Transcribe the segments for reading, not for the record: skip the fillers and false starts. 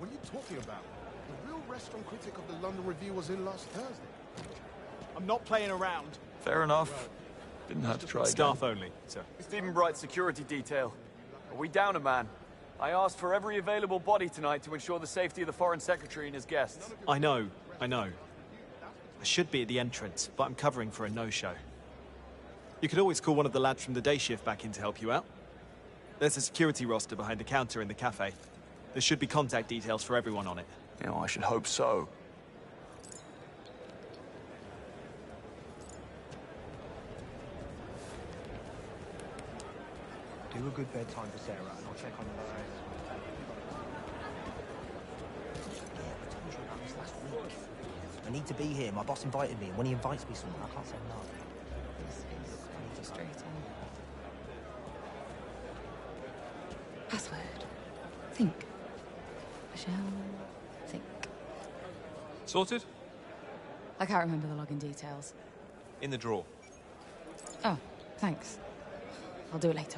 What are you talking about? The real restaurant critic of the London Review was in last Thursday. I'm not playing around. Fair enough. Didn't have to try again. Staff only, sir. Stephen Bright's security detail. Are we down a man? I asked for every available body tonight to ensure the safety of the Foreign Secretary and his guests. I know. I should be at the entrance, but I'm covering for a no-show. You could always call one of the lads from the day shift back in to help you out. There's a security roster behind the counter in the cafe. There should be contact details for everyone on it. You know, I should hope so. Do a good bedtime for Sarah, and I'll check on the rest. Yeah, I told you about this last week. I need to be here. My boss invited me, and when he invites me somewhere, I can't say no. This is frustrating. Password. Think. Michelle. Think. Sorted? I can't remember the login details. In the drawer. Oh, thanks. I'll do it later.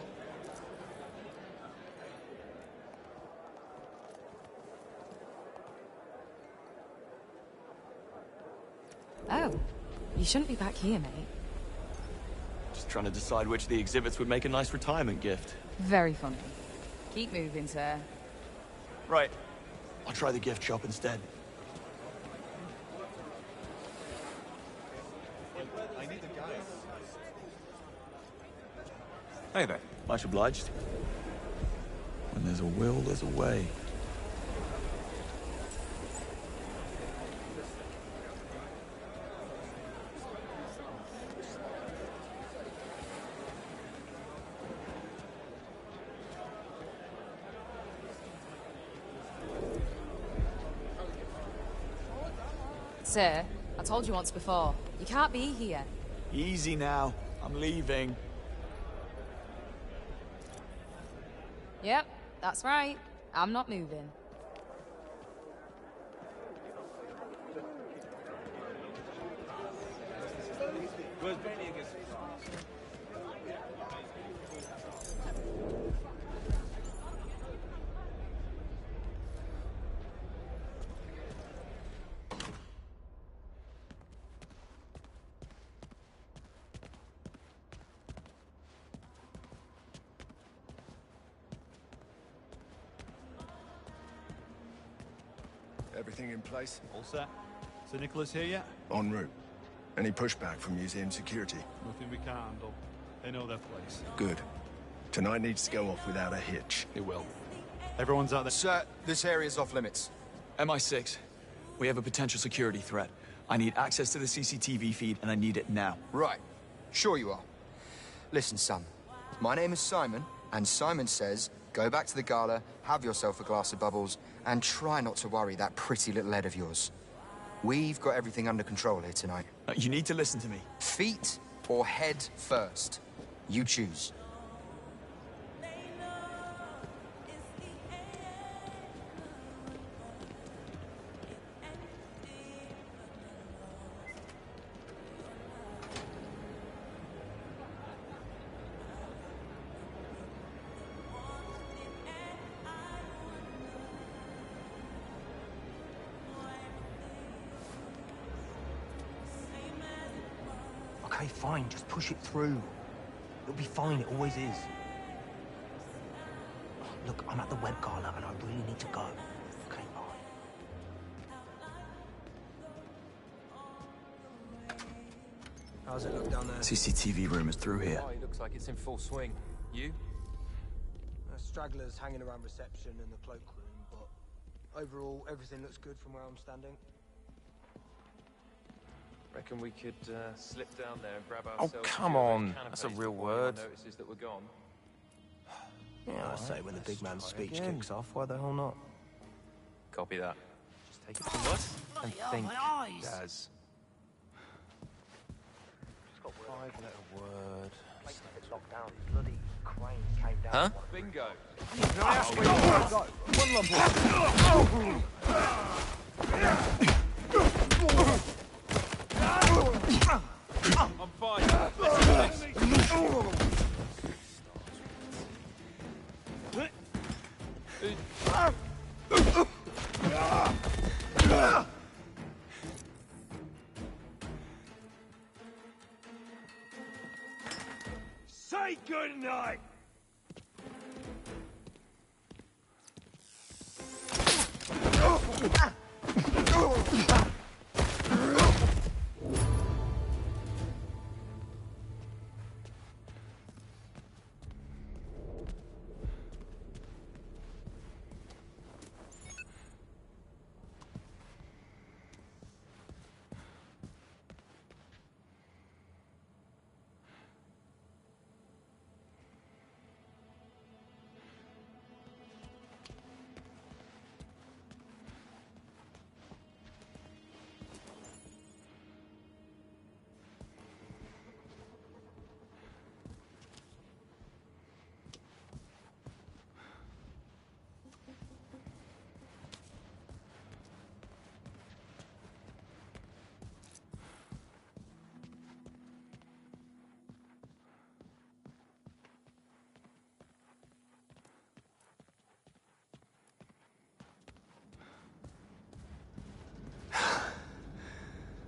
Oh, you shouldn't be back here, mate. Just trying to decide which of the exhibits would make a nice retirement gift. Very funny. Keep moving, sir. Right. I'll try the gift shop instead. Hey there. Much obliged. When there's a will, there's a way. Sir, I told you once before, you can't be here. Easy now. I'm leaving. Yep, that's right. I'm not moving. Everything in place? All set. Sir Nicholas here yet? En route. Any pushback from museum security? Nothing we can't handle. They know their place. Good. Tonight needs to go off without a hitch. It will. Everyone's out there. Sir, this area's off limits. MI6. We have a potential security threat. I need access to the CCTV feed, and I need it now. Right. Sure you are. Listen, son. My name is Simon, and Simon says, go back to the gala, have yourself a glass of bubbles, and try not to worry that pretty little head of yours. We've got everything under control here tonight. You need to listen to me. Feet or head first? You choose. Okay, fine, just push it through. It'll be fine, it always is. Look, I'm at the web gala and I really need to go. Okay, bye. How's it look down there? CCTV room is through here. Oh, it looks like it's in full swing. You? Stragglers hanging around reception and the cloakroom, but overall, everything looks good from where I'm standing. Reckon we could slip down there and grab Oh, ourselves. come on. That's a real word. Notices that we're gone. Yeah, I say when the big man's speech kicks off, why the hell not? Copy that. Just take it from us and think, Daz. Five-letter word. Locked down, bloody crane came down. Huh? Bingo. I'm fine. Listen to this.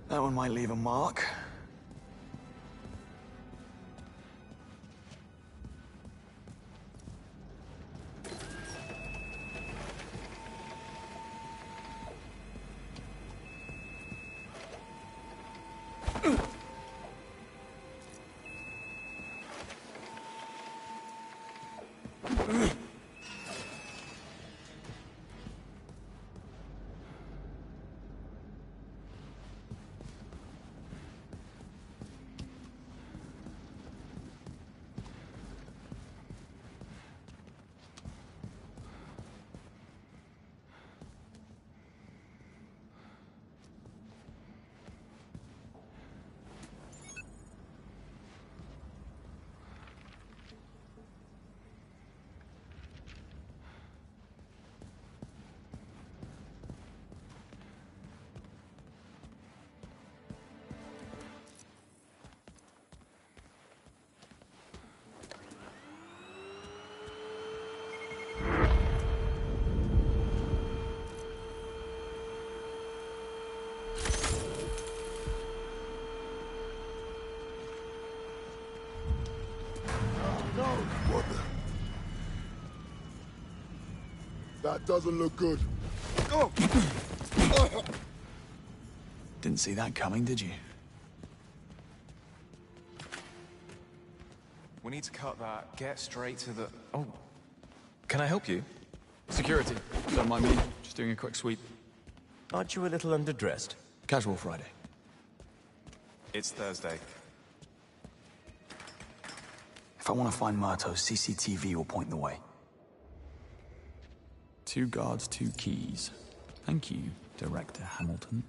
That one might leave a mark. That doesn't look good. Didn't see that coming, did you? We need to cut that. Get straight to the... Oh. Can I help you? Security. Don't mind me. Just doing a quick sweep. Aren't you a little underdressed? Casual Friday. It's Thursday. If I want to find Murto, CCTV will point the way. 2 guards, 2 keys. Thank you, Director Hamilton.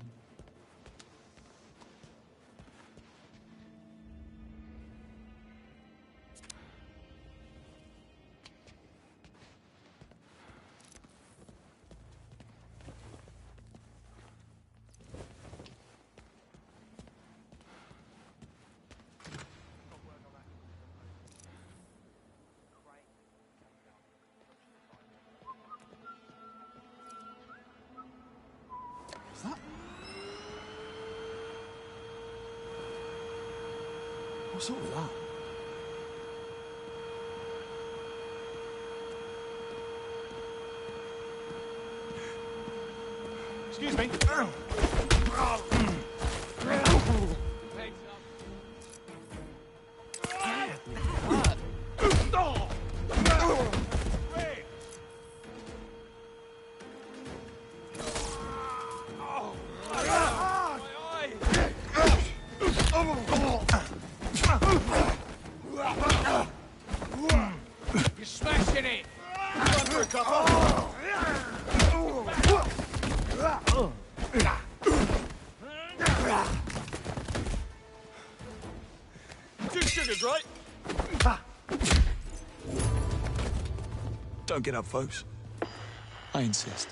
What's up with that? Excuse me. You're smashing it! Run for a Two sugars, right? Don't get up, folks. I insist.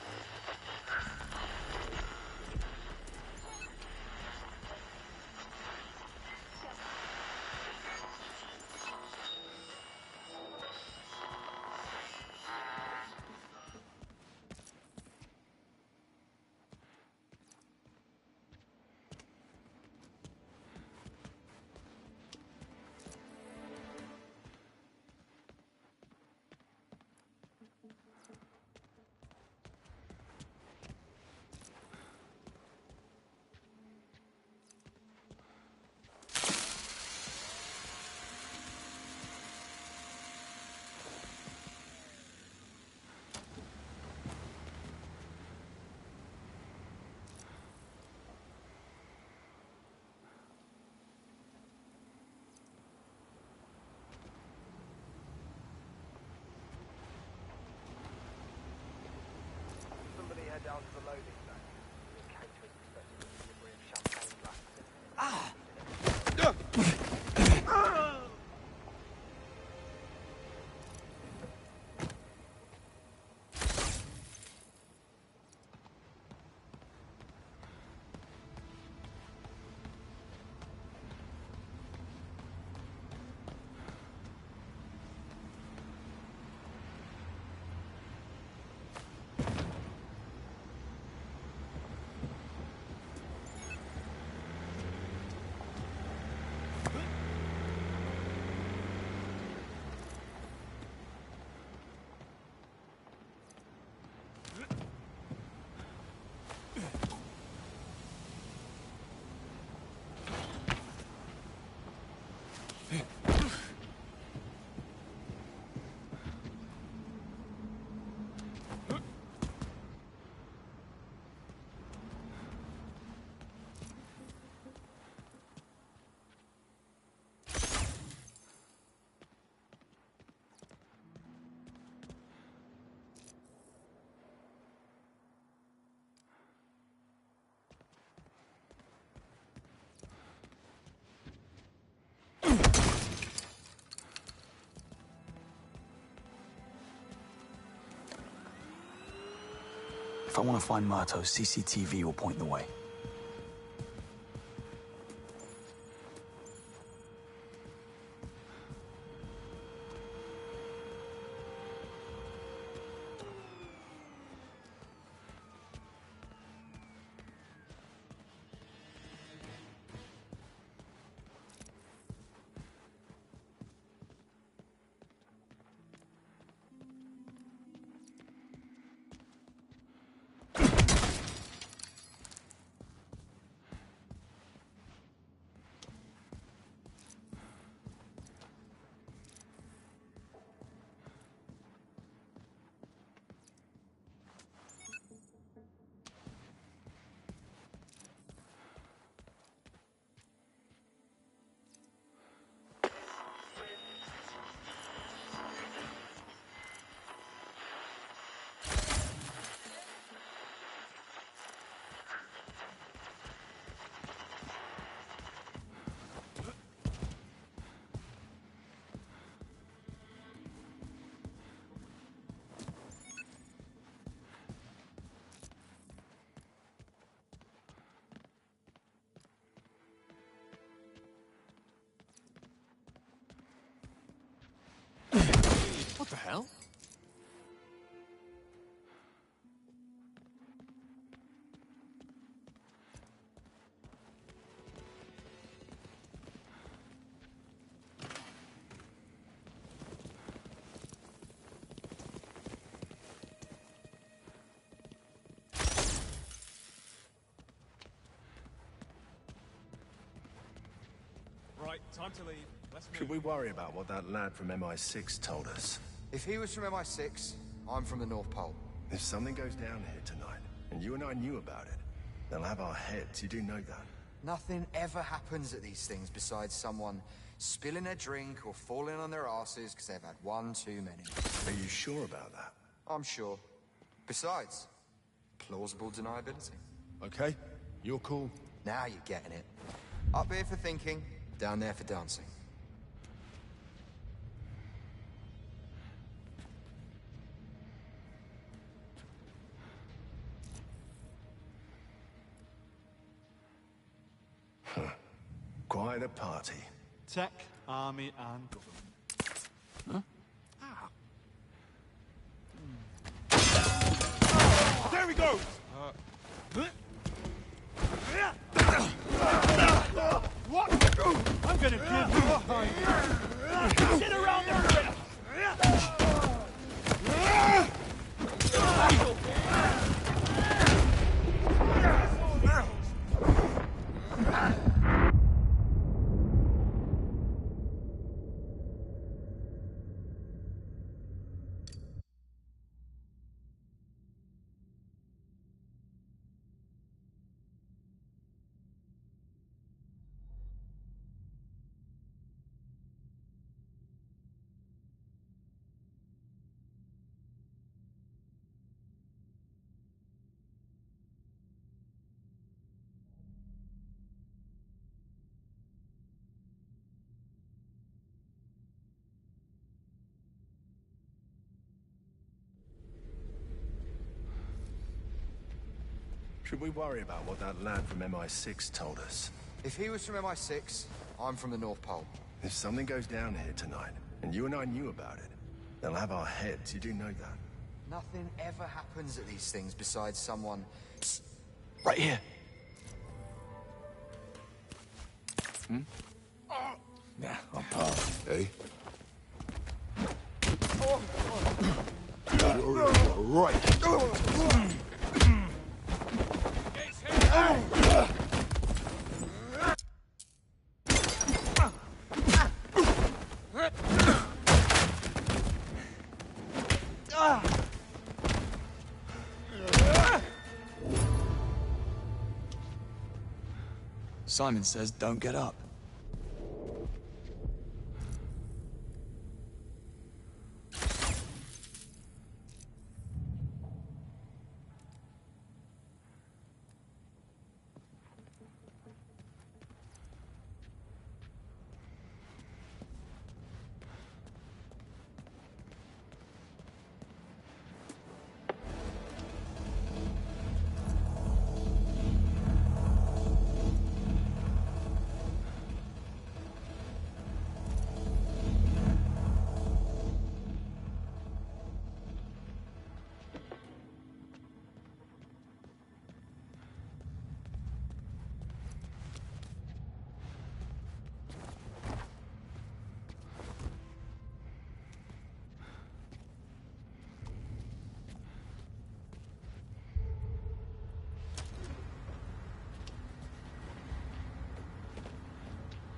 If I want to find Murto, CCTV will point the way. What the hell? Right, time to leave. Let's move. Should we worry about what that lad from MI6 told us? If he was from MI6, I'm from the North Pole. If something goes down here tonight, and you and I knew about it, they'll have our heads. You do know that. Nothing ever happens at these things besides someone spilling a drink or falling on their asses because they've had one too many. Are you sure about that? I'm sure. Besides, plausible deniability. Okay, you're cool. Now you're getting it. Up here for thinking, down there for dancing. Quite a party. Tech, army, and government. Huh? There we go! What? I'm gonna give you a high. Sit around there! Should we worry about what that lad from MI6 told us? If he was from MI6, I'm from the North Pole. If something goes down here tonight, and you and I knew about it, they'll have our heads, you do know that. Nothing ever happens at these things besides someone... Psst. Right here. Yeah, I'll pass. Hey? Right. Simon says don't get up.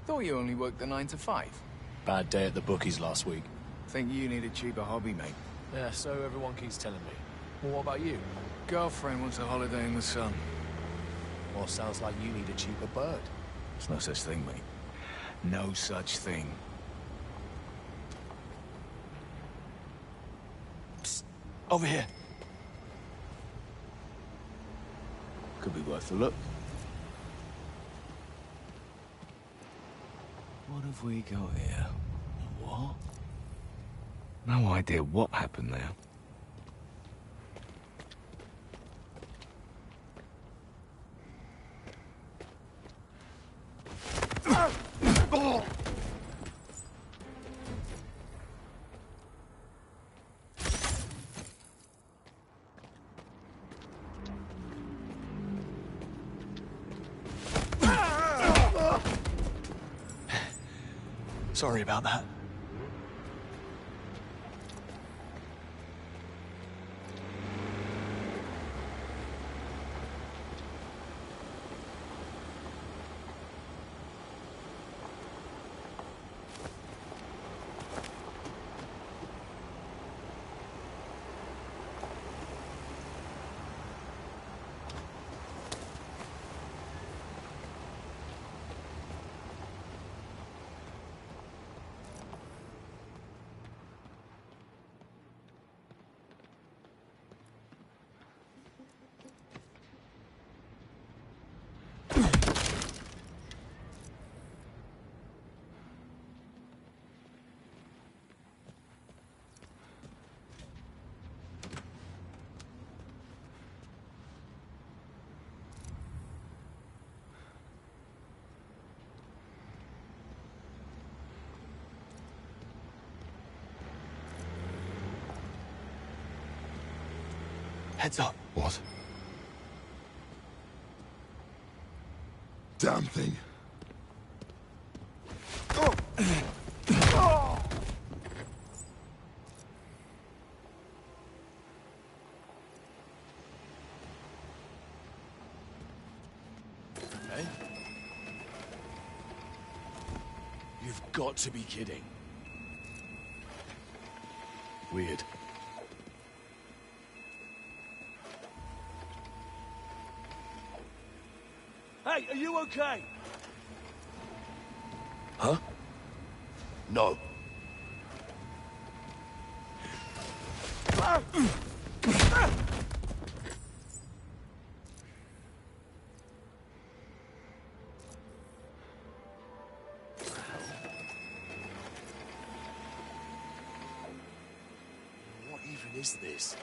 Thought you only worked the 9 to 5. Bad day at the bookies last week. Think you need a cheaper hobby, mate. Yeah, so everyone keeps telling me. Well, what about you? Girlfriend wants a holiday in the sun. Well, sounds like you need a cheaper bird. There's no such thing, mate. No such thing. Psst. Over here. Could be worth a look. What have we got here? What? No idea what happened there. Sorry about that. Heads up. What? Damn thing. Hey? You've got to be kidding. Weird. Hey, are you okay? Huh? No. What even is this?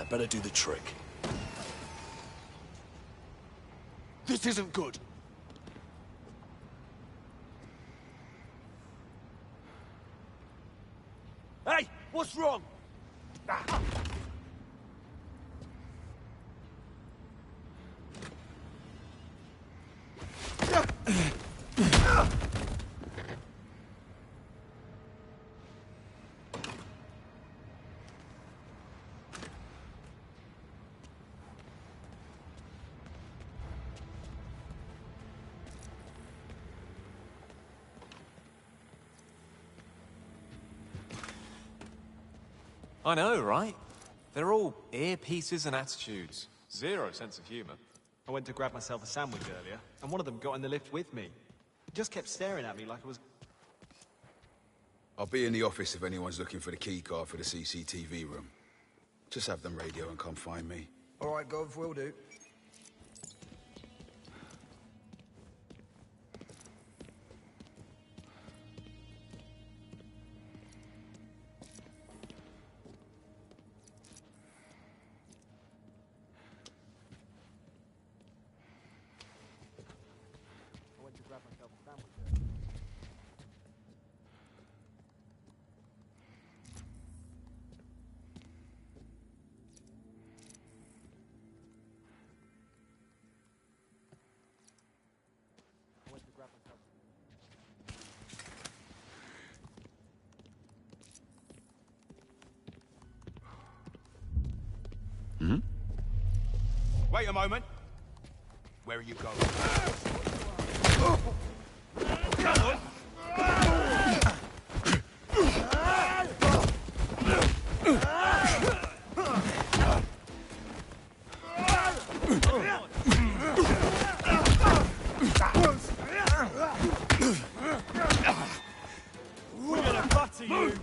That better do the trick. This isn't good. Hey, what's wrong? I know, right? They're all earpieces and attitudes. Zero sense of humor. I went to grab myself a sandwich earlier, and one of them got in the lift with me. He just kept staring at me like I was... I'll be in the office if anyone's looking for the key card for the CCTV room. Just have them radio and come find me. All right, Gov, will do. I went to grab myself a sandwich earlier. I went to grab myself... Hmm? Wait a moment. Where are you going? We're gonna butter you.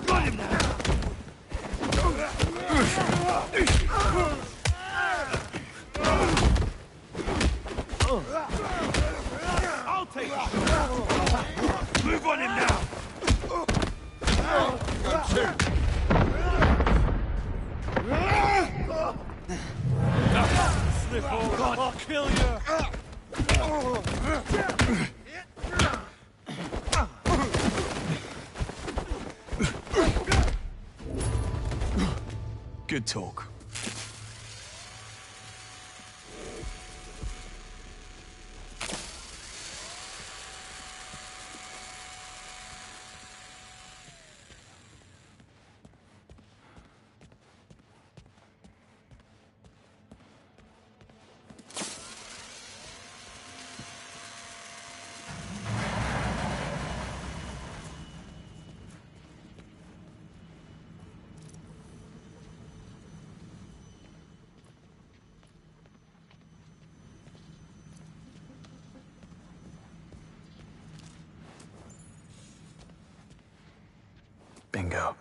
Got him now. I'll take it. Move on him now. Sniffle, I'll kill you. Good talk. Bingo.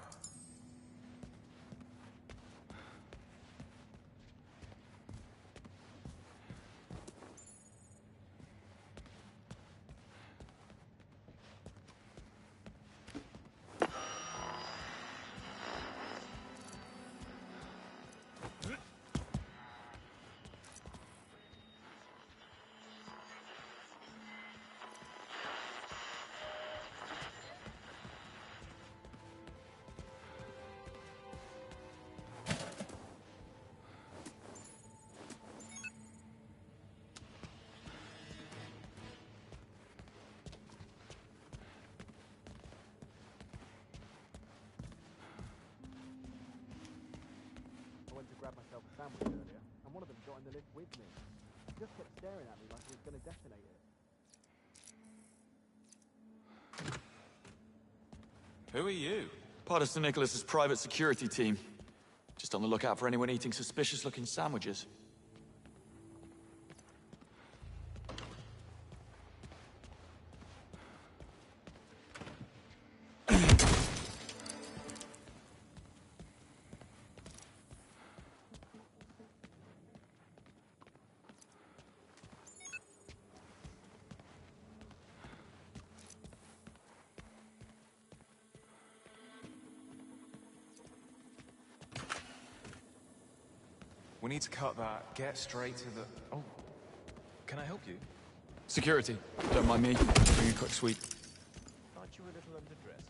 I went to grab myself a sandwich earlier, and one of them got in the lift with me. He just kept staring at me like I was going to detonate it. Who are you? Part of St. Nicholas's private security team. Just on the lookout for anyone eating suspicious-looking sandwiches. We need to cut that. Get straight to the... Oh. Can I help you? Security. Don't mind me. Doing a quick sweep. Aren't you a little underdressed?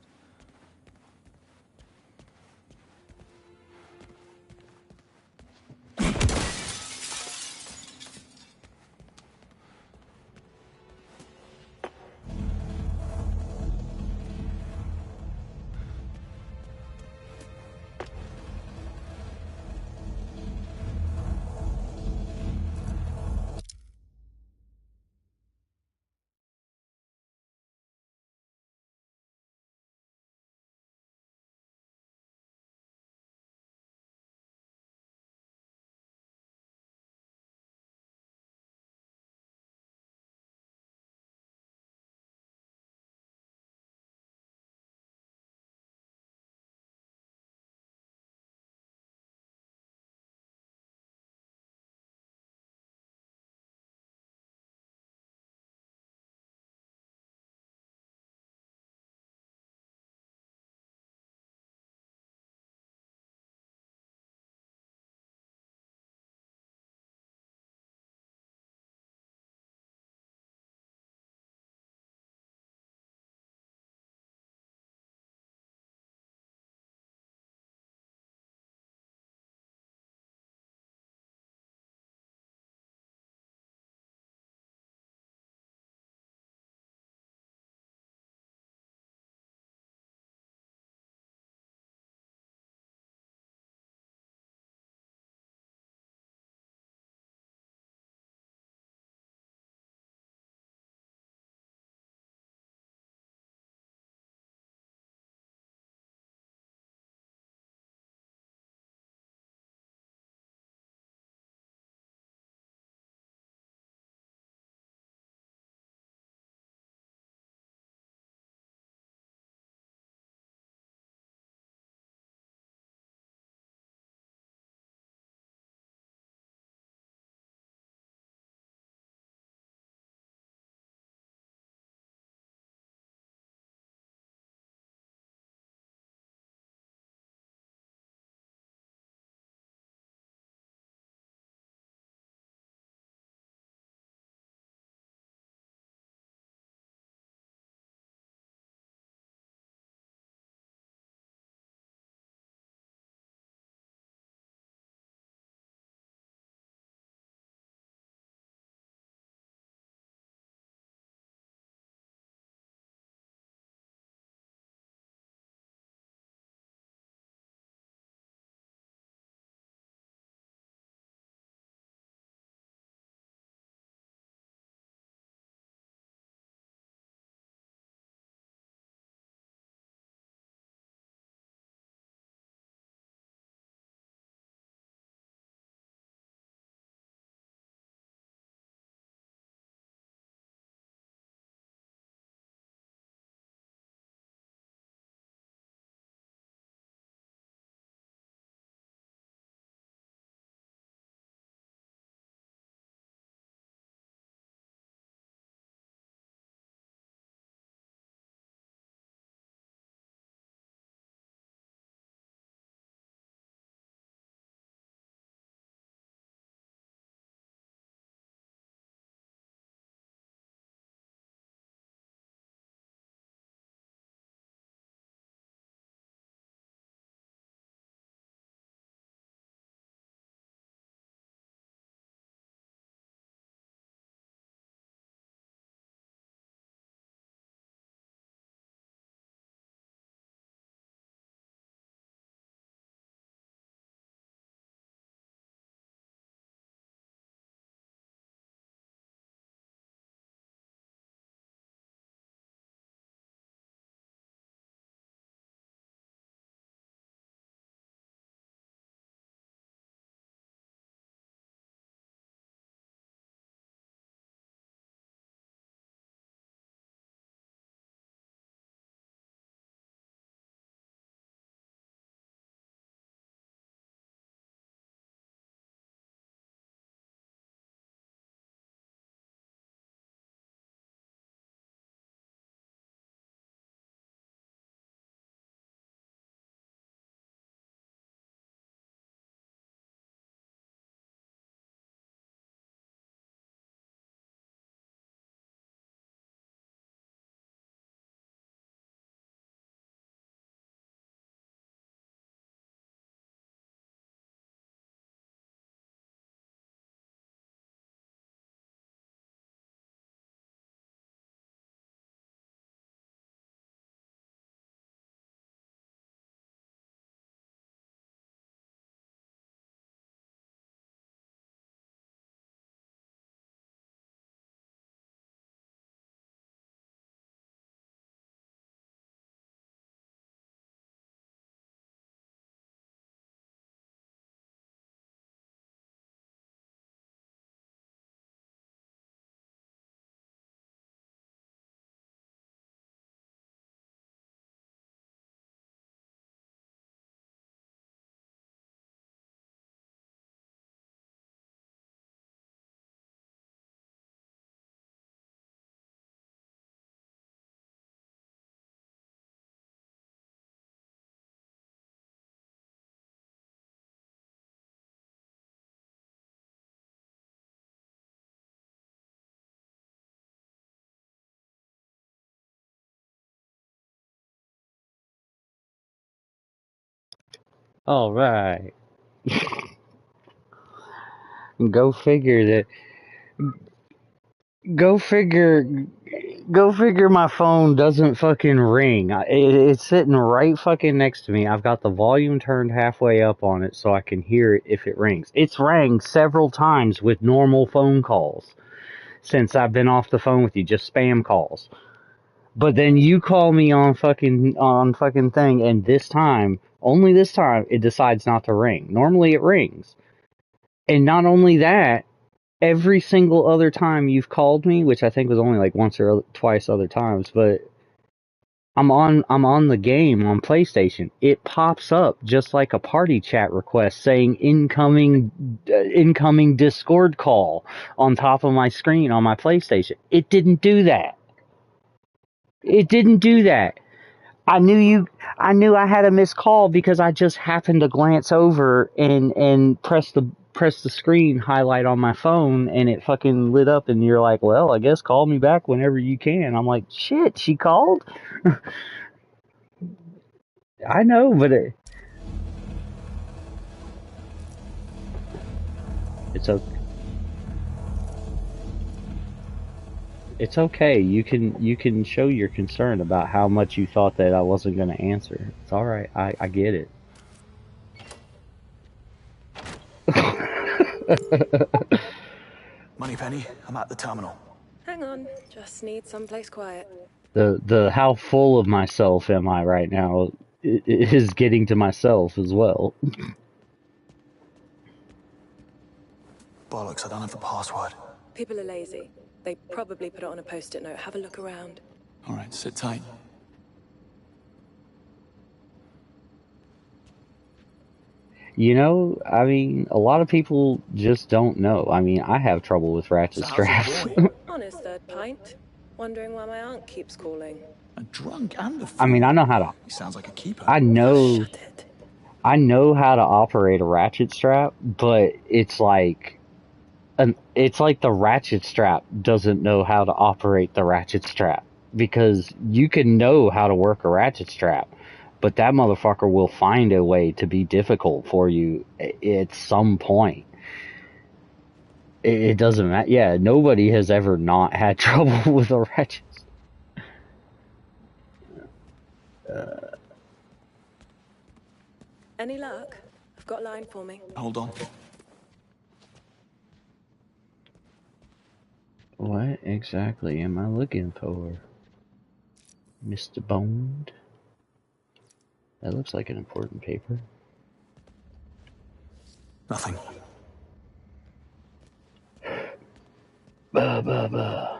All right. Go figure that. Go figure. Go figure. My phone doesn't fucking ring. It's sitting right fucking next to me. I've got the volume turned halfway up on it so I can hear it if it rings. It's rang several times with normal phone calls since I've been off the phone with you, just spam calls. But then you call me on fucking thing, and this time, only this time, it decides not to ring. Normally it rings. And not only that, every single other time you've called me, which I think was only like once or twice other times, but I'm on the game on PlayStation. It pops up just like a party chat request saying incoming Discord call on top of my screen on my PlayStation. It didn't do that. It didn't do that. I knew I had a missed call because I just happened to glance over and press the screen highlight on my phone, and it fucking lit up, and you're like, well, I guess call me back whenever you can. I'm like, shit, she called? I know, but it's okay. It's okay. You can show your concern about how much you thought that I wasn't going to answer. It's all right. I get it. Moneypenny, I'm at the terminal. Hang on, just need someplace quiet. The how full of myself am I right now is getting to myself as well. Bollocks, I don't have the password. People are lazy. They probably put it on a post-it note. Have a look around. All right, sit tight. You know, I mean, a lot of people just don't know. I mean, I have trouble with ratchet straps. Honest third pint. Wondering why my aunt keeps calling. A drunk and a I mean, I know how to. He sounds like a keeper. I know how to operate a ratchet strap, but it's like the ratchet strap doesn't know how to operate the ratchet strap, because you can know how to work a ratchet strap, but that motherfucker will find a way to be difficult for you at some point. It doesn't matter. Yeah, nobody has ever not had trouble with a ratchet. Any luck? I've got a line for me. Hold on. What exactly am I looking for, Mr. Bond? That looks like an important paper. Nothing. Bah, bah, bah.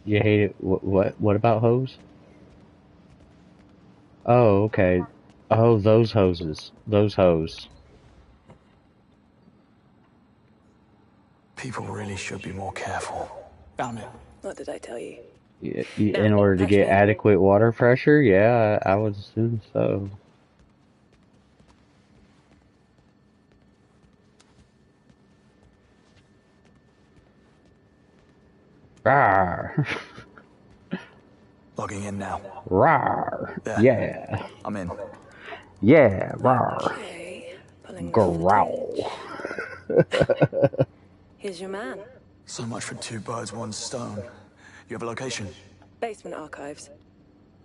You hate it? What about hose? Oh, okay. Oh, those hoses. Those hose. People really should be more careful. Damn it. What did I tell you? Yeah, in order to get adequate water pressure? Yeah, I would assume so. Rawr. Logging in now. Rawr. Yeah. I'm in. Yeah, rawr. Okay. Growl. Here's your man. So much for 2 birds, 1 stone. You have a location? Basement archives.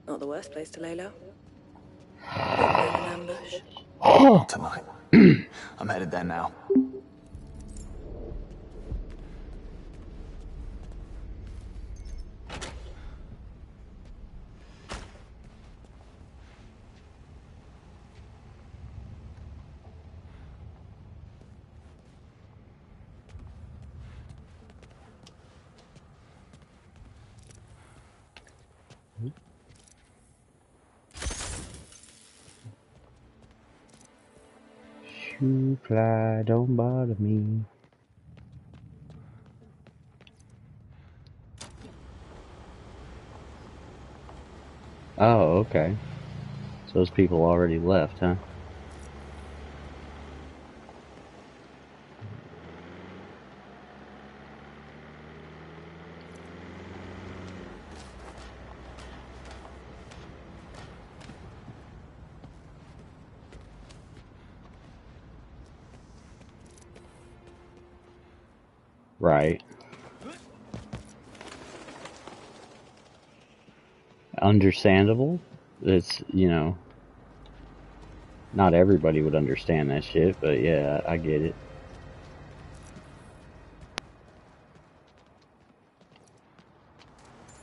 Not the worst place to lay low. An ambush. Not tonight. I'm headed there now. to fly, don't bother me. Oh, okay. So those people already left, huh? Right. Understandable. It's, you know, not everybody would understand that shit, but yeah, I get it.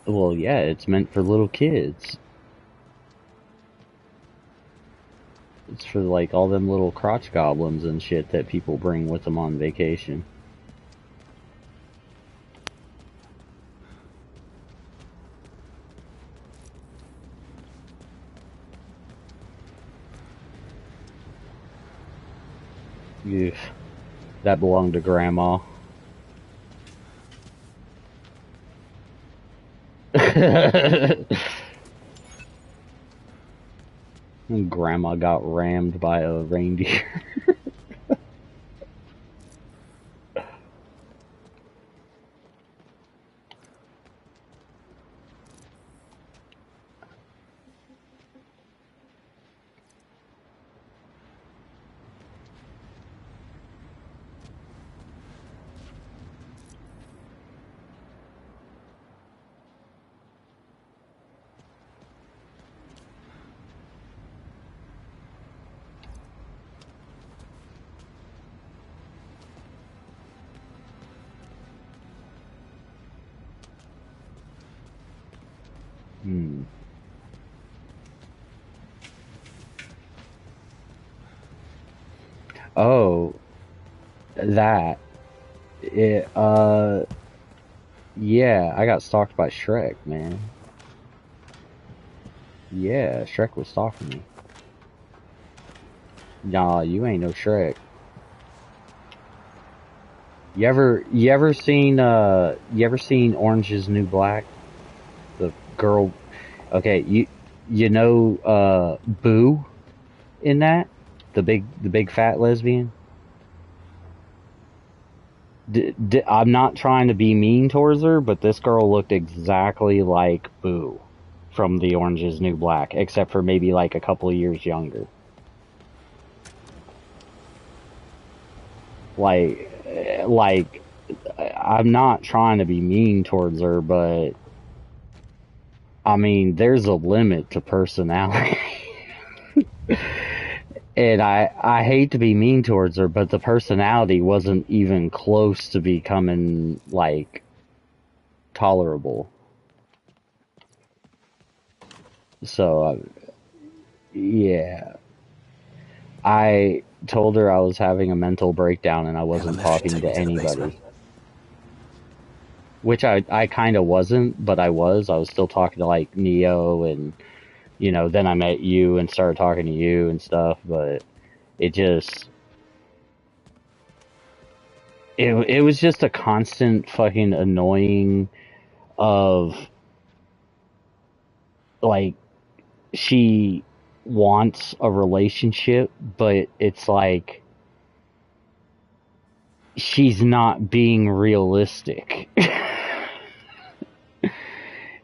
Well, yeah, it's meant for little kids. It's for, like, all them little crotch goblins and shit that people bring with them on vacation. Oof. That belonged to Grandma. Grandma got rammed by a reindeer. Oh, that. Yeah, I got stalked by Shrek, man. Yeah, Shrek was stalking me. Nah, you ain't no Shrek. You ever seen Orange Is the New Black? The girl, okay, you know, Boo in that? The big fat lesbian? I'm not trying to be mean towards her, but this girl looked exactly like Boo from the Orange Is the New Black, except for maybe like a couple of years younger. Like, I'm not trying to be mean towards her, but I mean, there's a limit to personality. And I hate to be mean towards her, but the personality wasn't even close to becoming, like, tolerable. So, yeah. I told her I was having a mental breakdown and I wasn't talking to anybody. Which I kind of wasn't, but I was. I was still talking to, like, Neo and... You know, then I met you and started talking to you and stuff, but it just... It was just a constant fucking annoying of... Like, she wants a relationship, but it's like... She's not being realistic.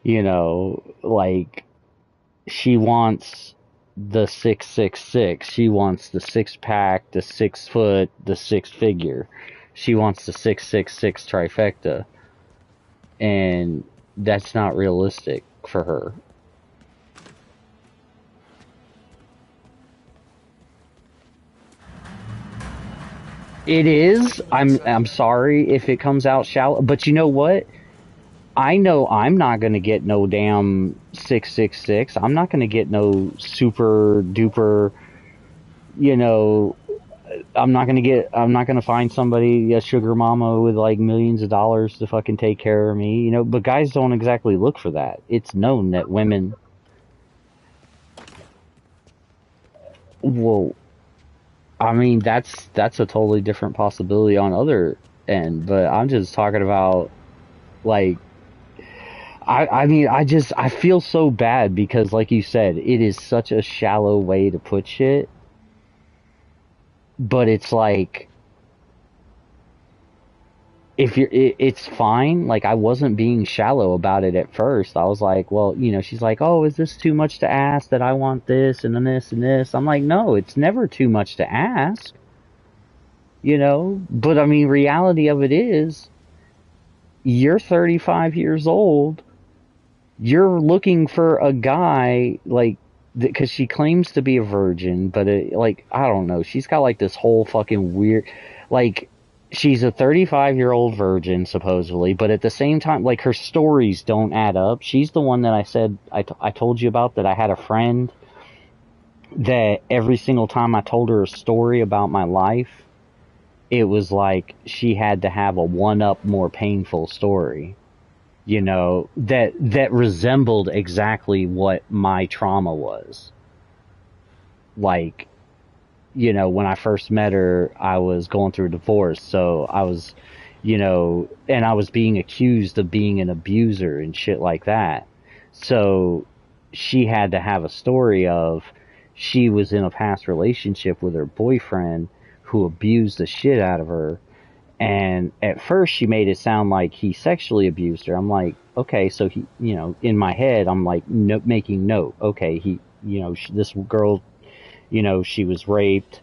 You know, like... She wants the 666. She wants the 6-pack, the 6 foot, the 6 figure. She wants the 666 trifecta. And that's not realistic for her. It is. I'm sorry if it comes out shallow, but you know what? I know I'm not going to get no damn 666. I'm not going to get no super duper, you know, I'm not going to find somebody, a sugar mama with like millions of dollars to fucking take care of me, you know, but guys don't exactly look for that. It's known that women, well, I mean, that's a totally different possibility on other end, but I'm just talking about, like, I mean, I feel so bad because, like you said, it is such a shallow way to put shit, but it's like, it's fine. Like, I wasn't being shallow about it at first. I was like, well, you know, she's like, oh, is this too much to ask that I want this and then this and this? I'm like, no, it's never too much to ask. You know? But, I mean, reality of it is, you're 35 years old. You're looking for a guy, like, because she claims to be a virgin, but, like, I don't know. She's got, like, this whole fucking weird, like, she's a 35-year-old virgin, supposedly, but at the same time, like, her stories don't add up. She's the one that I said, I told you about, that I had a friend that every single time I told her a story about my life, it was like she had to have a one-up more painful story, you know, that resembled exactly what my trauma was. Like, you know, when I first met her, I was going through a divorce, so I was, you know, and I was being accused of being an abuser and shit like that. So she had to have a story of, she was in a past relationship with her boyfriend who abused the shit out of her, and at first she made it sound like he sexually abused her. I'm like, okay, so he, you know, in my head, I'm like, making note, okay, he, you know, this girl, you know, she was raped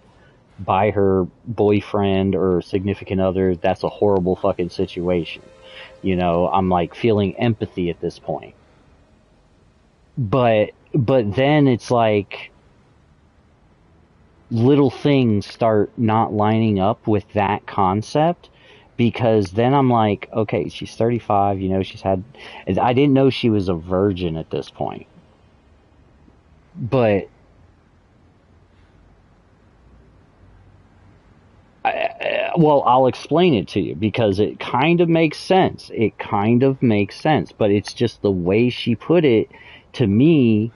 by her boyfriend or significant other. That's a horrible fucking situation. You know, I'm like feeling empathy at this point. But then it's like little things start not lining up with that concept, because then I'm like, okay, she's 35, you know, I didn't know she was a virgin at this point. But well, I'll explain it to you, because it kind of makes sense. It kind of makes sense, but it's just the way she put it to me.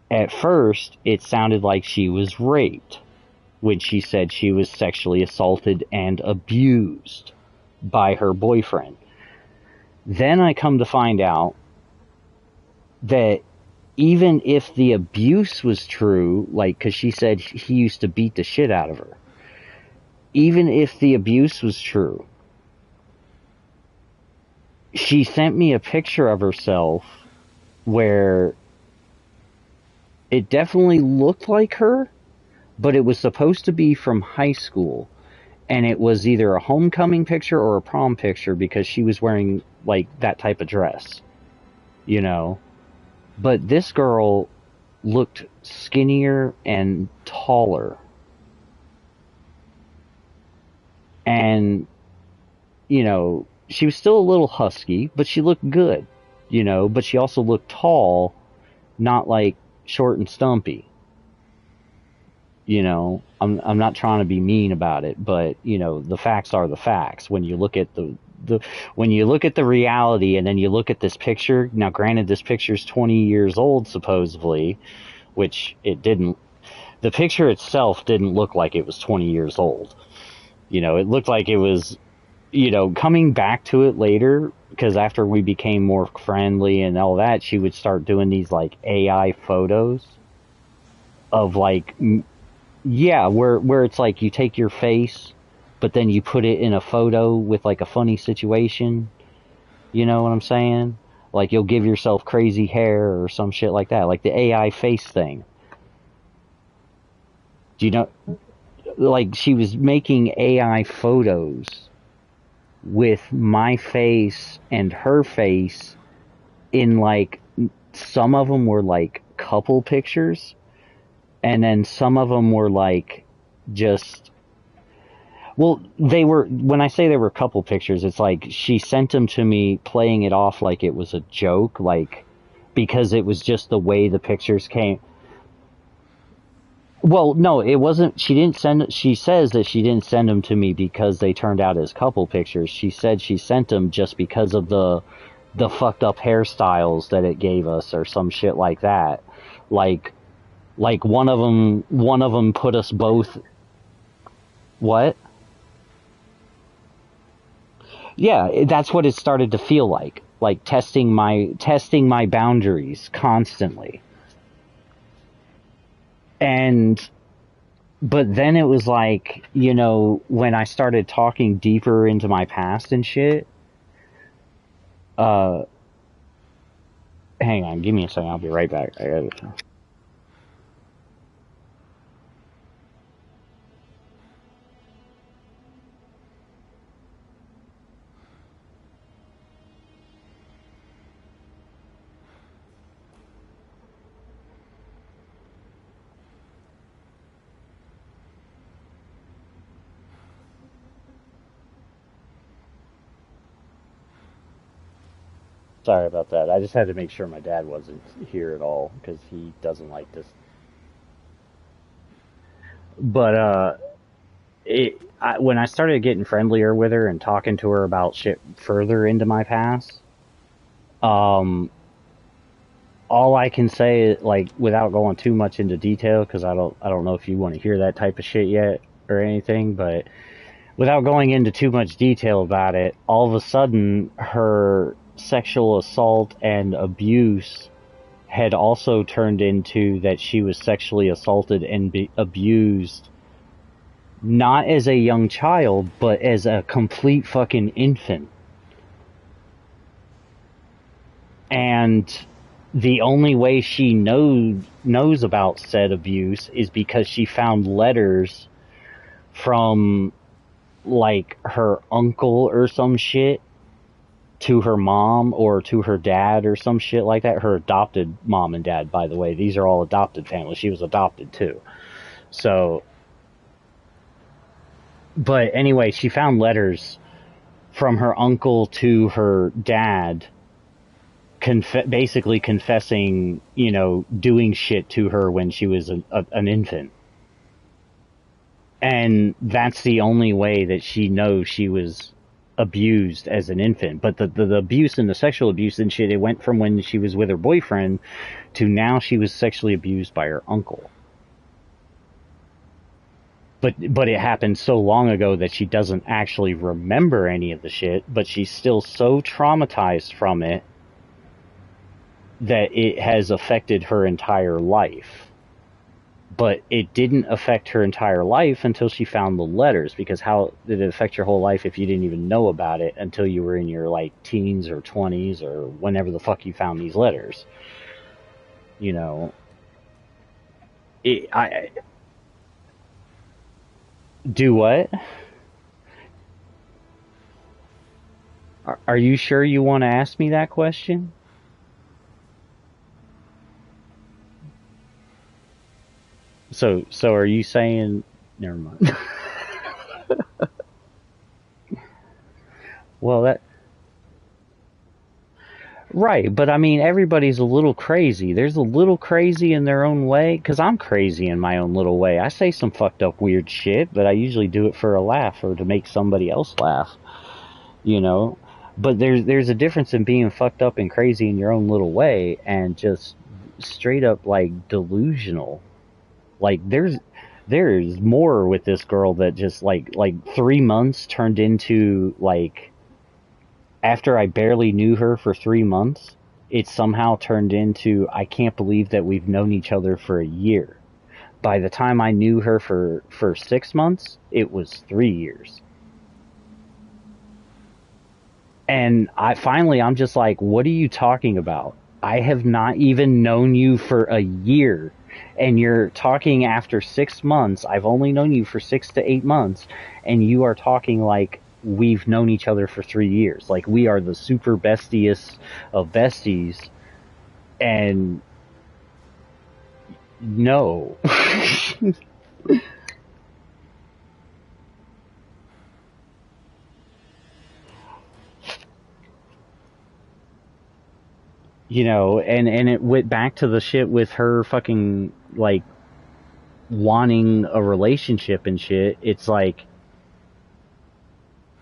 At first, it sounded like she was raped when she said she was sexually assaulted and abused by her boyfriend. Then I come to find out that even if the abuse was true, like, because she said he used to beat the shit out of her, even if the abuse was true, she sent me a picture of herself where it definitely looked like her, but it was supposed to be from high school. And it was either a homecoming picture or a prom picture, because she was wearing, like, that type of dress. You know? But this girl looked skinnier and taller. And, you know, she was still a little husky, but she looked good. You know? But she also looked tall, not like short and stumpy. You know, I'm not trying to be mean about it, but, you know, the facts are the facts. When you look at when you look at the reality, and then you look at this picture. Now, granted, this picture's 20 years old, supposedly, which it didn't. The picture itself didn't look like it was 20 years old. You know, it looked like it was, you know, coming back to it later, because after we became more friendly and all that, she would start doing these, like, AI photos of, like, yeah, where it's like you take your face, but then you put it in a photo with, like, a funny situation. You know what I'm saying? Like, you'll give yourself crazy hair or some shit like that, like the AI face thing. Do you know? Like, she was making AI photos with my face and her face in, like, some of them were, like, couple pictures. And then some of them were, like, just, well, they were, when I say they were a couple pictures, it's like she sent them to me playing it off like it was a joke, like, because it was just the way the pictures came. Well, no, it wasn't, she says that she didn't send them to me because they turned out as couple pictures. She said she sent them just because of the fucked up hairstyles that it gave us, or some shit like that. Like one of them put us both What? Yeah, that's what it started to feel like. Like testing my boundaries constantly. But then it was like, you know, when I started talking deeper into my past and shit, hang on, give me a second, I'll be right back. I gotta... Sorry about that. I just had to make sure my dad wasn't here at all, because he doesn't like this. But, when I started getting friendlier with her and talking to her about shit further into my past, all I can say, like, without going too much into detail, because I don't know if you want to hear that type of shit yet or anything, but without going into too much detail about it, all of a sudden her sexual assault and abuse had also turned into that she was sexually assaulted and abused not as a young child, but as a complete fucking infant. And the only way she knows about said abuse is because she found letters from, like, her uncle or some shit to her mom or to her dad or some shit like that. Her adopted mom and dad, by the way. These are all adopted families. She was adopted too. So, but anyway, she found letters from her uncle to her dad basically confessing, you know, doing shit to her when she was an infant. And that's the only way that she knows she was abused as an infant. But the abuse and the sexual abuse and shit, it went from when she was with her boyfriend to now she was sexually abused by her uncle. But it happened so long ago that she doesn't actually remember any of the shit, but she's still so traumatized from it that it has affected her entire life. But it didn't affect her entire life until she found the letters, because how did it affect your whole life if you didn't even know about it until you were in your, like, teens or 20s or whenever the fuck you found these letters? You know, do what? Are you sure you want to ask me that question? So are you saying... Never mind. Well, that... Right, but I mean, everybody's a little crazy. There's a little crazy in their own way, because I'm crazy in my own little way. I say some fucked up weird shit, but I usually do it for a laugh or to make somebody else laugh. You know? But there's a difference in being fucked up and crazy in your own little way and just straight up, like, delusional. Like, there's more with this girl that just, like 3 months turned into, like, after I barely knew her for 3 months, it somehow turned into, I can't believe that we've known each other for a year. By the time I knew her for 6 months, it was 3 years. And I'm just like, what are you talking about? I have not even known you for a year. And you're talking after 6 months. I've only known you for 6 to 8 months. And you are talking like we've known each other for 3 years. Like we are the super bestiest of besties. And no. You know, and it went back to the shit with her fucking, like, wanting a relationship and shit. It's like,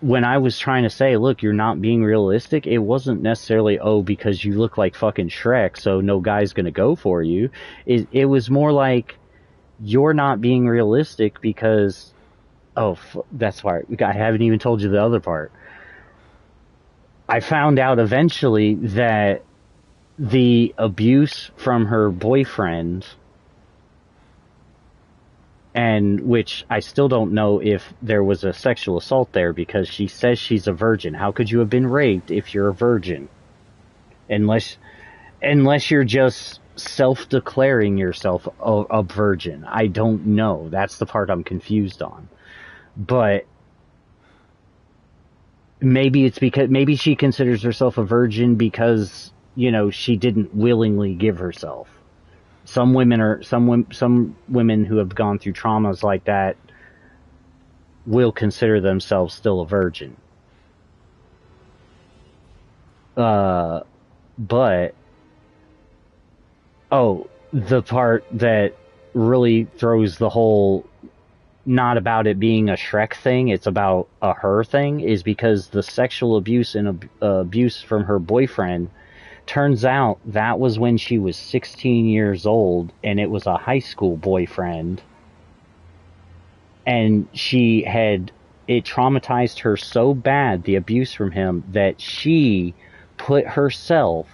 when I was trying to say, look, you're not being realistic, it wasn't necessarily, oh, because you look like fucking Shrek, so no guy's gonna go for you. It was more like, you're not being realistic because that's why I haven't even told you the other part. I found out eventually that the abuse from her boyfriend, and which I still don't know if there was a sexual assault there, because she says she's a virgin. How could you have been raped if you're a virgin? Unless you're just self-declaring yourself a virgin. I don't know. That's the part I'm confused on. But maybe it's because, maybe she considers herself a virgin because, you know, she didn't willingly give herself. Some women who have gone through traumas like that will consider themselves still a virgin. But the part that really throws the whole, not about it being a Shrek thing, it's about a her thing, is because the sexual abuse and abuse from her boyfriend, turns out that was when she was 16 years old, and it was a high school boyfriend, and it traumatized her so bad, the abuse from him, that she put herself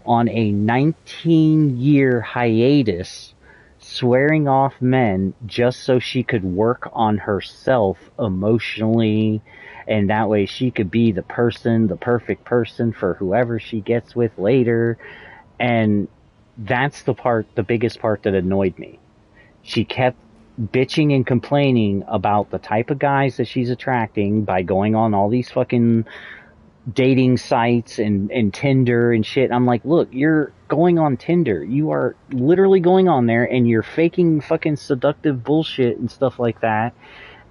on a 19-year hiatus, swearing off men just so she could work on herself emotionally, and that way she could be the perfect person for whoever she gets with later. And that's the biggest part that annoyed me. She kept bitching and complaining about the type of guys that she's attracting by going on all these fucking dating sites and Tinder and shit. I'm like, look, you're going on Tinder. You are literally going on there and you're faking fucking seductive bullshit and stuff like that.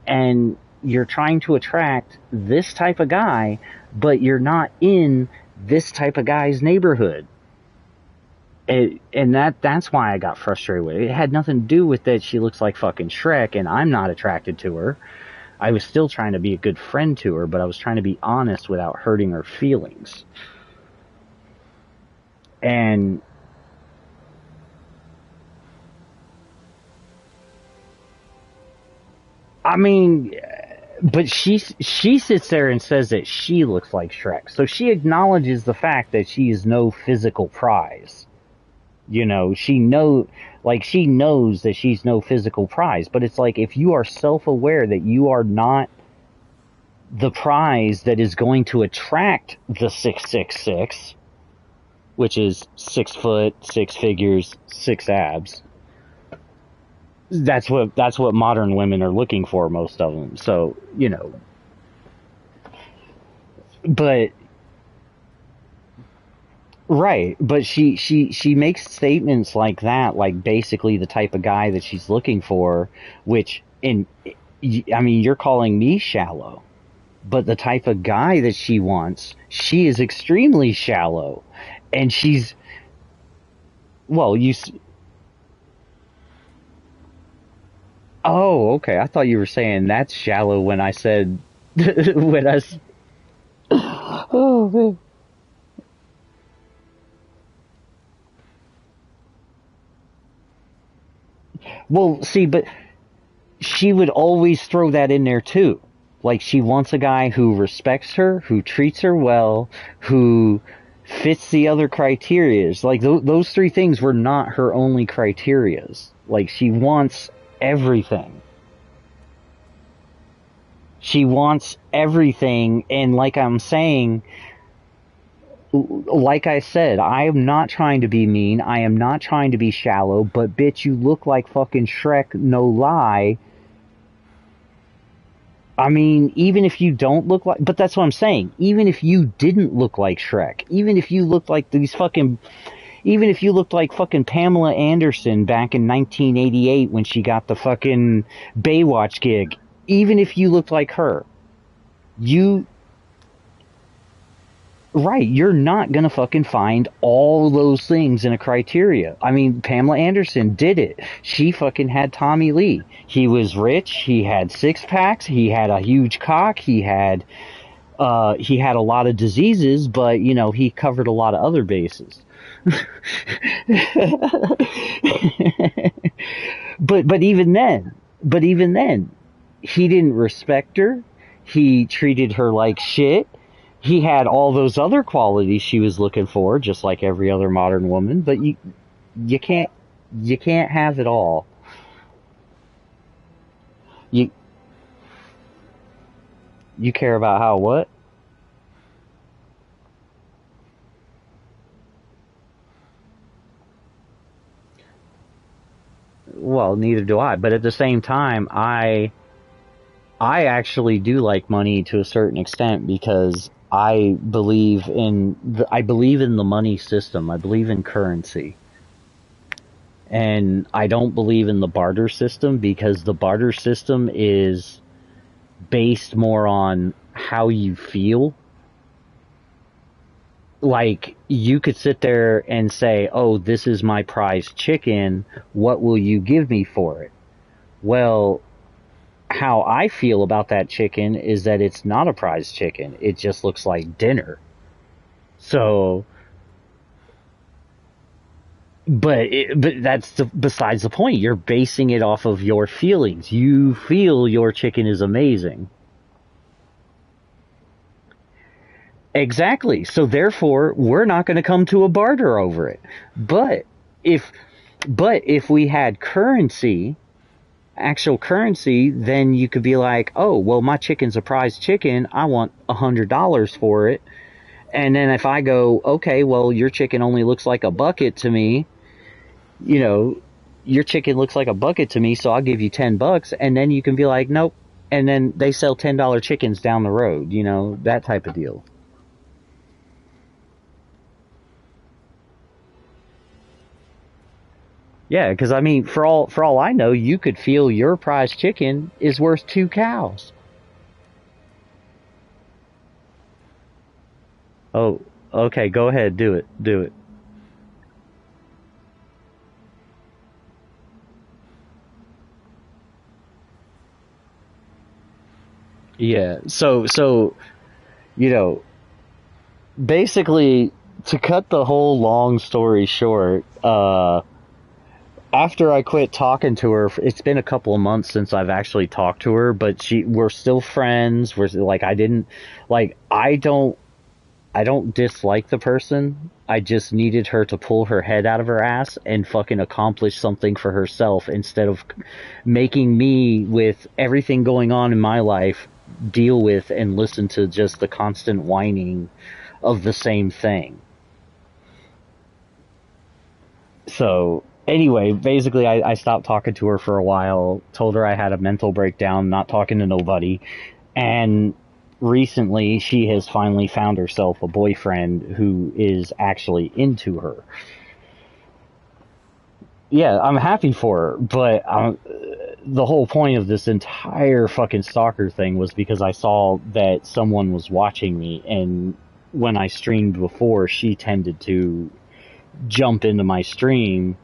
And you're trying to attract this type of guy, but you're not in this type of guy's neighborhood. And that's why I got frustrated with it. It had nothing to do with that she looks like fucking Shrek and I'm not attracted to her. I was still trying to be a good friend to her, but I was trying to be honest without hurting her feelings. And I mean, but she sits there and says that she looks like Shrek. So she acknowledges the fact that she is no physical prize. You know, she knows that she's no physical prize. But it's like, if you are self-aware that you are not the prize that is going to attract the 666, which is 6 foot, 6 figures, 6 abs. That's what modern women are looking for, most of them. So, you know. But right, but she makes statements like that, like basically the type of guy that she's looking for, which I mean, you're calling me shallow, but the type of guy that she wants, she is extremely shallow. And she's, well, oh, okay. I thought you were saying that's shallow when I said, oh, man. Well, see, but she would always throw that in there too. Like, she wants a guy who respects her, who treats her well, who fits the other criterias. Like, those three things were not her only criterias. Like, she wants everything. She wants everything, and like I'm saying, like I said, I am not trying to be mean, I am not trying to be shallow, but bitch, you look like fucking Shrek, no lie. I mean, even if you don't look like, but that's what I'm saying, even if you didn't look like Shrek, even if you looked like even if you looked like fucking Pamela Anderson back in 1988 when she got the fucking Baywatch gig, even if you looked like her, right, you're not gonna fucking find all those things in a criteria. I mean, Pamela Anderson did it. She fucking had Tommy Lee. He was rich, he had 6-packs, he had a huge cock, he had a lot of diseases, but, you know, he covered a lot of other bases. But even then, he didn't respect her. He treated her like shit. He had all those other qualities she was looking for, just like every other modern woman, but you can't have it all. You care about how what? Well, neither do I, but at the same time, I actually do like money to a certain extent because I believe in the money system. I believe in currency. And I don't believe in the barter system because the barter system is based more on how you feel. Like, you could sit there and say, oh, this is my prized chicken. What will you give me for it? Well, how I feel about that chicken is that it's not a prized chicken. It just looks like dinner. So, but that's besides the point. You're basing it off of your feelings. You feel your chicken is amazing. Exactly. So therefore, we're not going to come to a barter over it. But if we had currency, actual currency, then you could be like, oh, well, my chicken's a prized chicken. I want $100 for it. And then if I go, okay, well, your chicken only looks like a bucket to me, you know, your chicken looks like a bucket to me, so I'll give you $10. And then you can be like, nope. And then they sell $10 chickens down the road, you know, that type of deal. Yeah, because I mean, for all I know, you could feel your prized chicken is worth 2 cows. Oh, okay, go ahead, do it. Yeah, so you know, basically, to cut the whole long story short, after I quit talking to her, it's been a couple of months since I've actually talked to her, but we're still friends. We're like, I don't dislike the person. I just needed her to pull her head out of her ass and fucking accomplish something for herself instead of making me, with everything going on in my life, deal with and listen to just the constant whining of the same thing. So, anyway, basically I stopped talking to her for a while, told her I had a mental breakdown, not talking to nobody, and recently she has finally found herself a boyfriend who is actually into her. Yeah, I'm happy for her, but the whole point of this entire fucking stalker thing was because I saw that someone was watching me, and when I streamed before, she tended to jump into my stream,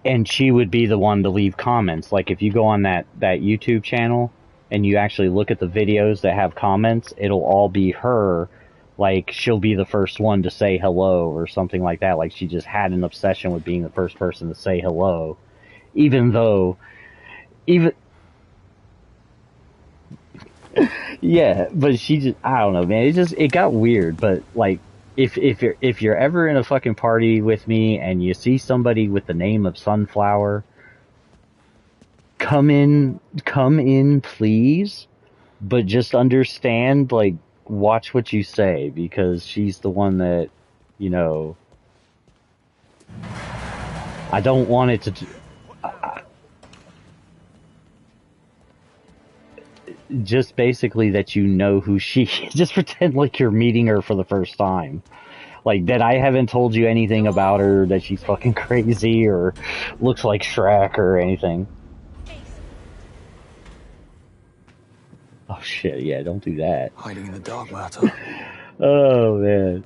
and she would be the one to leave comments. Like, if you go on that YouTube channel and you actually look at the videos that have comments, it'll all be her. Like, she'll be the first one to say hello or something like that. Like, she just had an obsession with being the first person to say hello. Yeah, but she just, I don't know, man. It got weird, but like, if you're ever in a fucking party with me and you see somebody with the name of Sunflower, come in, please. But just understand, like, watch what you say, because she's the one that, you know, I don't want it to. Just basically that you know who she is. Just pretend like you're meeting her for the first time. Like, that I haven't told you anything about her, that she's fucking crazy or looks like Shrek or anything. Oh shit, yeah, don't do that. Hiding in the dark matter. Oh man.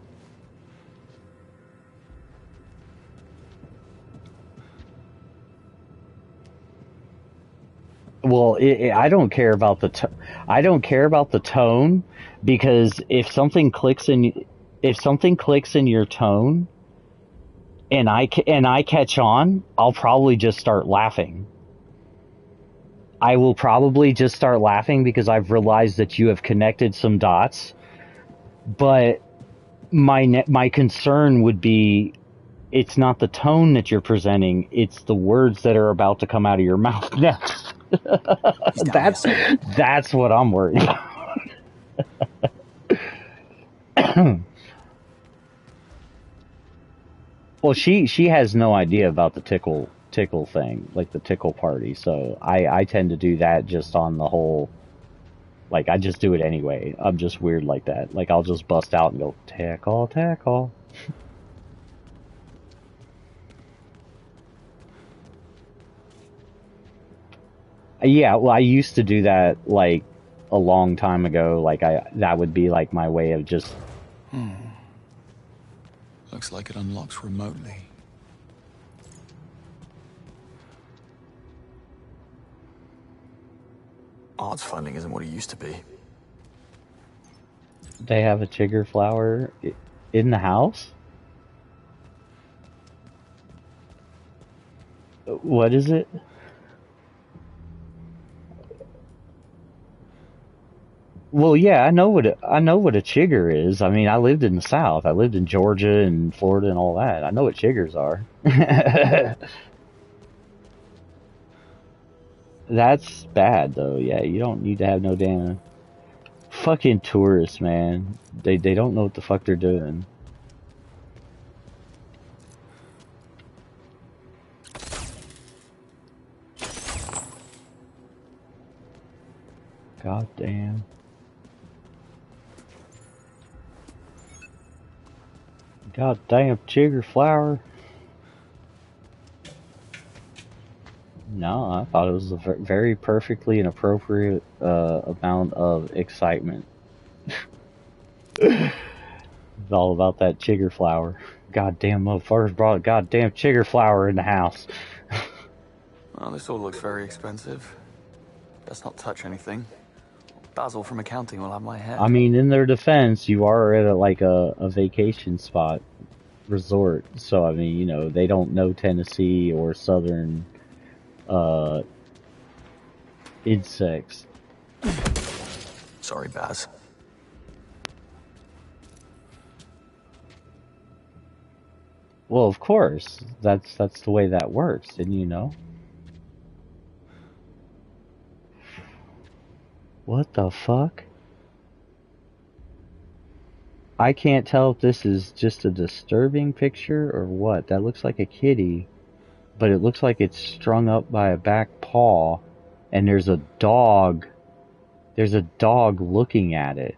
Well, I don't care about the tone, because if something clicks in your tone, and I catch on, I'll probably just start laughing. I will probably just start laughing because I've realized that you have connected some dots. But my concern would be, it's not the tone that you're presenting, it's the words that are about to come out of your mouth next. That's what I'm worried about. Well, she has no idea about the tickle thing, like the tickle party, so I tend to do that just on the whole, like, I just do it anyway. I'm just weird like that. Like, I'll just bust out and go, tackle, tackle. Yeah, well, I used to do that, like, a long time ago. Like, that would be, like, my way of just... Looks like it unlocks remotely. Arts funding isn't what it used to be. They have a chigger flower in the house? What is it? Well, yeah, I know what a chigger is. I mean, I lived in the South. I lived in Georgia and Florida and all that. I know what chiggers are. That's bad, though. Yeah, you don't need to have no damn fucking tourists, man. They don't know what the fuck they're doing. God damn. God damn chigger flower. No, I thought it was a very perfectly and appropriate amount of excitement. It's all about that chigger flower. Goddamn motherfuckers brought a goddamn chigger flower in the house. Well, this all looks very expensive. Let's not touch anything. Basil from accounting will have my head. I mean, in their defense, you are at a vacation spot resort, so I mean, you know, they don't know Tennessee or Southern insects. Sorry, Baz. Well, of course, that's the way that works, didn't you know? What the fuck? I can't tell if this is just a disturbing picture or what. That looks like a kitty, but it looks like it's strung up by a back paw, and there's a dog. There's a dog looking at it.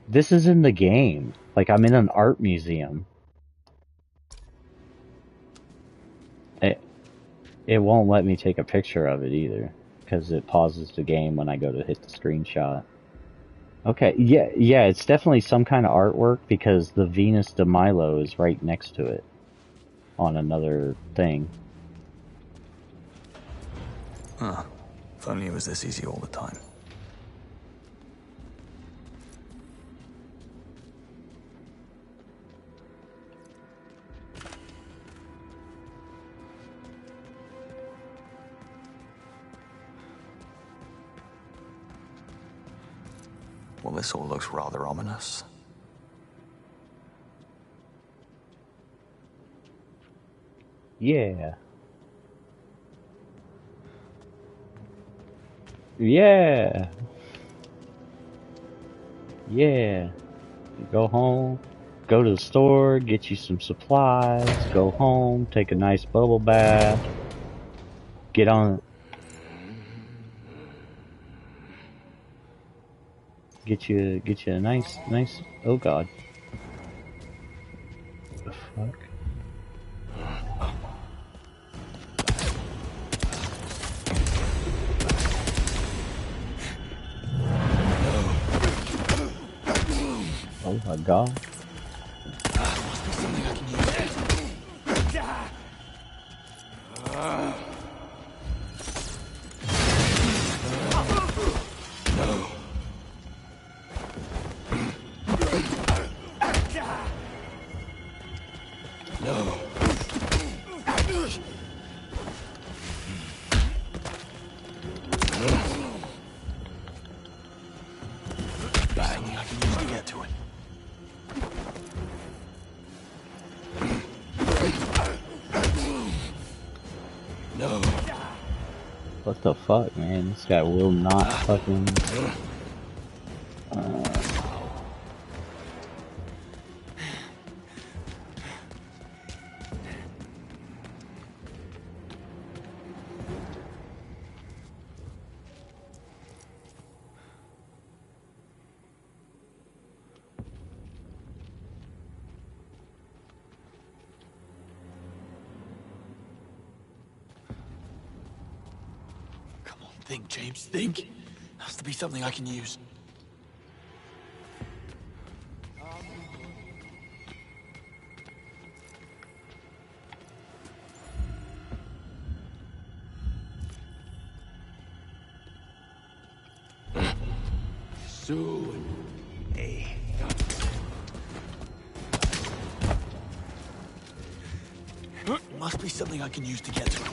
This is in the game. Like, I'm in an art museum. It won't let me take a picture of it either, because it pauses the game when I go to hit the screenshot. Okay, yeah, it's definitely some kind of artwork, because the Venus de Milo is right next to it on another thing. Huh. If only it was this easy all the time. Well, this all looks rather ominous. Yeah. Yeah. Yeah. Go home, go to the store, get you some supplies, go home, take a nice bubble bath, get on... Get you a nice, oh god. The fuck? Oh my god. Must be something I can use. No. No. No. What the fuck, man? This guy will not fucking... Think, James, think. Has to be something I can use. Soon. Hey. Must be something I can use to get to him.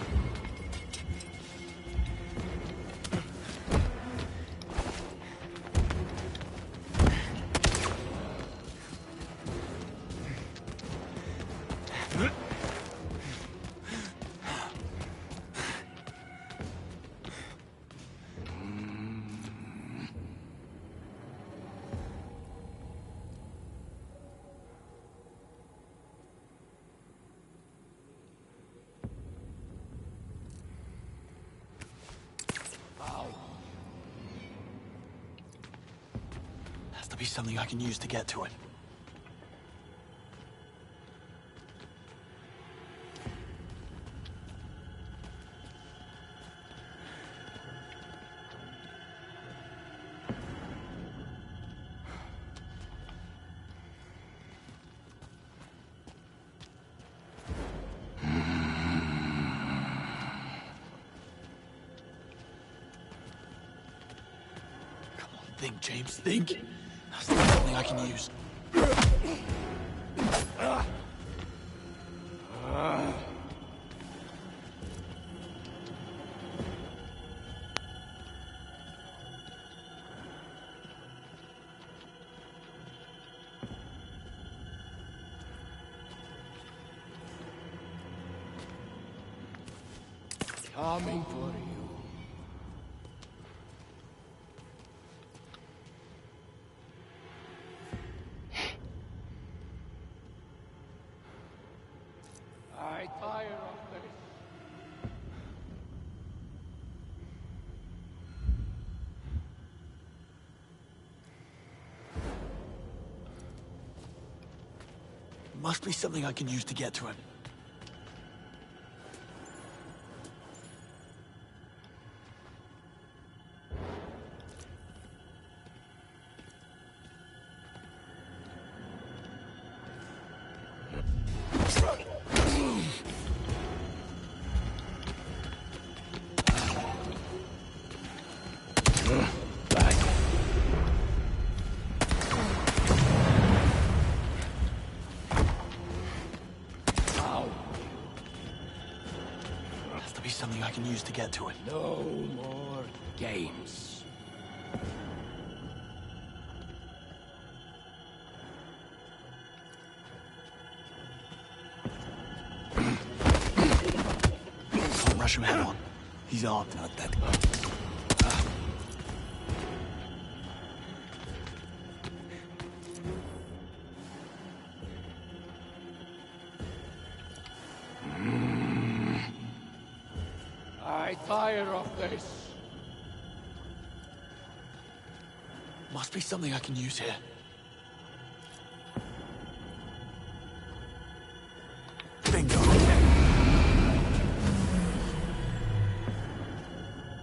Be something I can use to get to it. Come on, think, James, think. That's not something I can use. Coming for you. I tire of this. Must be something I can use to get to him. Something I can use to get to it. No more games. Can't rush him head on. He's armed. Not that. I tire of this. Must be something I can use here. Bingo.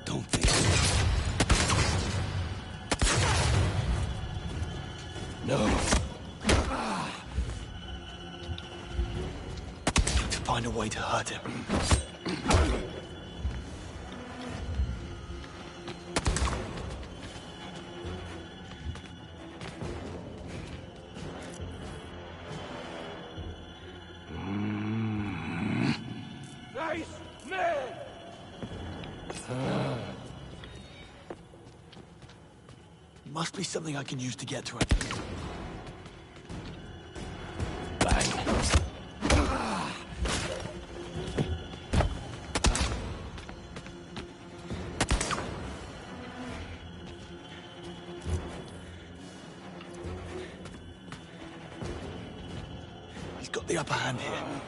Don't think. No. To find a way to hurt him. Must be something I can use to get to it. Bang. the upper hand here.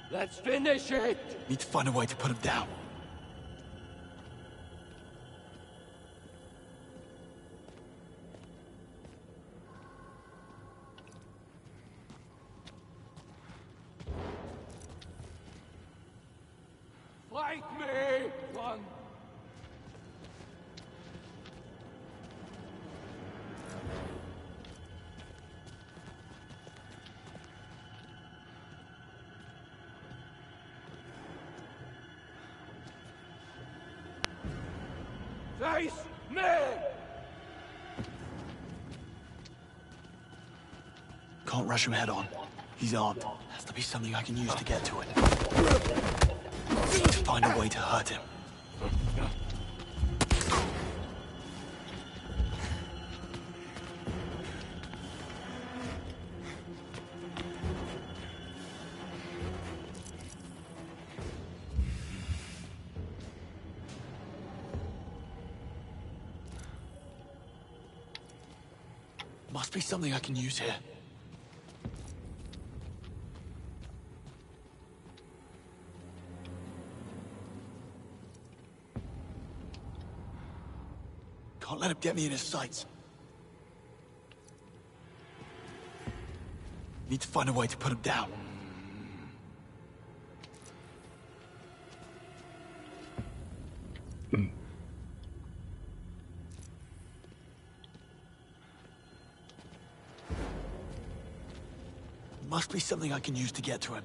Let's finish it! Need to find a way to put him down. Fight me! One. Face me! Can't rush him head on. He's armed. Has to be something I can use to get to it. Need to find a way to hurt him. Must be something I can use here. Can't let him get me in his sights. Need to find a way to put him down. Must be something I can use to get to him.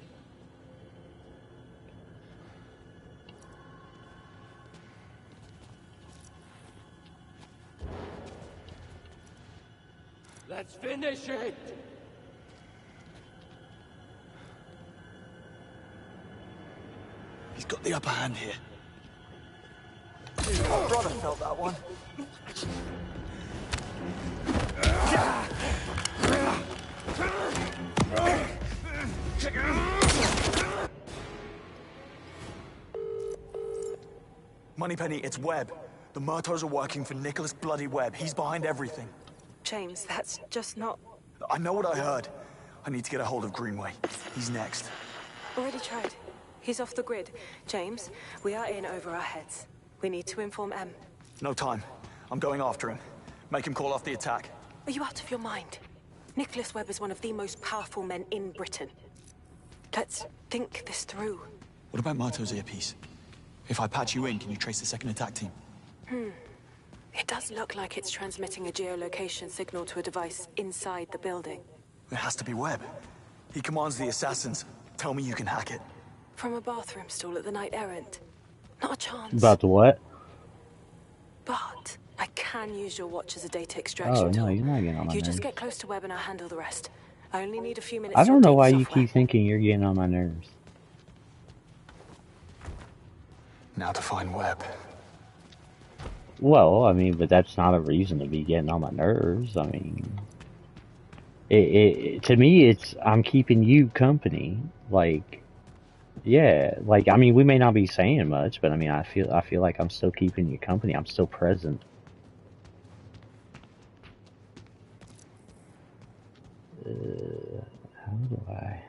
Let's finish it! He's got the upper hand here. My brother felt that one. Moneypenny, it's Webb. The Murtaugh are working for Nicholas Bloody Webb. He's behind everything. James, that's just not... I know what I heard. I need to get a hold of Greenway. He's next. Already tried. He's off the grid. James, we are in over our heads. We need to inform M. No time. I'm going after him. Make him call off the attack. Are you out of your mind? Nicholas Webb is one of the most powerful men in Britain. Let's think this through. What about Murtaugh's earpiece? If I patch you in, can you trace the second attack team? It does look like it's transmitting a geolocation signal to a device inside the building. It has to be Webb. He commands the assassins. Tell me you can hack it. From a bathroom stall at the Knight Errant. Not a chance. About the what? But I can use your watch as a data Oh, extraction tool. no, you're not getting on my You nerves. just get close to Webb and I'll handle the rest. I only need a few minutes I to don't know update why the you software. keep thinking you're getting on my nerves. Now to find Webb. Well, I mean, but that's not a reason to be getting on my nerves. I mean, to me, it's I'm keeping you company. Like, yeah, like I mean, we may not be saying much, but I mean, I feel like I'm still keeping you company. I'm still present. How do I?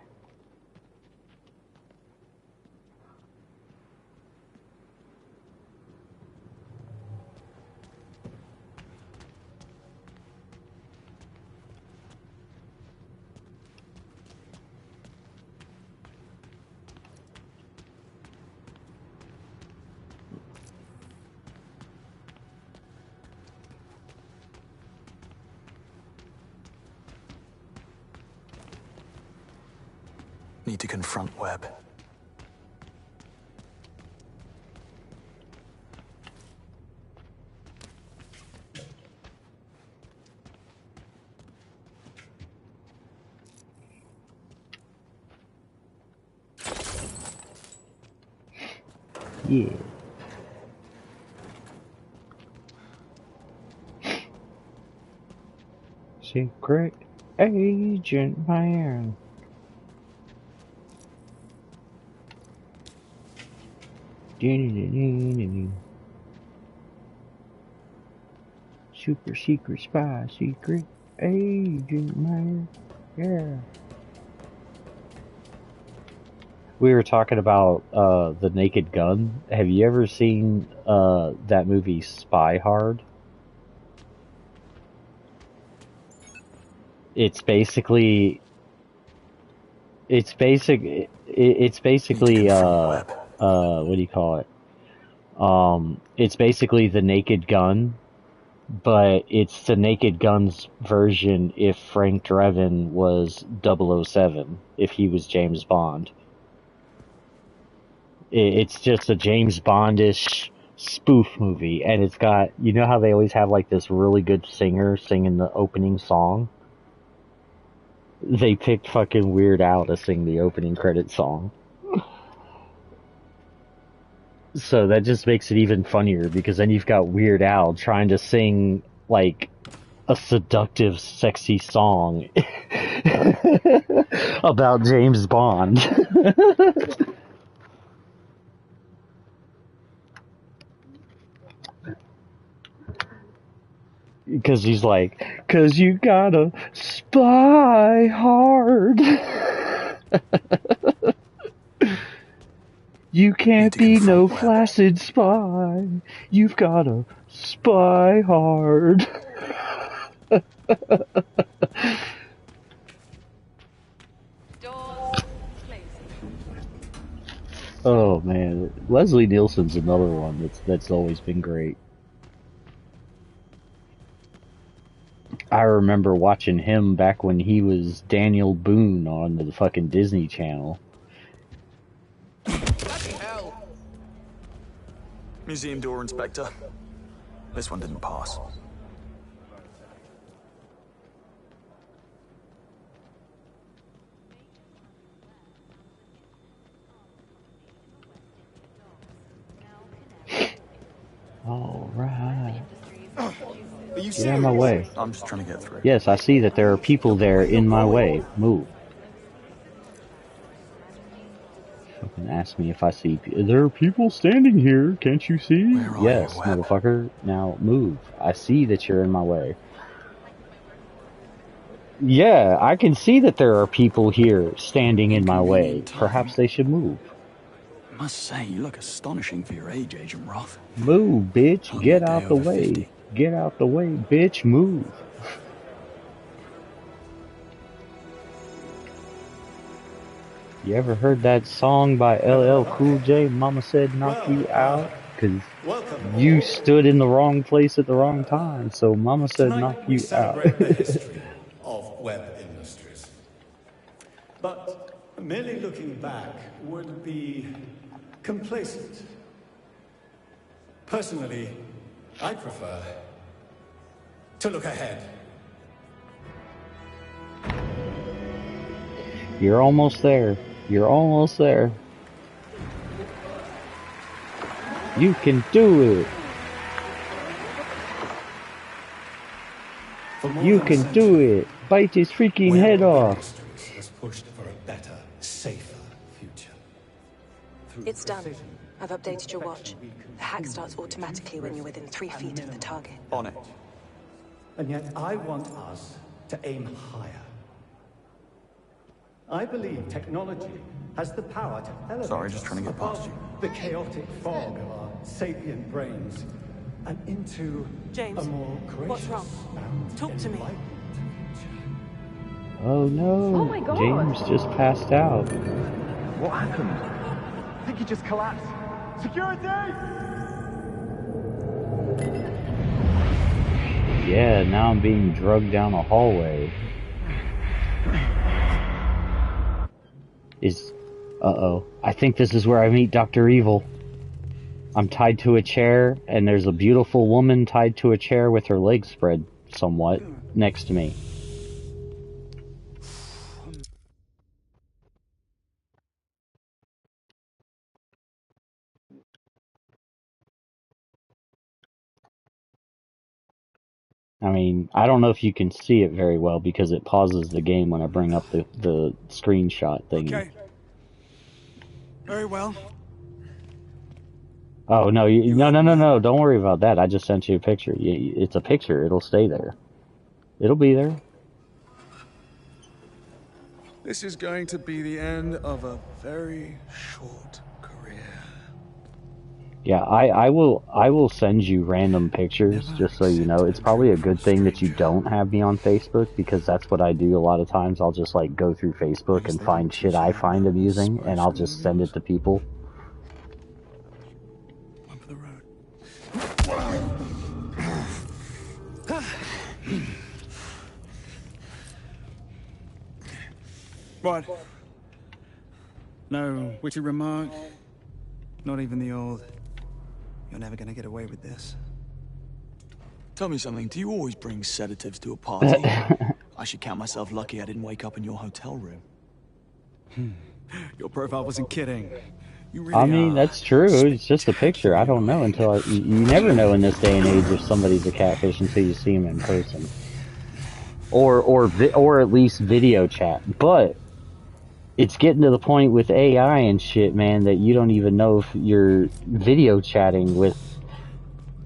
Need to confront Webb. Yeah. Secret Agent Man. Super secret spy, secret agent man. Yeah. We were talking about The Naked Gun. Have you ever seen that movie Spy Hard? It's basically what do you call it? It's basically The Naked Gun, but it's The Naked Gun's version if Frank Drebin was 007, if he was James Bond. It's just a James Bondish spoof movie, and it's got, you know how they always have like this really good singer singing the opening song? They picked fucking Weird Al to sing the opening credit song. So that just makes it even funnier, because then you've got Weird Al trying to sing like a seductive, sexy song about James Bond. Because he's like, 'cause you gotta spy hard. You can't be no flaccid spy. You've gotta spy hard. Oh man, Leslie Nielsen's another one that's always been great. I remember watching him back when he was Daniel Boone on the fucking Disney Channel. Museum door, Inspector. This one didn't pass. Alright. Get out of my way. I'm just trying to get through. Yes, I see that there are people there in my way. Move. Fucking ask me if I see... There are people standing here, can't you see? Yes, motherfucker. Now move. I see that you're in my way. Yeah, I can see that there are people here standing in my way. Perhaps they should move. I must say, you look astonishing for your age, Agent Roth. Move, bitch. Get out the way. Get out the way, bitch. Move. You ever heard that song by LL Cool J, Mama Said Knock You Out? Because you stood in the wrong place at the wrong time, so Mama said knock you out. The history of web industries. But merely looking back would be complacent. Personally, I prefer to look ahead. You're almost there. You're almost there. You can do it. You can do it. Bite his freaking head off. Has pushed for a better, safer future. It's done. I've updated your watch. The hack starts automatically when you're within 3 feet of the target. On it. And yet I want us to aim higher. I believe technology has the power to elevate Sorry, just trying to get past above you. the chaotic fog of our sapient brains and into James, a more gracious what's wrong? and Talk to me. enlightened Oh no. Oh my God. James just passed out. What happened? I think he just collapsed. Security! Yeah, now I'm being drugged down a hallway. Uh-oh. I think this is where I meet Dr. Evil. I'm tied to a chair, and there's a beautiful woman tied to a chair with her legs spread somewhat next to me. I mean, I don't know if you can see it very well because it pauses the game when I bring up the screenshot thing. Okay. Very well. Oh, no, no, don't worry about that. I just sent you a picture. It's a picture. It'll stay there. It'll be there. This is going to be the end of a very short career. Yeah, I will send you random pictures just so you know. It's probably a good thing that you don't have me on Facebook because that's what I do a lot of times. I'll just like go through Facebook and find shit I find amusing and I'll just send it to people. One for the road. What? No witty remark? Not even the old, "You're never gonna get away with this." Tell me something, do you always bring sedatives to a party? I should count myself lucky I didn't wake up in your hotel room. Your profile wasn't kidding. You really I mean, that's true. It's just a picture. I don't know until you never know in this day and age if somebody's a catfish until you see them in person, or at least video chat. But it's getting to the point with AI and shit, man, that you don't even know if you're video chatting with.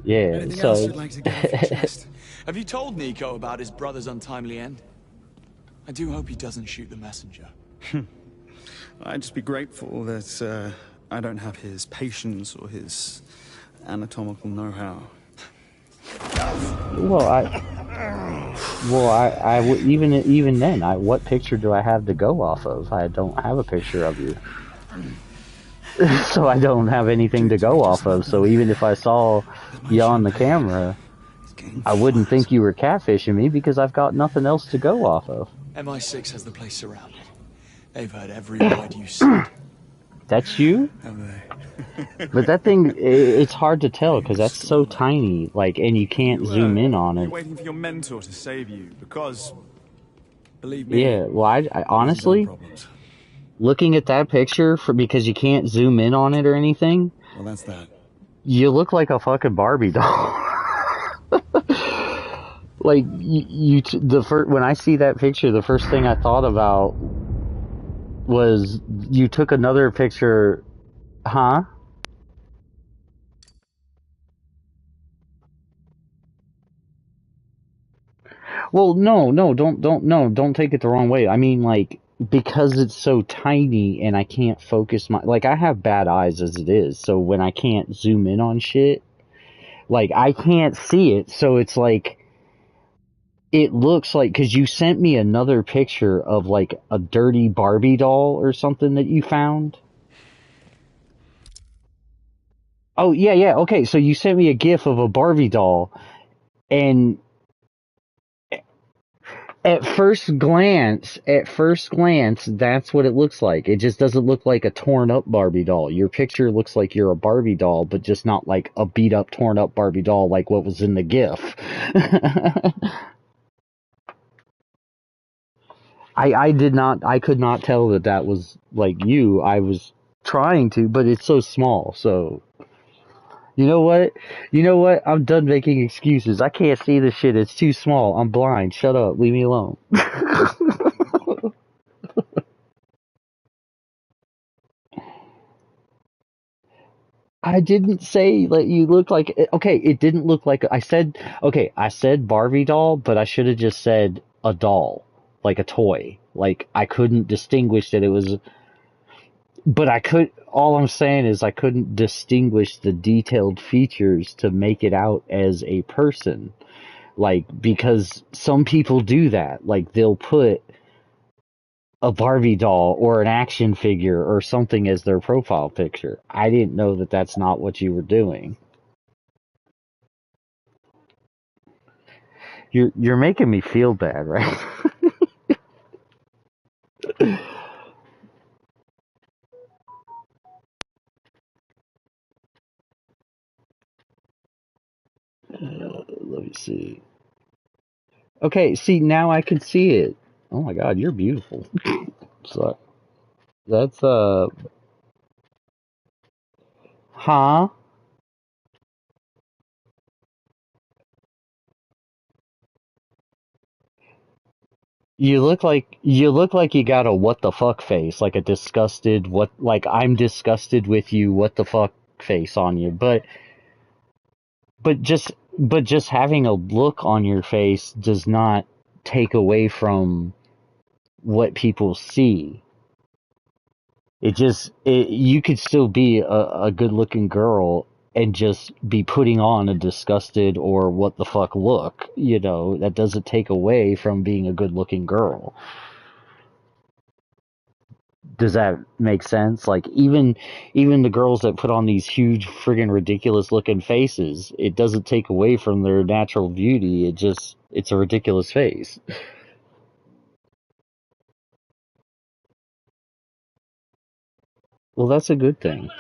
Yeah. Anything else you'd like to get off your chest? Have you told Nico about his brother's untimely end? I do hope he doesn't shoot the messenger. I'd just be grateful that I don't have his patience or his anatomical know-how. Even then, what picture do I have to go off of? I don't have a picture of you. So I don't have anything to go off of. So even if I saw you on the camera, I wouldn't think you were catfishing me because I've got nothing else to go off of. MI6 has the place surrounded. They've heard every word you said. That's you? But that thing, it's hard to tell because that's so tiny, like, and you can't zoom in on it. You're waiting for your mentor to save you because, believe me. Yeah, well, I honestly, looking at that picture, because you can't zoom in on it or anything. Well, that's that. You look like a fucking Barbie doll. Like when I see that picture, the first thing I thought about was you took another picture, huh? Well, no, don't take it the wrong way. I mean, like, because it's so tiny and I can't focus like, I have bad eyes as it is, so when I can't zoom in on shit, like, I can't see it, so it's like, it looks like, because you sent me another picture of, like, a dirty Barbie doll or something that you found. Oh, yeah, okay, so you sent me a GIF of a Barbie doll, and at first glance, that's what it looks like. It just doesn't look like a torn up Barbie doll. Your picture looks like you're a Barbie doll, but just not like a beat up, torn up Barbie doll like what was in the GIF. I could not tell that was like you. I was trying to, but it's so small, so. You know what? I'm done making excuses. I can't see this shit. It's too small. I'm blind. Shut up. Leave me alone. I didn't say that you looked like... Okay, it didn't look like... I said Barbie doll, but I should have just said a doll. Like a toy. Like, I couldn't distinguish that it was... But all I'm saying is I couldn't distinguish the detailed features to make it out as a person. Like, because some people do that. Like, they'll put a Barbie doll or an action figure or something as their profile picture. I didn't know that that's not what you were doing. You're making me feel bad, right? Let me see. Okay, see, now I can see it. Oh my god, you're beautiful. So, that's, huh? You look like you got a what the fuck face, like a disgusted like I'm disgusted with you, what the fuck face on you. But just having a look on your face does not take away from what people see. You could still be a good looking girl and just be putting on a disgusted or what the fuck look, that doesn't take away from being a good looking girl. Does that make sense? Like even the girls that put on these huge friggin' ridiculous looking faces, it doesn't take away from their natural beauty. It's a ridiculous face. Well, that's a good thing.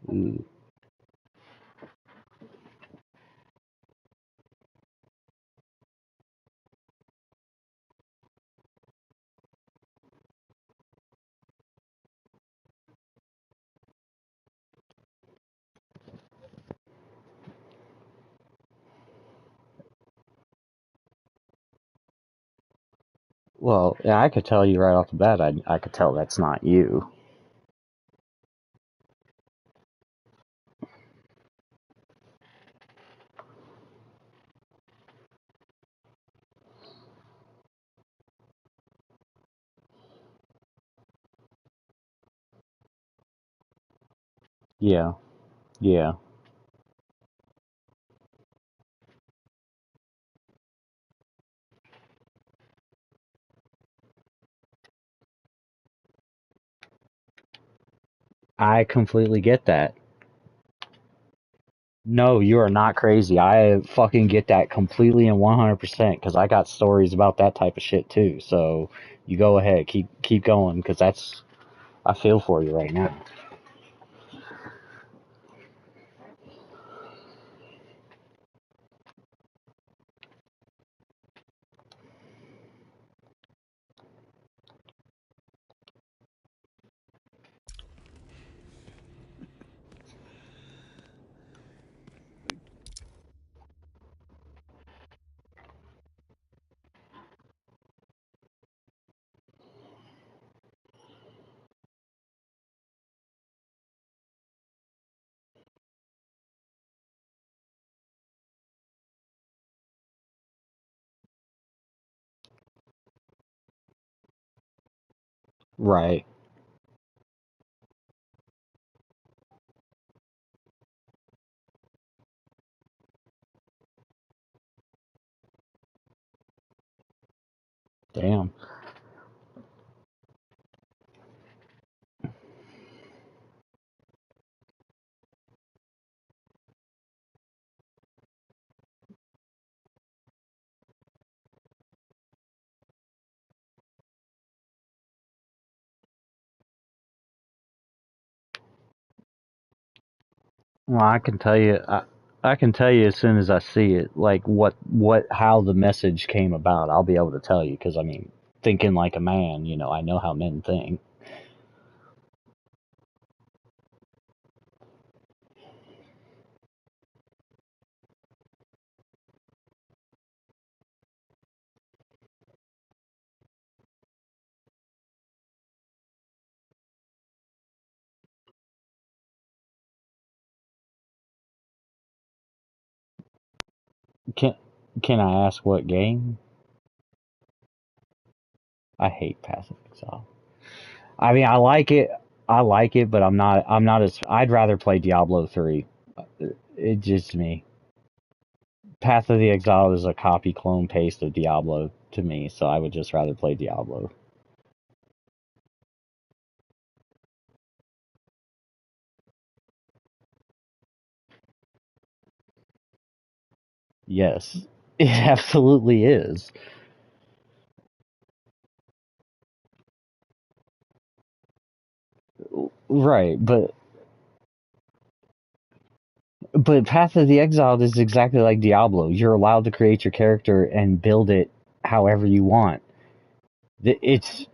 Mm. Well, yeah, I could tell you right off the bat, I could tell that's not you. Yeah, yeah. I completely get that. No, you are not crazy. I fucking get that completely and 100% because I got stories about that type of shit too. So you go ahead, keep going because that's I feel for you right now. Right. Damn. Well, I can tell you as soon as I see it, like how the message came about. I'll be able to tell you because I mean, thinking like a man, I know how men think. Can can I ask what game? I hate Pacific Exile. I mean, I like it, but I'm not as. I'd rather play Diablo 3. It just me. Path of the Exile is a copy, clone, paste of Diablo to me, so I would just rather play Diablo. Yes, it absolutely is. Right, but Path of the Exiled is exactly like Diablo. You're allowed to create your character and build it however you want. It's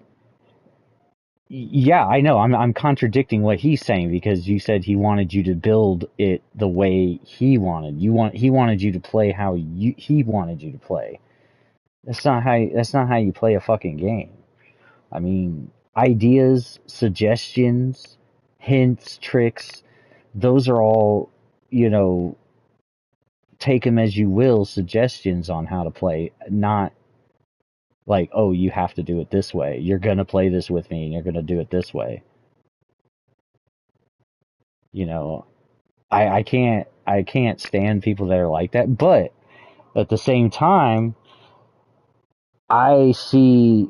Yeah, I know. I'm contradicting what he's saying because you said he wanted you to build it the way he wanted. He wanted you to play how he wanted you to play. That's not how you play a fucking game. I mean, ideas, suggestions, hints, tricks, those are all, you know, take them as you will suggestions on how to play, not like, oh, you have to do it this way. You're going to play this with me and you're going to do it this way. You know, I can't stand people that are like that, but at the same time, I see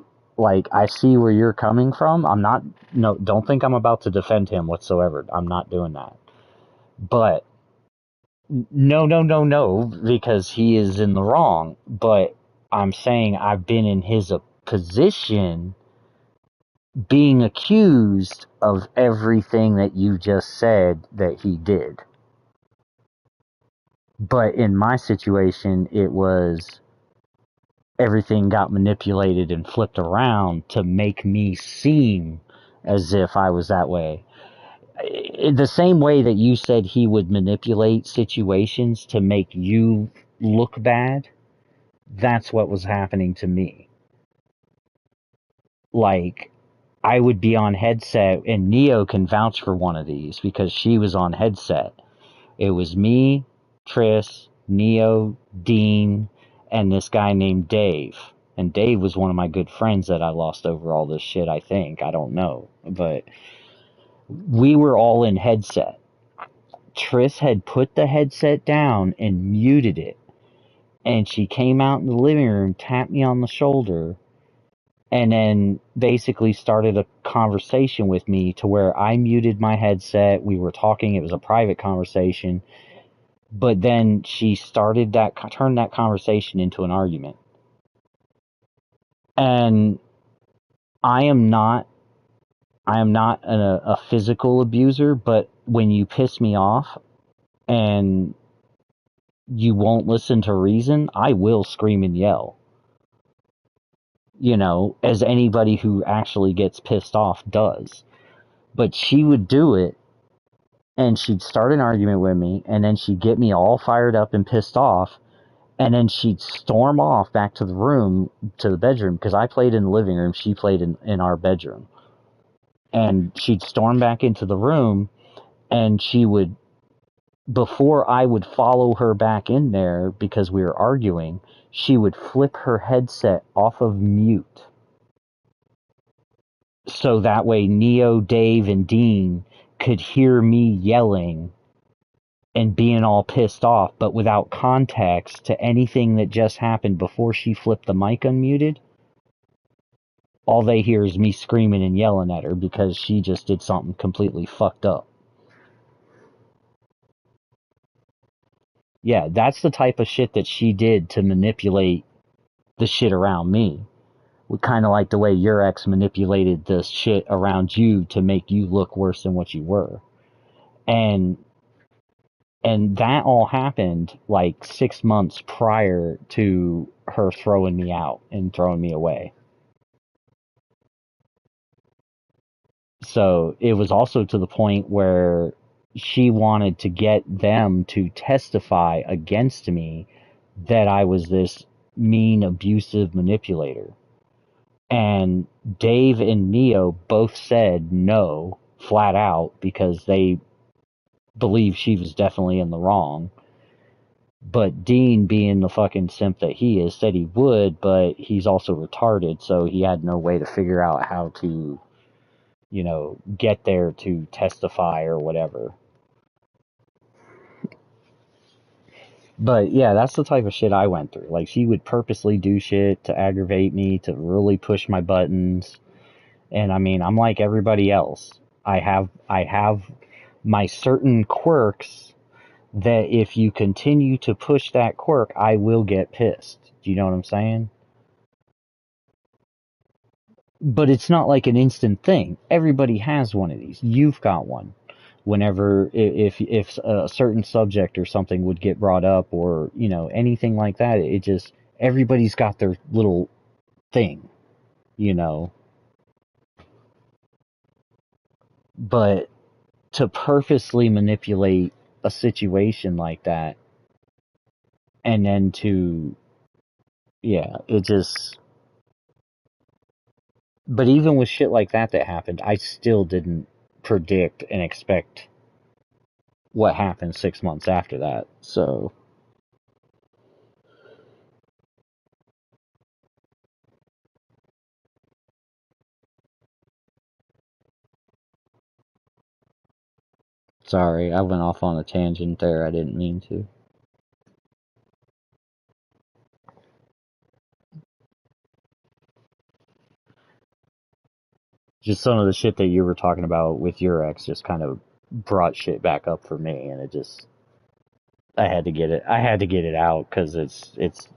I see where you're coming from. I'm not no don't think I'm about to defend him whatsoever. I'm not doing that. But no, because he is in the wrong, but I'm saying I've been in his position being accused of everything that you just said that he did. But in my situation, it was everything got manipulated and flipped around to make me seem as if I was that way. In the same way that you said he would manipulate situations to make you look bad, that's what was happening to me. Like, I would be on headset, and Neo can vouch for one of these because she was on headset. It was me, Triss, Neo, Dean, and this guy named Dave. And Dave was one of my good friends that I lost over all this shit, I think. I don't know. But we were all in headset. Triss had put the headset down and muted it. And she came out in the living room, tapped me on the shoulder, and then basically started a conversation with me to where I muted my headset. We were talking. It was a private conversation. But then she turned that conversation into an argument. And I am not a physical abuser, but when you piss me off and you won't listen to reason, I will scream and yell. You know, as anybody who actually gets pissed off does. But she would do it, and she'd start an argument with me, and then she'd get me all fired up and pissed off, and then she'd storm off back to the bedroom, because I played in the living room, she played in our bedroom. And she'd storm back into the room, and she would, before I would follow her back in there because we were arguing, she would flip her headset off of mute. So that way Neo, Dave, and Dean could hear me yelling and being all pissed off, but without context to anything that just happened before she flipped the mic unmuted. All they hear is me screaming and yelling at her because she just did something completely fucked up. Yeah, that's the type of shit that she did to manipulate the shit around me. Kind of like the way your ex manipulated the shit around you to make you look worse than what you were. And that all happened like 6 months prior to her throwing me out and throwing me away. So it was also to the point where she wanted to get them to testify against me that I was this mean, abusive manipulator. And Dave and Neo both said no, flat out, because they believed she was definitely in the wrong. But Dean, being the fucking simp that he is, said he would, but he's also retarded, so he had no way to figure out how to, you know, get there to testify or whatever. But yeah, that's the type of shit I went through. Like, she would purposely do shit to aggravate me, to really push my buttons. And I mean, I'm like everybody else. I have my certain quirks that if you continue to push that quirk, I will get pissed. Do you know what I'm saying? But it's not like an instant thing. Everybody has one of these. You've got one. Whenever, if a certain subject or something would get brought up, or, you know, anything like that, it just, everybody's got their little thing, you know. But to purposely manipulate a situation like that, and then to, yeah, it just, but even with shit like that happened, I still didn't predict and expect what happened 6 months after that, so. Sorry, I went off on a tangent there, I didn't mean to. Just some of the shit that you were talking about with your ex just kind of brought shit back up for me, and it just, I had to get it out, because it's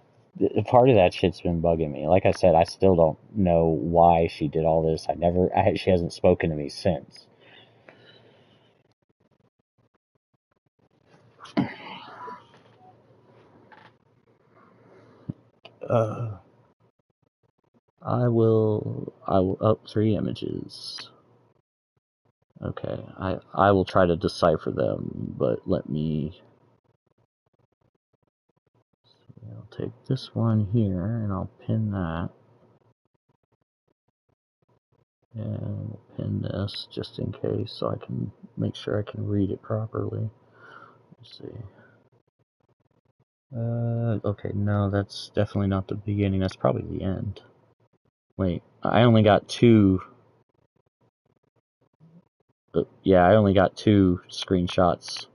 Part of that shit's been bugging me. Like I said, I still don't know why she did all this. She hasn't spoken to me since. I will up 3 images. Okay, I will try to decipher them, but let me... I'll take this one here, and I'll pin that. And we'll pin this, just in case, so I can make sure I can read it properly. Let's see. Okay, no, that's definitely not the beginning, that's probably the end. Wait, I only got 2... yeah, I only got 2 screenshots.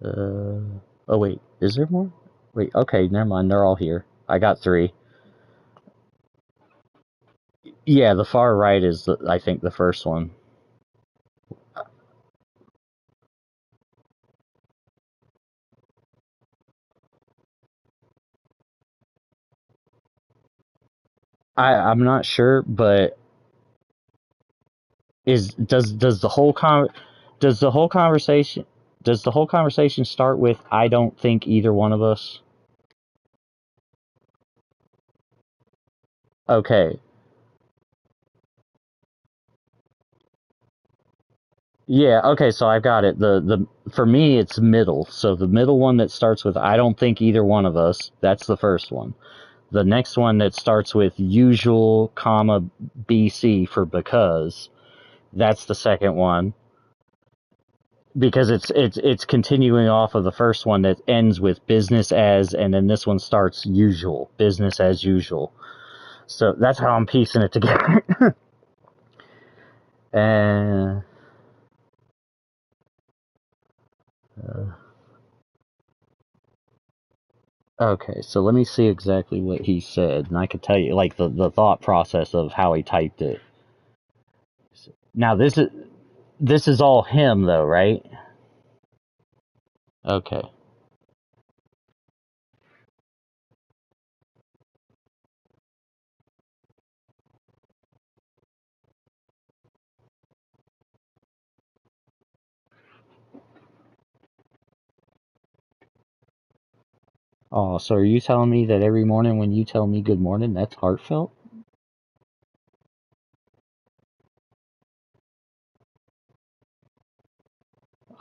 Oh wait, is there more? Wait, okay, never mind, they're all here. I got 3. Yeah, the far right is, I think, the first one. I'm not sure, but does the whole conversation start with "I don't think either one of us"? Okay. Yeah, okay, so I've got it. For me it's middle. So the middle one that starts with "I don't think either one of us," that's the first one. The next one that starts with usual, comma, BC for because, that's the second one. Because it's continuing off of the first one that ends with business as, and then this one starts usual, business as usual. So that's how I'm piecing it together. And okay, so let me see exactly what he said, and I could tell you like the thought process of how he typed it. Now this is all him though, right? Okay. Oh, so are you telling me that every morning when you tell me good morning, that's heartfelt?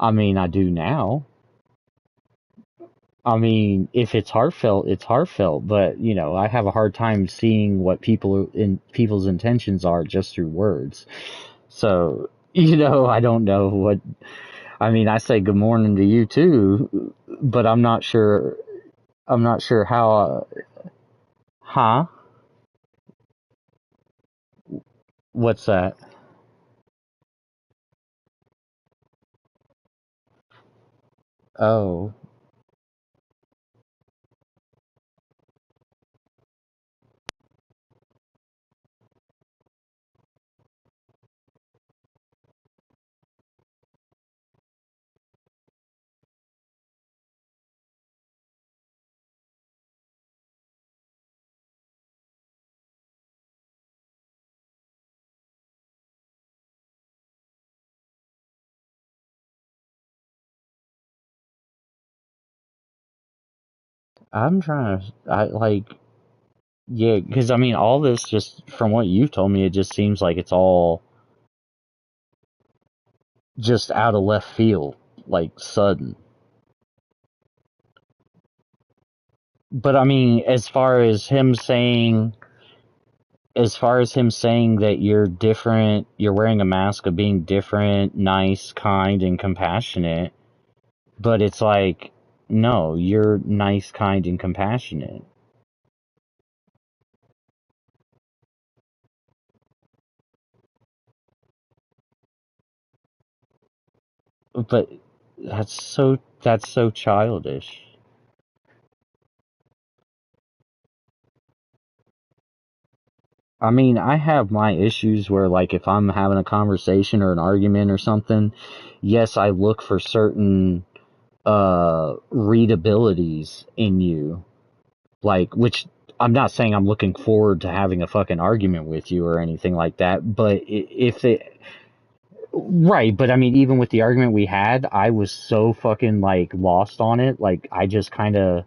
I mean, I do now. I mean, if it's heartfelt, it's heartfelt, but, you know, I have a hard time seeing what people's intentions are just through words. So, you know, I don't know what... I mean, I say good morning to you too, but I'm not sure how... huh? What's that? Oh. I'm trying to... yeah, because, I mean, all this just, from what you've told me, it just seems like it's all just out of left field, like, sudden. But, I mean, as far as him saying that you're different, you're wearing a mask of being different, nice, kind, and compassionate, but it's like, no, you're nice, kind, and compassionate. But that's so childish. I mean, I have my issues where, like, if I'm having a conversation or an argument or something, yes, I look for certain readabilities in you, like, which I'm not saying I'm looking forward to having a fucking argument with you or anything like that, but if it, right, but I mean, even with the argument we had, I was so fucking, like, lost on it, like, I just kind of,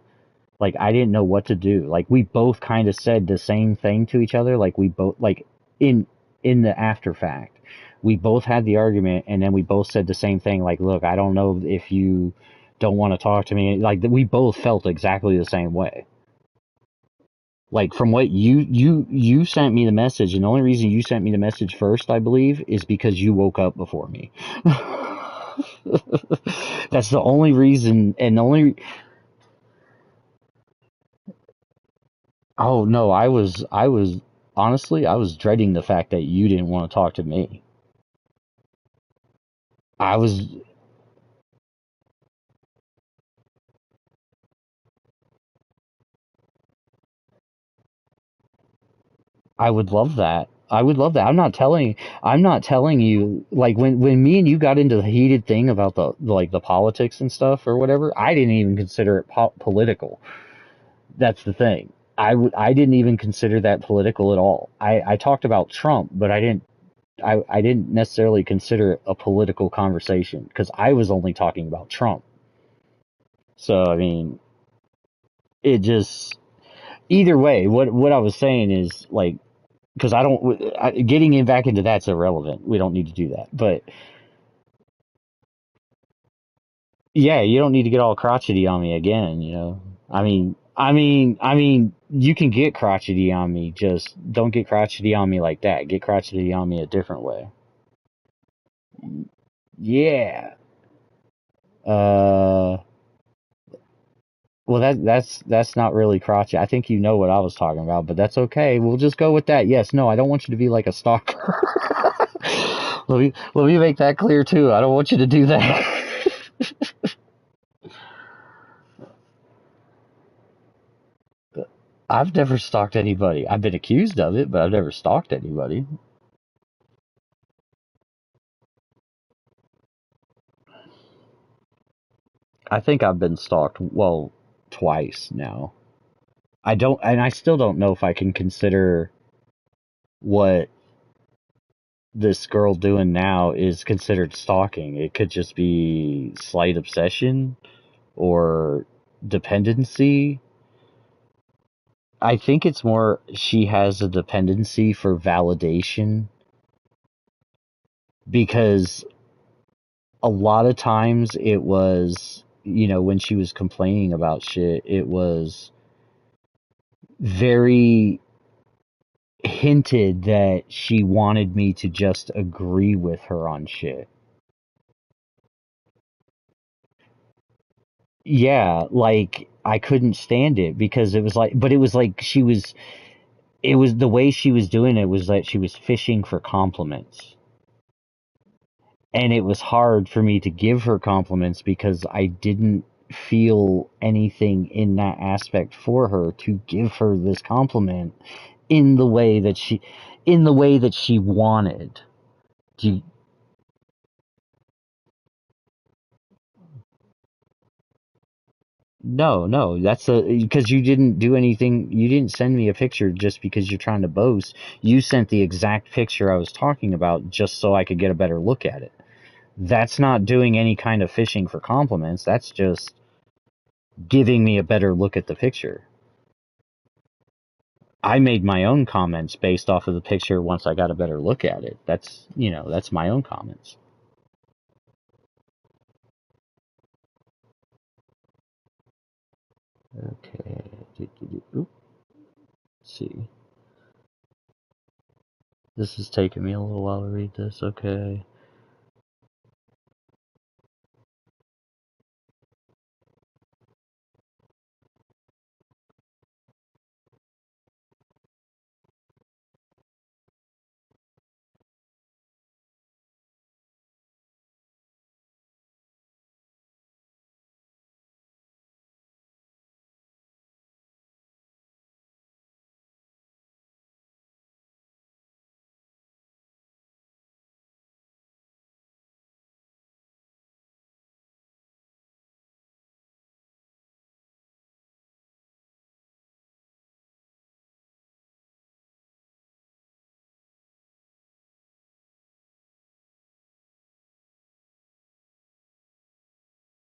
like, I didn't know what to do. Like, we both kind of said the same thing to each other, like, we both, like, in the after fact, we both had the argument, and then we both said the same thing, like, look, I don't know if you don't want to talk to me, like, we both felt exactly the same way. Like, from what you sent me the message, and the only reason you sent me the message first, I believe, is because you woke up before me. That's the only reason, and the only... Oh, no, honestly, I was dreading the fact that you didn't want to talk to me. I would love that. I would love that. I'm not telling you, like, when me and you got into the heated thing about the politics and stuff or whatever, I didn't even consider it political. That's the thing. I didn't even consider that political at all. I talked about Trump, but I didn't necessarily consider it a political conversation because I was only talking about Trump. So, I mean, it just, either way, what I was saying is, like, because getting back into that's irrelevant. We don't need to do that. But yeah, you don't need to get all crotchety on me again, you know. I mean, you can get crotchety on me, just don't get crotchety on me like that. Get crotchety on me a different way. Yeah. Well, that's not really crotchety. I think you know what I was talking about, but that's okay. We'll just go with that. Yes, no, I don't want you to be like a stalker. Let me make that clear too. I don't want you to do that. I've never stalked anybody. I've been accused of it, but I've never stalked anybody. I think I've been stalked, well, twice now. I still don't know if I can consider what this girl doing now is considered stalking. It could just be slight obsession or dependency. I think it's more she has a dependency for validation because a lot of times it was, you know, when she was complaining about shit, it was very hinted that she wanted me to just agree with her on shit. Yeah, like, I couldn't stand it because it was like, but it was like it was the way she was doing it was that she was fishing for compliments. And it was hard for me to give her compliments because I didn't feel anything in that aspect for her to give her this compliment in the way that she wanted. Do you, no, that's because you didn't do anything. You didn't send me a picture just because you're trying to boast. You sent the exact picture I was talking about just so I could get a better look at it. That's not doing any kind of fishing for compliments. That's just giving me a better look at the picture. I made my own comments based off of the picture once I got a better look at it. That's, you know, that's my own comments. Okay. Let's see. This is taking me a little while to read this. Okay.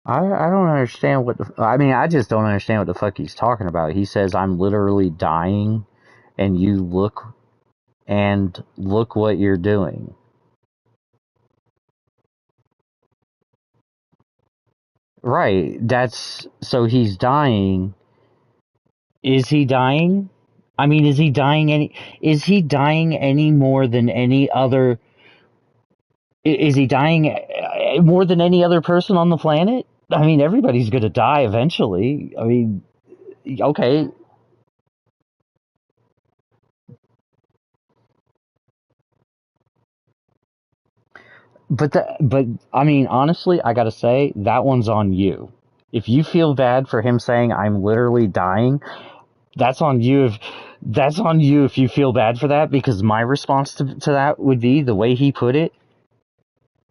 I don't understand what the... I mean, I just don't understand what the fuck he's talking about. He says, I'm literally dying, and you look what you're doing. Right, that's... So he's dying. Is he dying? I mean, is he dying any more than any other... Is he dying more than any other person on the planet? I mean, everybody's gonna die eventually. I mean, okay. But I mean, honestly, I gotta say, that one's on you. If you feel bad for him saying, I'm literally dying, that's on you. That's on you if you feel bad for that, because my response to that would be, the way he put it,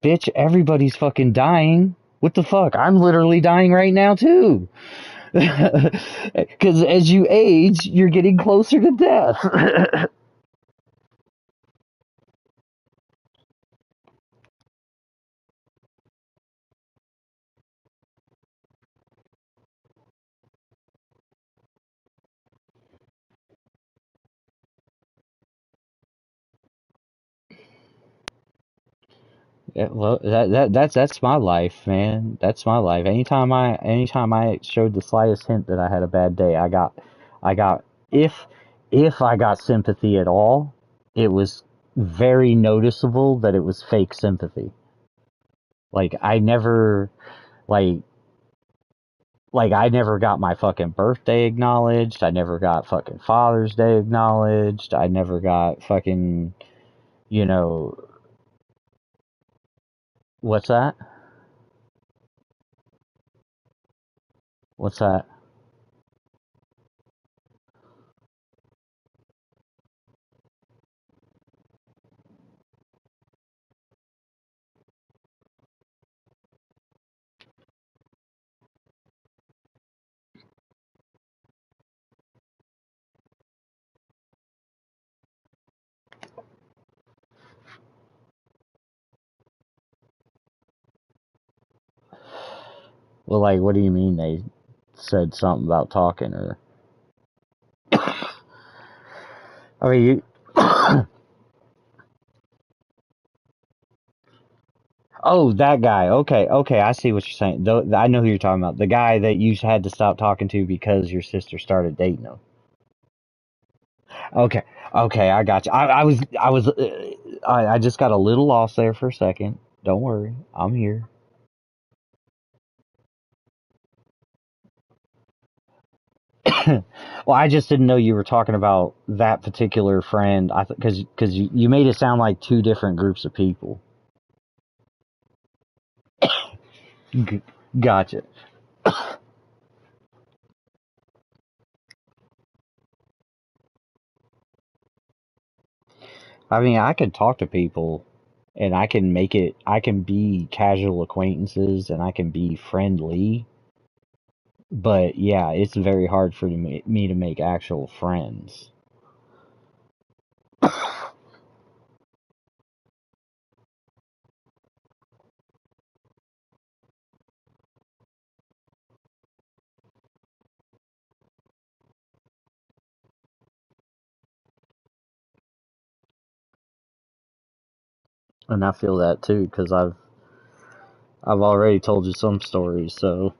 bitch, everybody's fucking dying. What the fuck? I'm literally dying right now, too. Because as you age, you're getting closer to death. Yeah, well, that's my life, man. That's my life. Anytime I showed the slightest hint that I had a bad day, I got if I got sympathy at all, it was very noticeable that it was fake sympathy. Like I never like I never got my fucking birthday acknowledged. I never got fucking Father's Day acknowledged. I never got fucking, you know, what's that? What's that? Well, like, what do you mean they said something about talking, or? I mean, you... Oh, that guy. Okay, I see what you're saying. I know who you're talking about. The guy that you had to stop talking to because your sister started dating him. Okay, I got you. I just got a little lost there for a second. Don't worry, I'm here. Well, I just didn't know you were talking about that particular friend. I because you made it sound like two different groups of people. Gotcha. I mean, I can talk to people, and I can make it. I can be casual acquaintances, and I can be friendly. But yeah, it's very hard for me to make actual friends. And I feel that too, because I've already told you some stories, so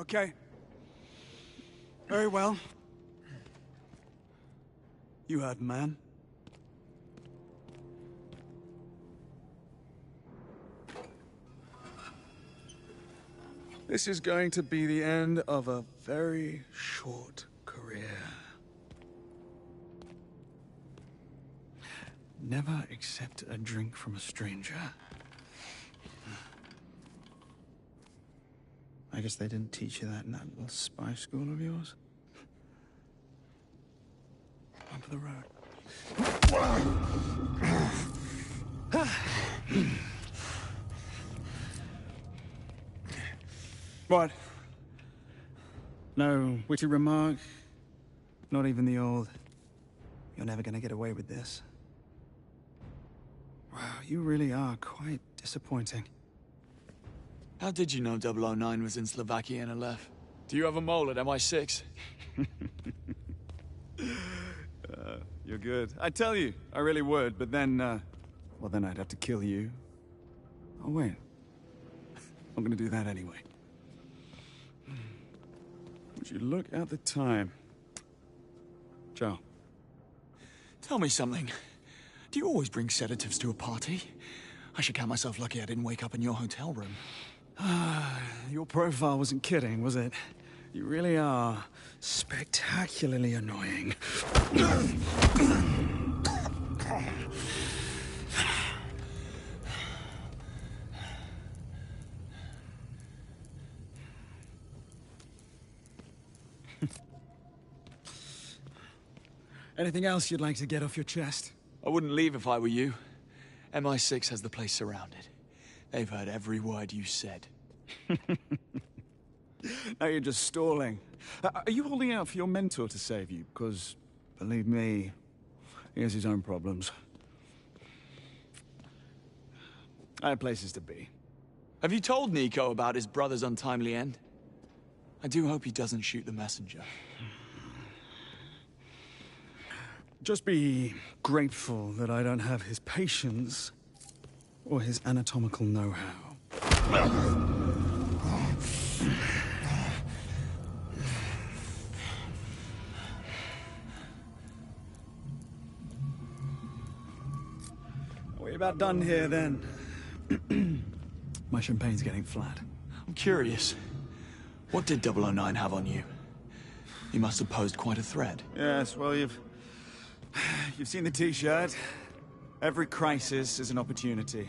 Okay. Very well. You heard, man. This is going to be the end of a very short career. Never accept a drink from a stranger. I guess they didn't teach you that in that little spy school of yours. On for the road. What? No witty remark? Not even the old, "You're never gonna get away with this." Wow, you really are quite disappointing. How did you know 009 was in Slovakia and Aleph? Do you have a mole at MI6? You're good. I tell you, I really would, but then, well, then I'd have to kill you. Oh, wait. I'm gonna do that anyway. Would you look at the time? Joe. Tell me something. Do you always bring sedatives to a party? I should count myself lucky I didn't wake up in your hotel room. Your profile wasn't kidding, was it? You really are spectacularly annoying. Anything else you'd like to get off your chest? I wouldn't leave if I were you. MI6 has the place surrounded. They've heard every word you said. Now you're just stalling. Are you holding out for your mentor to save you? Because, believe me, he has his own problems. I have places to be. Have you told Nico about his brother's untimely end? I do hope he doesn't shoot the messenger. Just be grateful that I don't have his patience or his anatomical know-how. We're about done here, then. My champagne's getting flat. I'm curious. What did 009 have on you? You must have posed quite a threat. Yes, well, you've seen the T-shirt. Every crisis is an opportunity.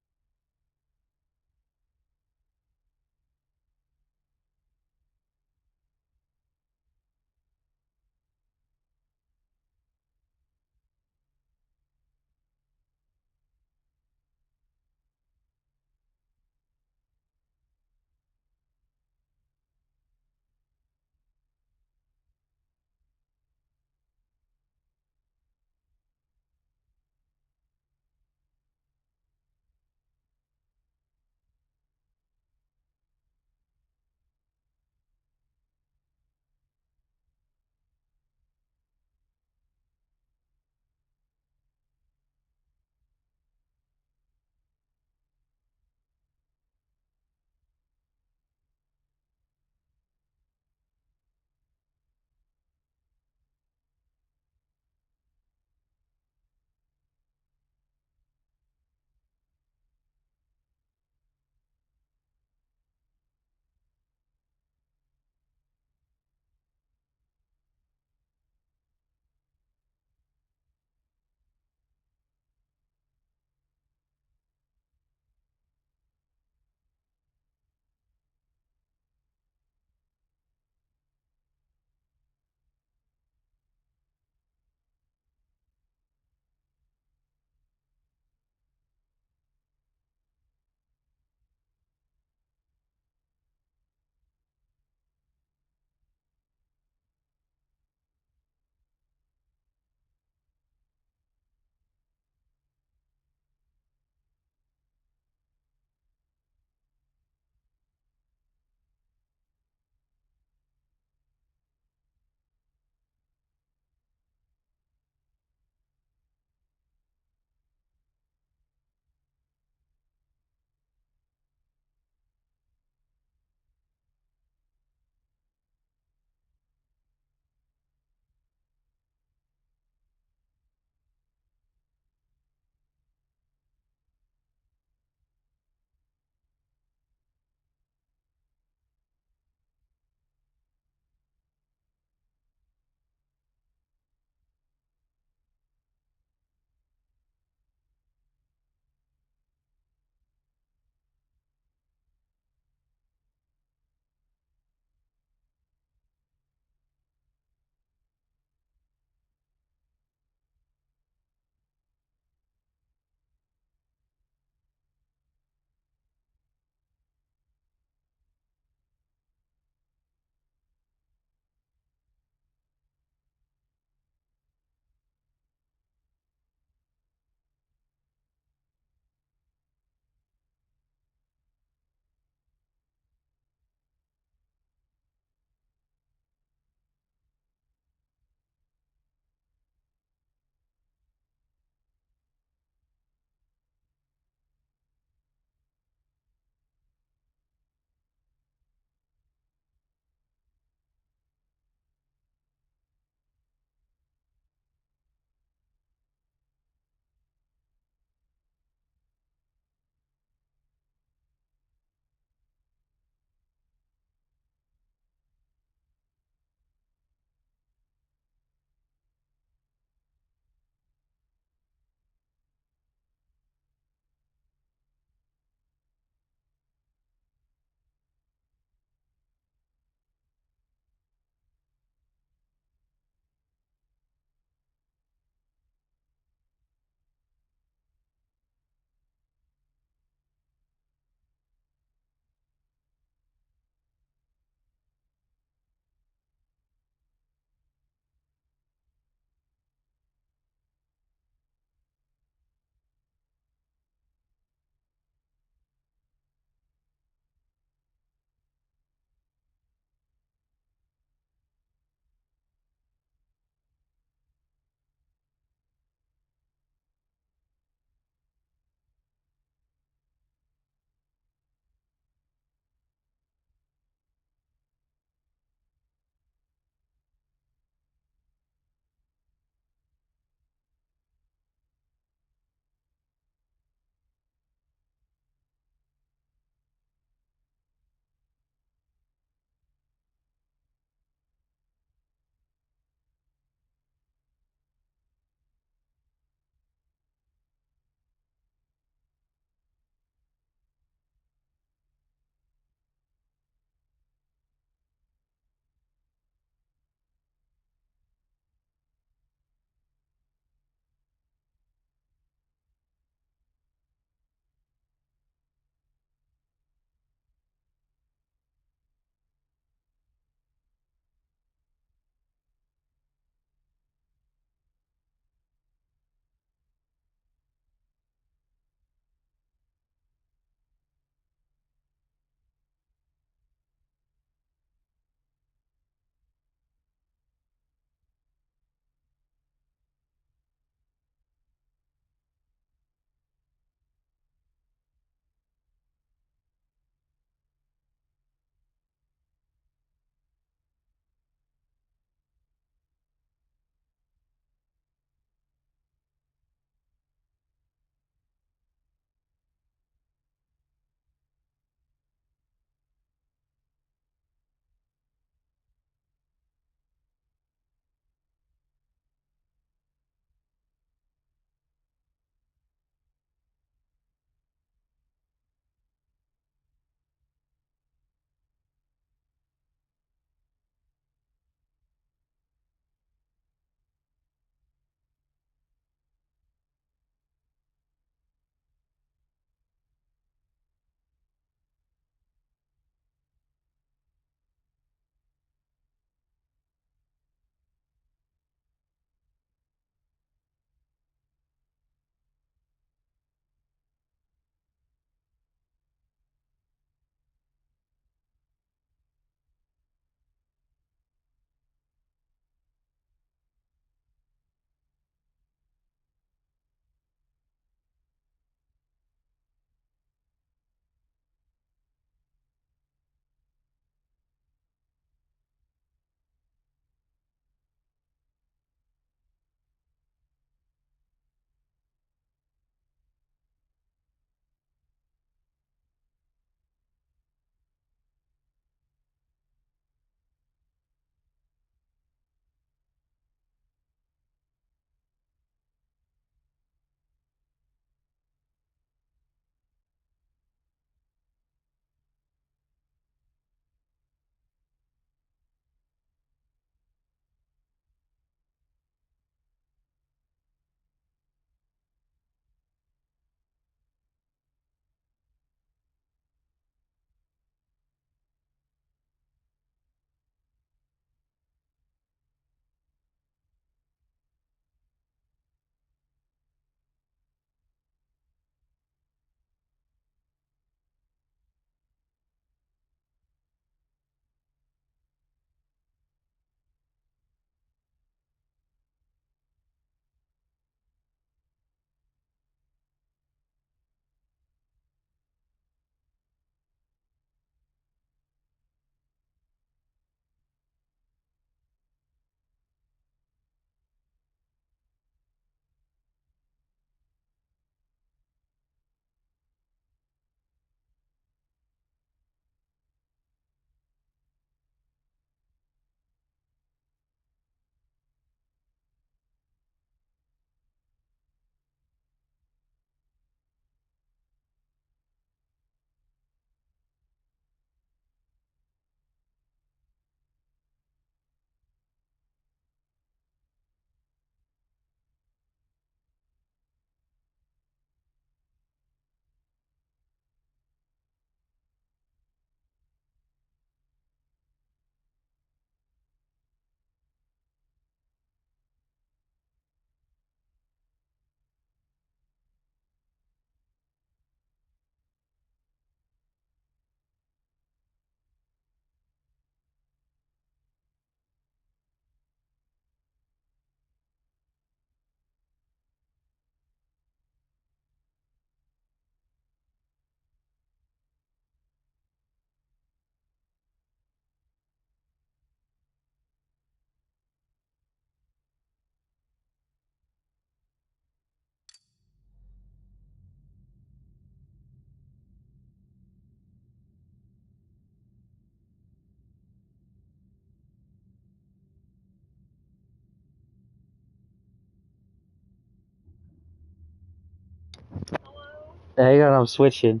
Hang on, I'm switching.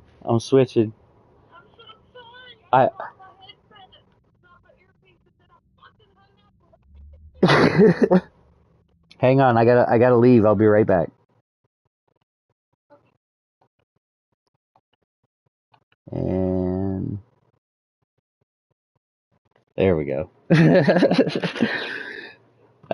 I. Hang on, I gotta leave. I'll be right back. And there we go. I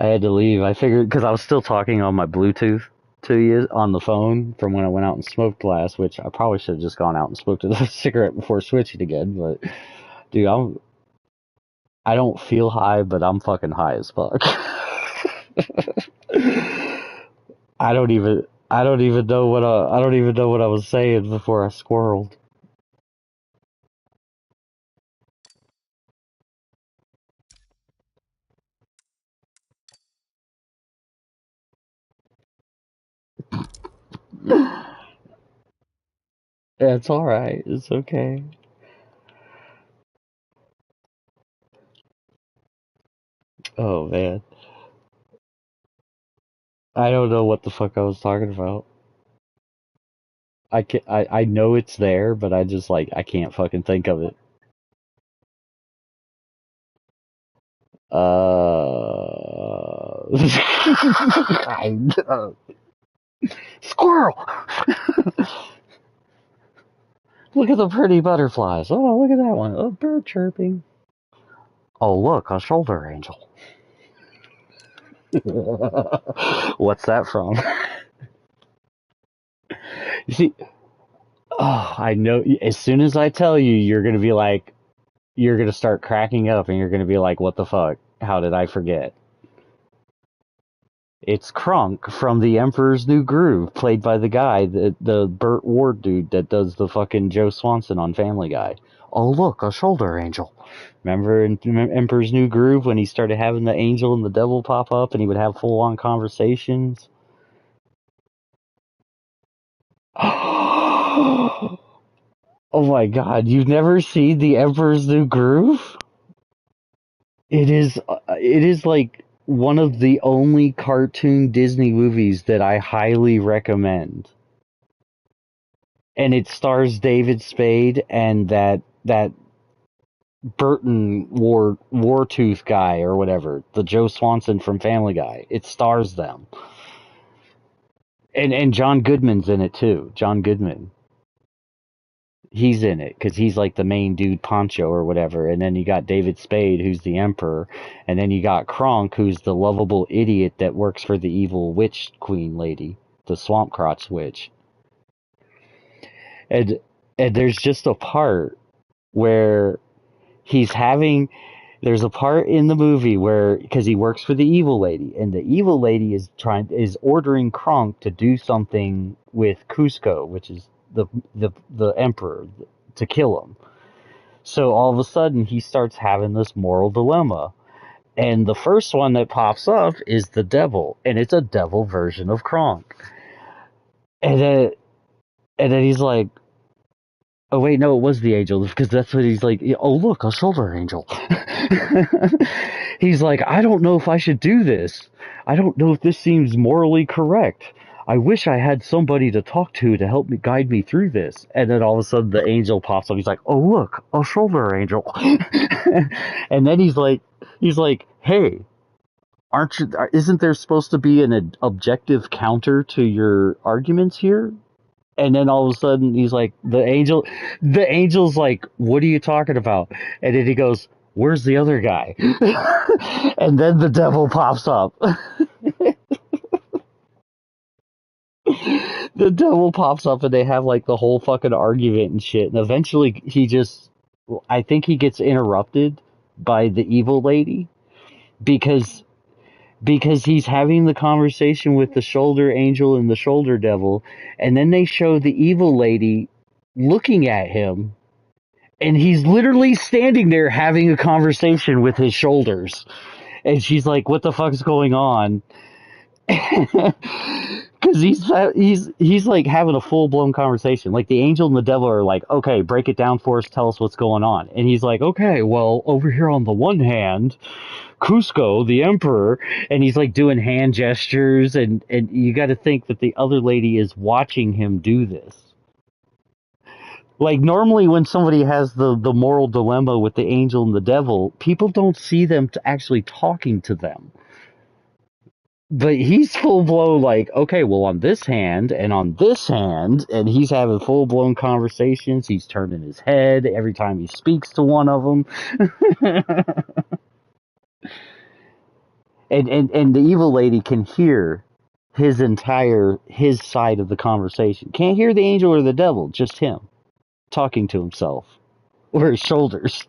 had to leave. I figured because I was still talking on my Bluetooth to you on the phone from when I went out and smoked last, which I probably should have just gone out and smoked a cigarette before switching again. But dude, I don't feel high, but I'm fucking high as fuck. I don't even know what I was saying before I squirreled. Yeah, it's alright. It's okay. Oh, man. I don't know what the fuck I was talking about. I know it's there, but I just, like, I can't fucking think of it. I know. Squirrel! Look at the pretty butterflies. Oh, look at that one. A bird chirping. Oh, look, a shoulder angel. What's that from? You see, oh, I know. As soon as I tell you, you're gonna be like, you're gonna start cracking up, and you're gonna be like, "What the fuck? How did I forget?" It's Kronk from The Emperor's New Groove, played by the guy, the Burt Ward dude that does the fucking Joe Swanson on Family Guy. Oh, look, a shoulder angel. Remember in Emperor's New Groove when he started having the angel and the devil pop up and he would have full-on conversations? Oh my god, you've never seen The Emperor's New Groove? It is like one of the only cartoon Disney movies that I highly recommend. And it stars David Spade and that Burton Wartooth guy or whatever, the Joe Swanson from Family Guy. It stars them. And John Goodman's in it too. John Goodman. He's in it because he's like the main dude, Poncho or whatever. And then you got David Spade, who's the Emperor. And then you got Kronk, who's the lovable idiot that works for the evil witch queen lady, the Swamp Crotch witch. And there's just a part where there's a part in the movie where, because he works for the evil lady, and the evil lady is ordering Kronk to do something with Kuzco, which is the emperor, to kill him. So all of a sudden he starts having this moral dilemma. And the first one that pops up is the devil, and it's a devil version of Kronk. And then he's like, oh wait, no, it was the angel, because that's what he's like, oh look, a shoulder angel. He's like, I don't know if I should do this. I don't know if this seems morally correct. I wish I had somebody to talk to help me guide me through this. And then all of a sudden the angel pops up. He's like, oh look, a shoulder angel. And then he's like, hey, isn't there supposed to be an objective counter to your arguments here? And then all of a sudden he's like, the angel's like, what are you talking about? And then he goes, where's the other guy? And then the devil pops up. The devil pops up and they have like the whole fucking argument and shit. And eventually I think he gets interrupted by the evil lady because he's having the conversation with the shoulder angel and the shoulder devil, and then they show the evil lady looking at him, and he's literally standing there having a conversation with his shoulders. And she's like, what the fuck's going on? Because he's like having a full-blown conversation. Like the angel and the devil are like, okay, break it down for us, tell us what's going on. And he's like, okay, well, over here on the one hand, Kuzco, the emperor, and he's like doing hand gestures, and you got to think that the other lady is watching him do this. Like, normally when somebody has the moral dilemma with the angel and the devil, people don't see them actually talking to them. But he's full-blown like, okay, well, on this hand, and on this hand, and he's having full-blown conversations. He's turning his head every time he speaks to one of them. and the evil lady can hear his side of the conversation. Can't hear the angel or the devil, just him talking to himself. Or his shoulders.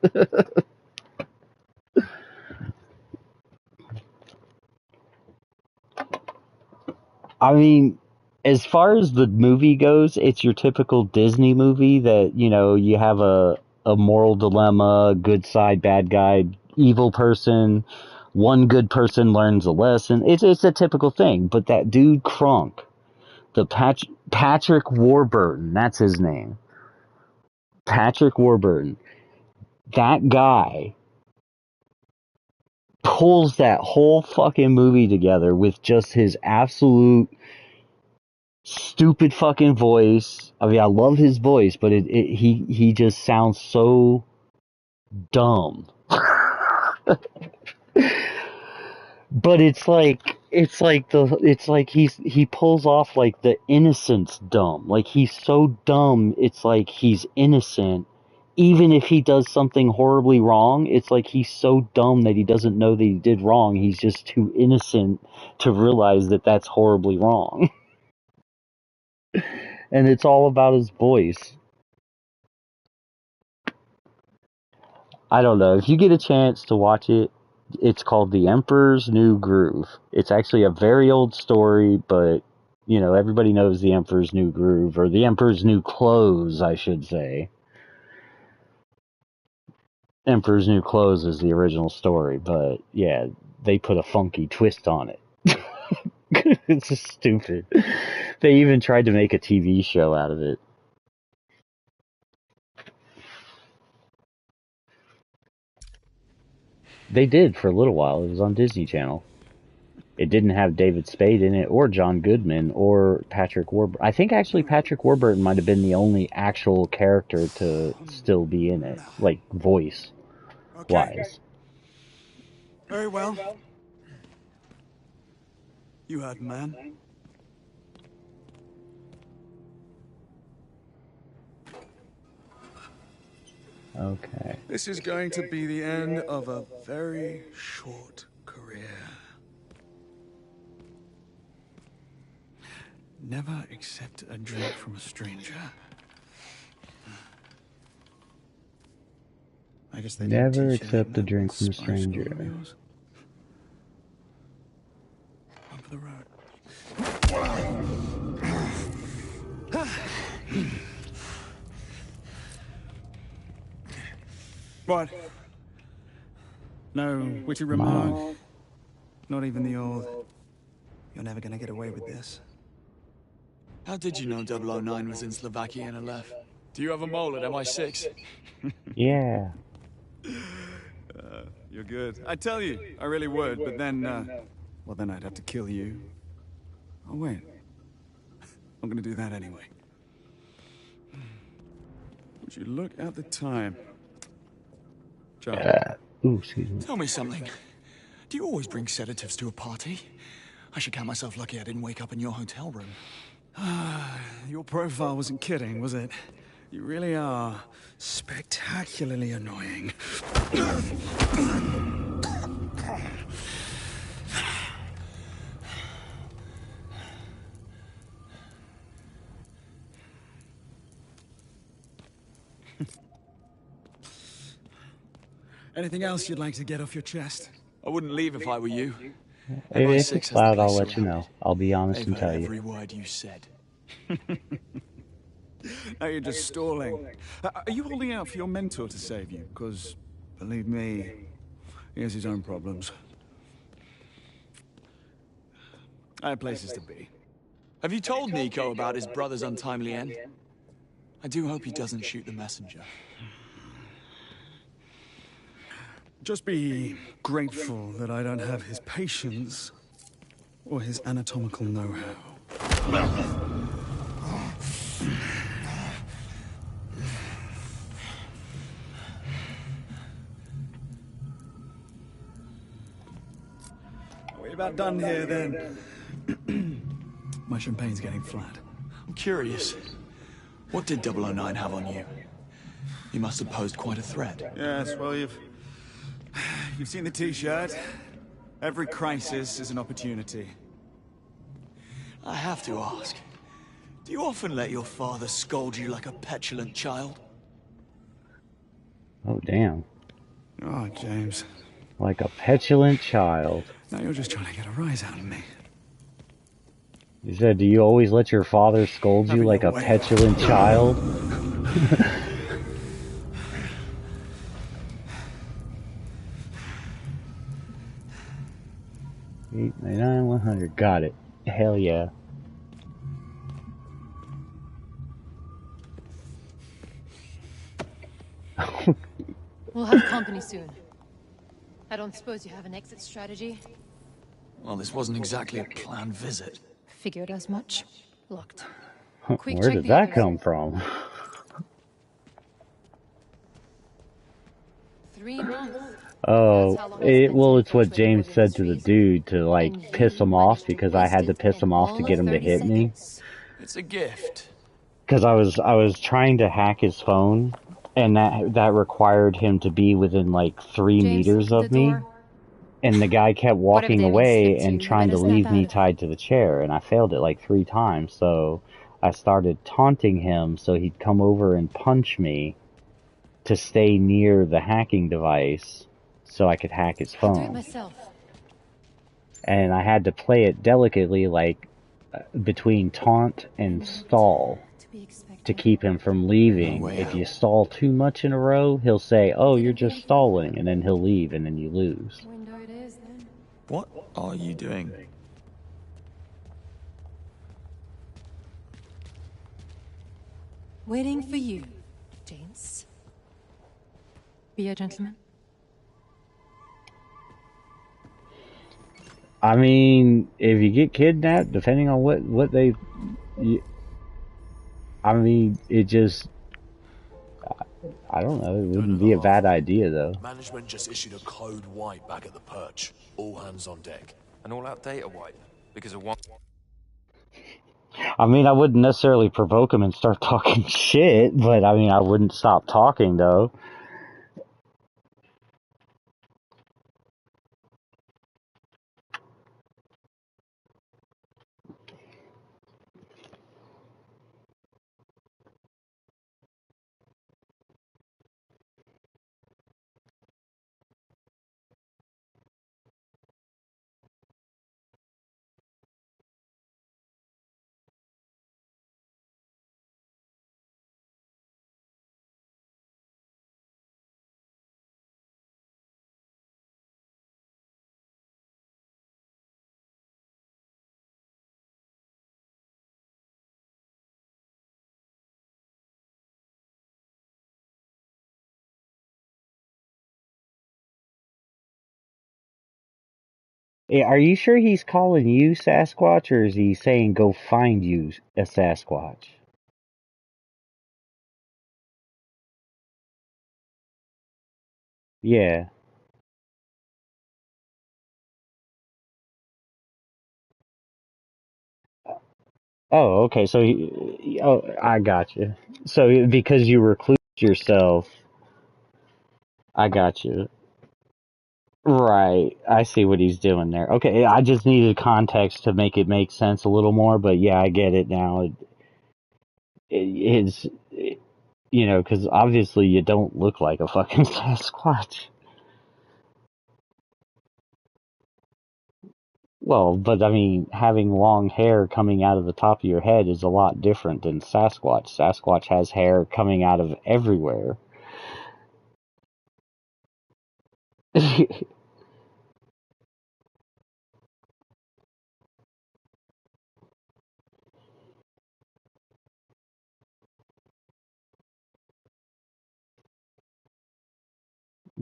I mean, as far as the movie goes, it's your typical Disney movie that, you know, you have a moral dilemma, good side, bad guy, evil person, one good person learns a lesson. It's a typical thing. But that dude Kronk, Patrick Warburton, that's his name. Patrick Warburton. That guy pulls that whole fucking movie together with just his absolute stupid fucking voice. I mean, I love his voice, but he just sounds so dumb. But it's like he pulls off like the innocence dumb. Like he's so dumb, it's like he's innocent. Even if he does something horribly wrong, it's like he's so dumb that he doesn't know that he did wrong. He's just too innocent to realize that that's horribly wrong. And it's all about his voice. I don't know. If you get a chance to watch it, it's called The Emperor's New Groove. It's actually a very old story, but, you know, everybody knows The Emperor's New Groove, or The Emperor's New Clothes, I should say. Emperor's New Clothes is the original story, but yeah, they put a funky twist on it. It's just stupid. They even tried to make a TV show out of it. They did for a little while. It was on Disney Channel. It didn't have David Spade in it, or John Goodman, or Patrick Warburton. I think actually Patrick Warburton might have been the only actual character to still be in it, like voice wise. Very well. You heard, man. Okay. This is going to be the end of a very short career. Never accept a drink from a stranger. I guess they Never accept a drink from a stranger. Up the road. What? No witty remark. Not even the old, "You're never gonna get away with this." How did you know 009 was in Slovakia and left? Do you have a mole at MI6? Yeah. You're good. I tell you, I really would, but then, well, then I'd have to kill you. Oh, wait. I'm gonna do that anyway. Would you look at the time? John. Ooh, excuse me. Tell me something. Do you always bring sedatives to a party? I should count myself lucky I didn't wake up in your hotel room. Your profile wasn't kidding, was it? You really are spectacularly annoying. Anything else you'd like to get off your chest? I wouldn't leave if I were you. If it's loud, I'll let you know. I'll be honest and tell Every you. word you said. Now you're just stalling. Are you holding out for your mentor to save you? Because, believe me, he has his own problems. I have places to be. Have you told Nico about his brother's untimely end? I do hope he doesn't shoot the messenger. Just be grateful that I don't have his patience or his anatomical know-how. about done here then. My champagne's getting flat. I'm curious. What did 009 have on you? You must have posed quite a threat. Yes, well, you've seen the T-shirt. Every crisis is an opportunity. I have to ask. Do you often let your father scold you like a petulant child? Oh, damn. Oh, James. Like a petulant child. Now you're just trying to get a rise out of me. He said, do you always let your father scold you like a petulant child? 899 100. Got it. Hell yeah. We'll have company soon. I don't suppose you have an exit strategy? Well, this wasn't exactly a planned visit. Figured as much. Locked. Where did that come from? 3 months. Oh, well, it's what James said to the dude to, like, piss him off because I had to piss him off to get him to hit me. It's a gift. Because I was trying to hack his phone, and that required him to be within, like, 3 meters of me. And the guy kept walking away and trying to leave me tied to the chair, and I failed it like 3 times, so I started taunting him so he'd come over and punch me to stay near the hacking device so I could hack his I'll do it phone. myself. And I had to play it delicately, like, between taunt and stall to keep him from leaving. If you stall too much in a row, he'll say, oh, you're just stalling, and then he'll leave, and then you lose. Window it is, then. What are you doing? Waiting for you, James. Be a gentleman. I mean, if you get kidnapped, depending on what they... I mean, it just... I don't know, it wouldn't be a bad idea, though. Management just issued a code wipe back at the perch. All hands on deck. An all-out data wipe? Because of one... I mean, I wouldn't necessarily provoke him and start talking shit, but I mean, I wouldn't stop talking, though. Yeah, are you sure he's calling you Sasquatch, or is he saying go find you a Sasquatch? Yeah. Oh, okay, so oh, I got you. So because you recluse yourself, I got you. Right, I see what he's doing there. Okay, I just needed context to make it make sense a little more, but yeah, I get it now. It's, you know, because obviously you don't look like a fucking Sasquatch. Well, but I mean, having long hair coming out of the top of your head is a lot different than Sasquatch. Sasquatch has hair coming out of everywhere.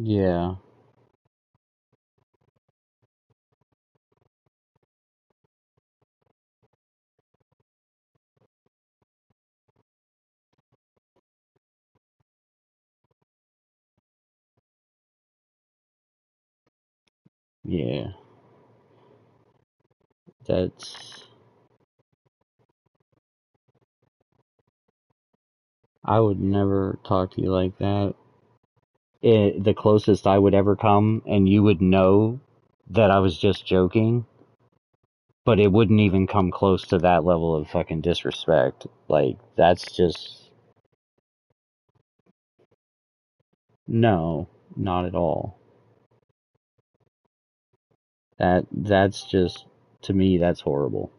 Yeah. Yeah. That's... I would never talk to you like that. The closest I would ever come, and you would know that I was just joking, but it wouldn't even come close to that level of fucking disrespect. Like, that's just... No, not at all. That's just... To me, that's horrible.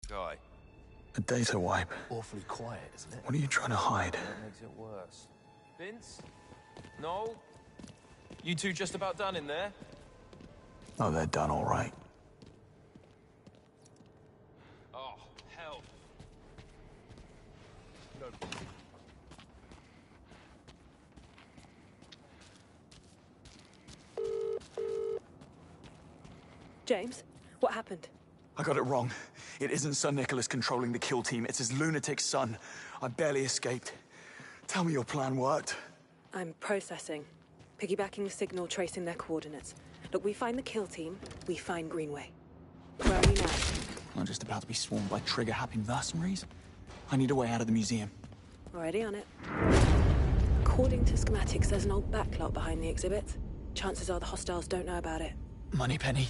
guy? A data wipe. Awfully quiet, isn't it? What are you trying to hide? That makes it worse. Vince? No? You two just about done in there? Oh, they're done all right. Oh, hell. No. James, what happened? I got it wrong. It isn't Sir Nicholas controlling the kill team. It's his lunatic son. I barely escaped. Tell me your plan worked. I'm processing. Piggybacking the signal, tracing their coordinates. Look, we find the kill team, we find Greenway. Where are you now? I'm just about to be swarmed by trigger-happy mercenaries. I need a way out of the museum. Already on it. According to schematics, there's an old backlot behind the exhibit. Chances are the hostiles don't know about it. Moneypenny,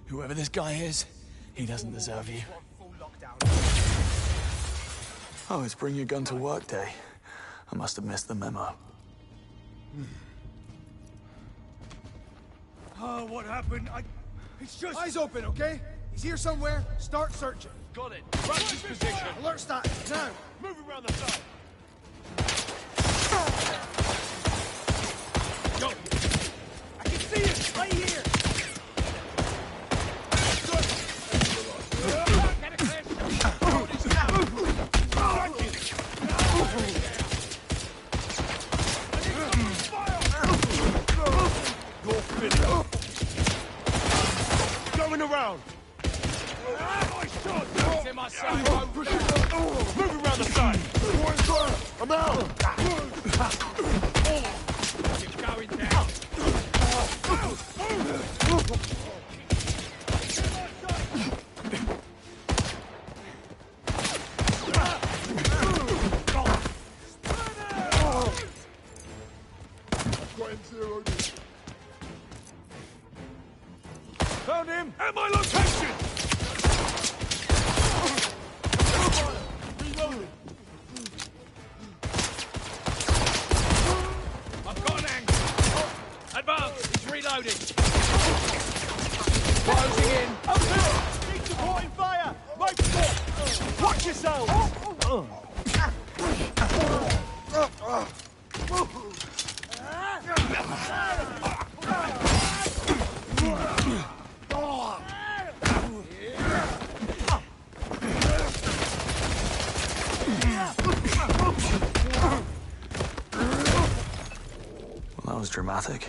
whoever this guy is, he doesn't deserve you. Oh, it's bring your gun to work day. I must have missed the memo. Oh, what happened? It's just... Eyes open, okay? He's here somewhere. Start searching. Got it. Rush his position. Alert status, now. Move around the side. Go. I can see it. Right here. Going around. Nice shot. It's in my side. Move around the side. I'm out. It's going down. Found him! At my location! Reloading! I've got an angle! Advance! He's reloading! Closing in! Up there! Keep supporting fire! Make stop! Watch yourselves! Well, that was dramatic.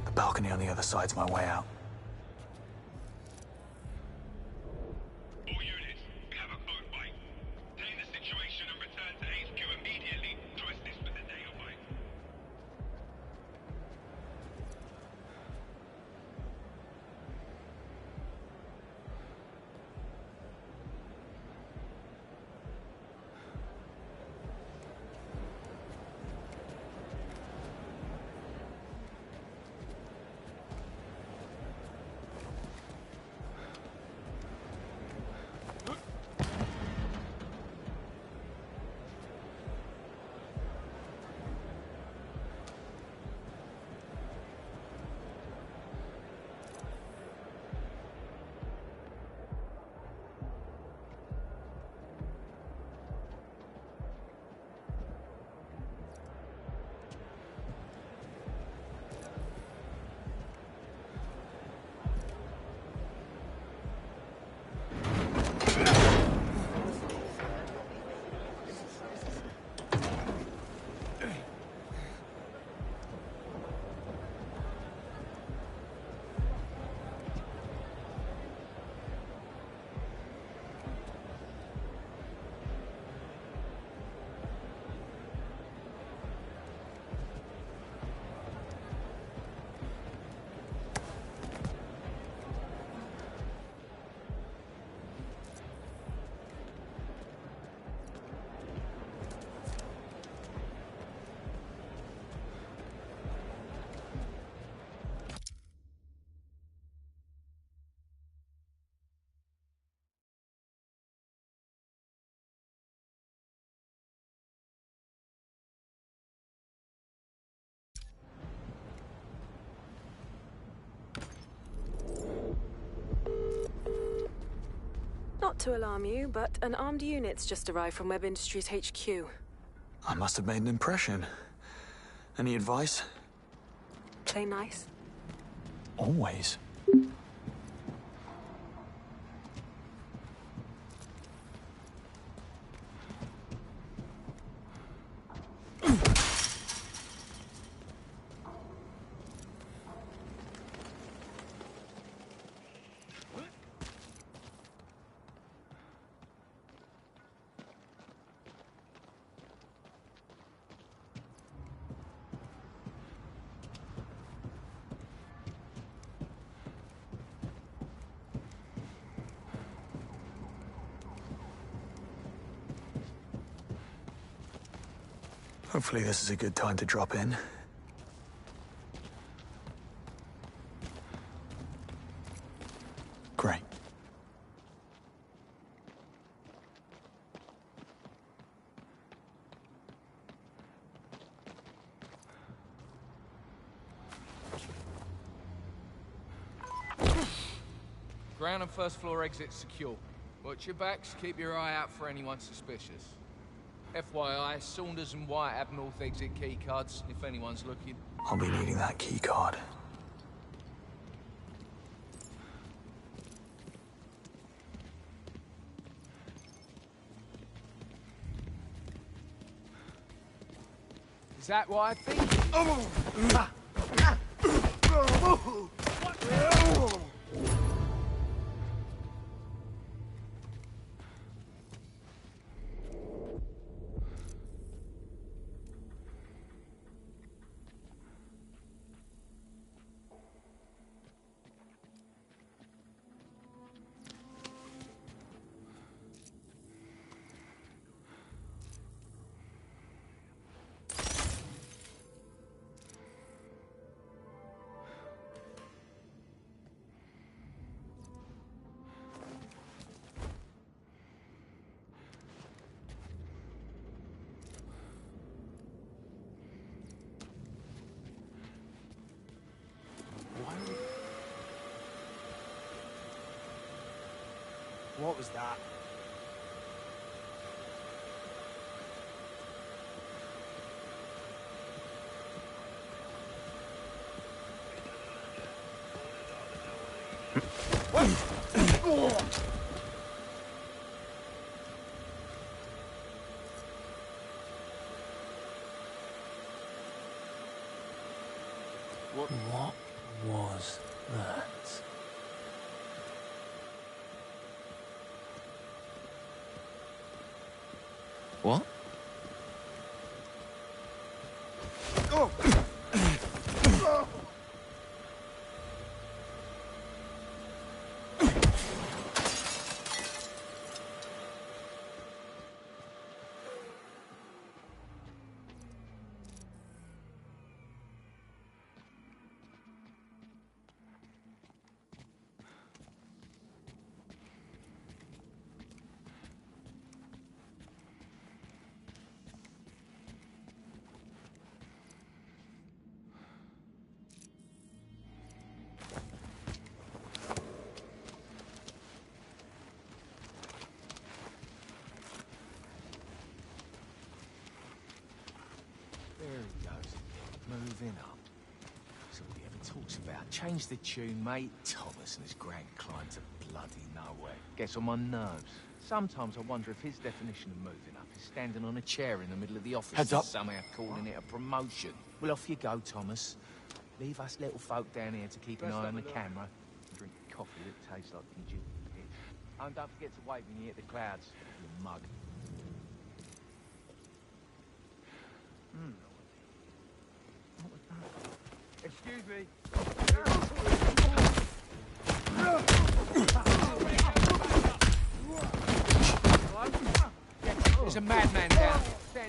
The balcony on the other side's my way out. to alarm you, but an armed unit's just arrived from Web Industries HQ. I must have made an impression. Any advice? Play nice. Always. Hopefully this is a good time to drop in. Great. Ground and first floor exit secure. Watch your backs, keep your eye out for anyone suspicious. FYI, Saunders and White have north exit key cards, if anyone's looking. I'll be needing that key card. Is that what I think? What was that? What was that? What? There he goes, moving up. That's all he ever talks about. Change the tune, mate. Thomas and his grand climb to bloody nowhere. Gets on my nerves. Sometimes I wonder if his definition of moving up is standing on a chair in the middle of the office Heads and up. somehow calling it a promotion. Well, off you go, Thomas. Leave us little folk down here to keep an eye on the camera. Drink coffee that tastes like Egypt. And don't forget to wave when you hit the clouds, you mug. Excuse me. There's a madman down there.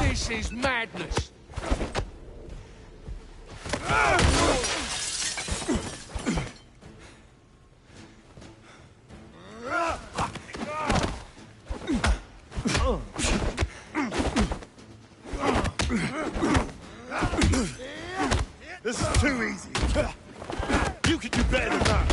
This is madness. This is too easy. You could do better than that.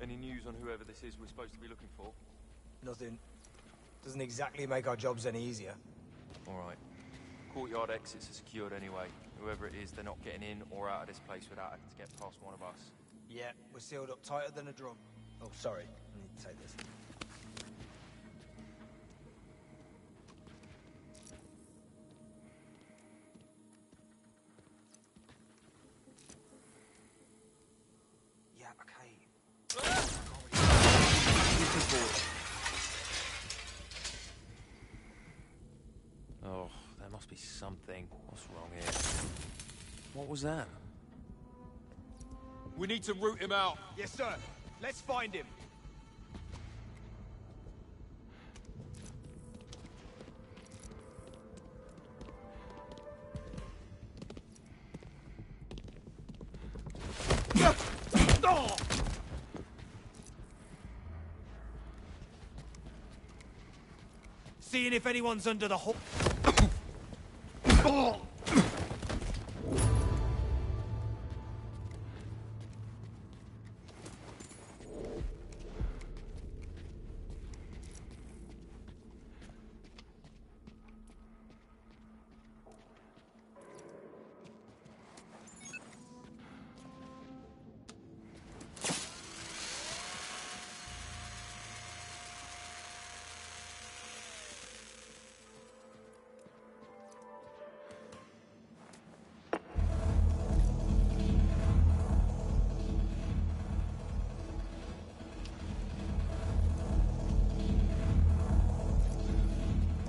Any news on whoever this is we're supposed to be looking for? Nothing. Doesn't exactly make our jobs any easier. All right. Courtyard exits are secured anyway. Whoever it is, they're not getting in or out of this place without having to get past one of us. Yeah, we're sealed up tighter than a drum. Oh, sorry. I need to take this. Yeah, okay. Oh, there must be something. What's wrong here? What was that? We need to root him out. Yes, sir. Let's find him. Seeing if anyone's under the hole.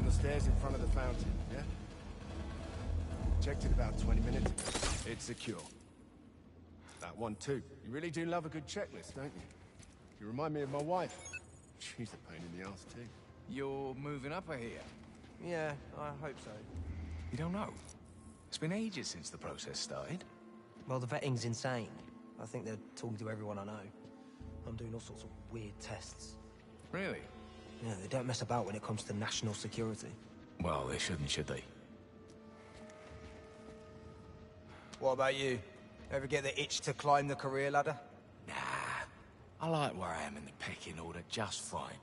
Stairs in front of the fountain, yeah? Checked it about 20 minutes ago. It's secure. That one too. You really do love a good checklist, don't you? You remind me of my wife. She's a pain in the ass too. You're moving up here? Yeah, I hope so. You don't know? It's been ages since the process started. Well, the vetting's insane. I think they're talking to everyone I know. I'm doing all sorts of weird tests. Really? Yeah, they don't mess about when it comes to national security. Well, they shouldn't, should they? What about you? Ever get the itch to climb the career ladder? Nah. I like where I am in the pecking order just fine.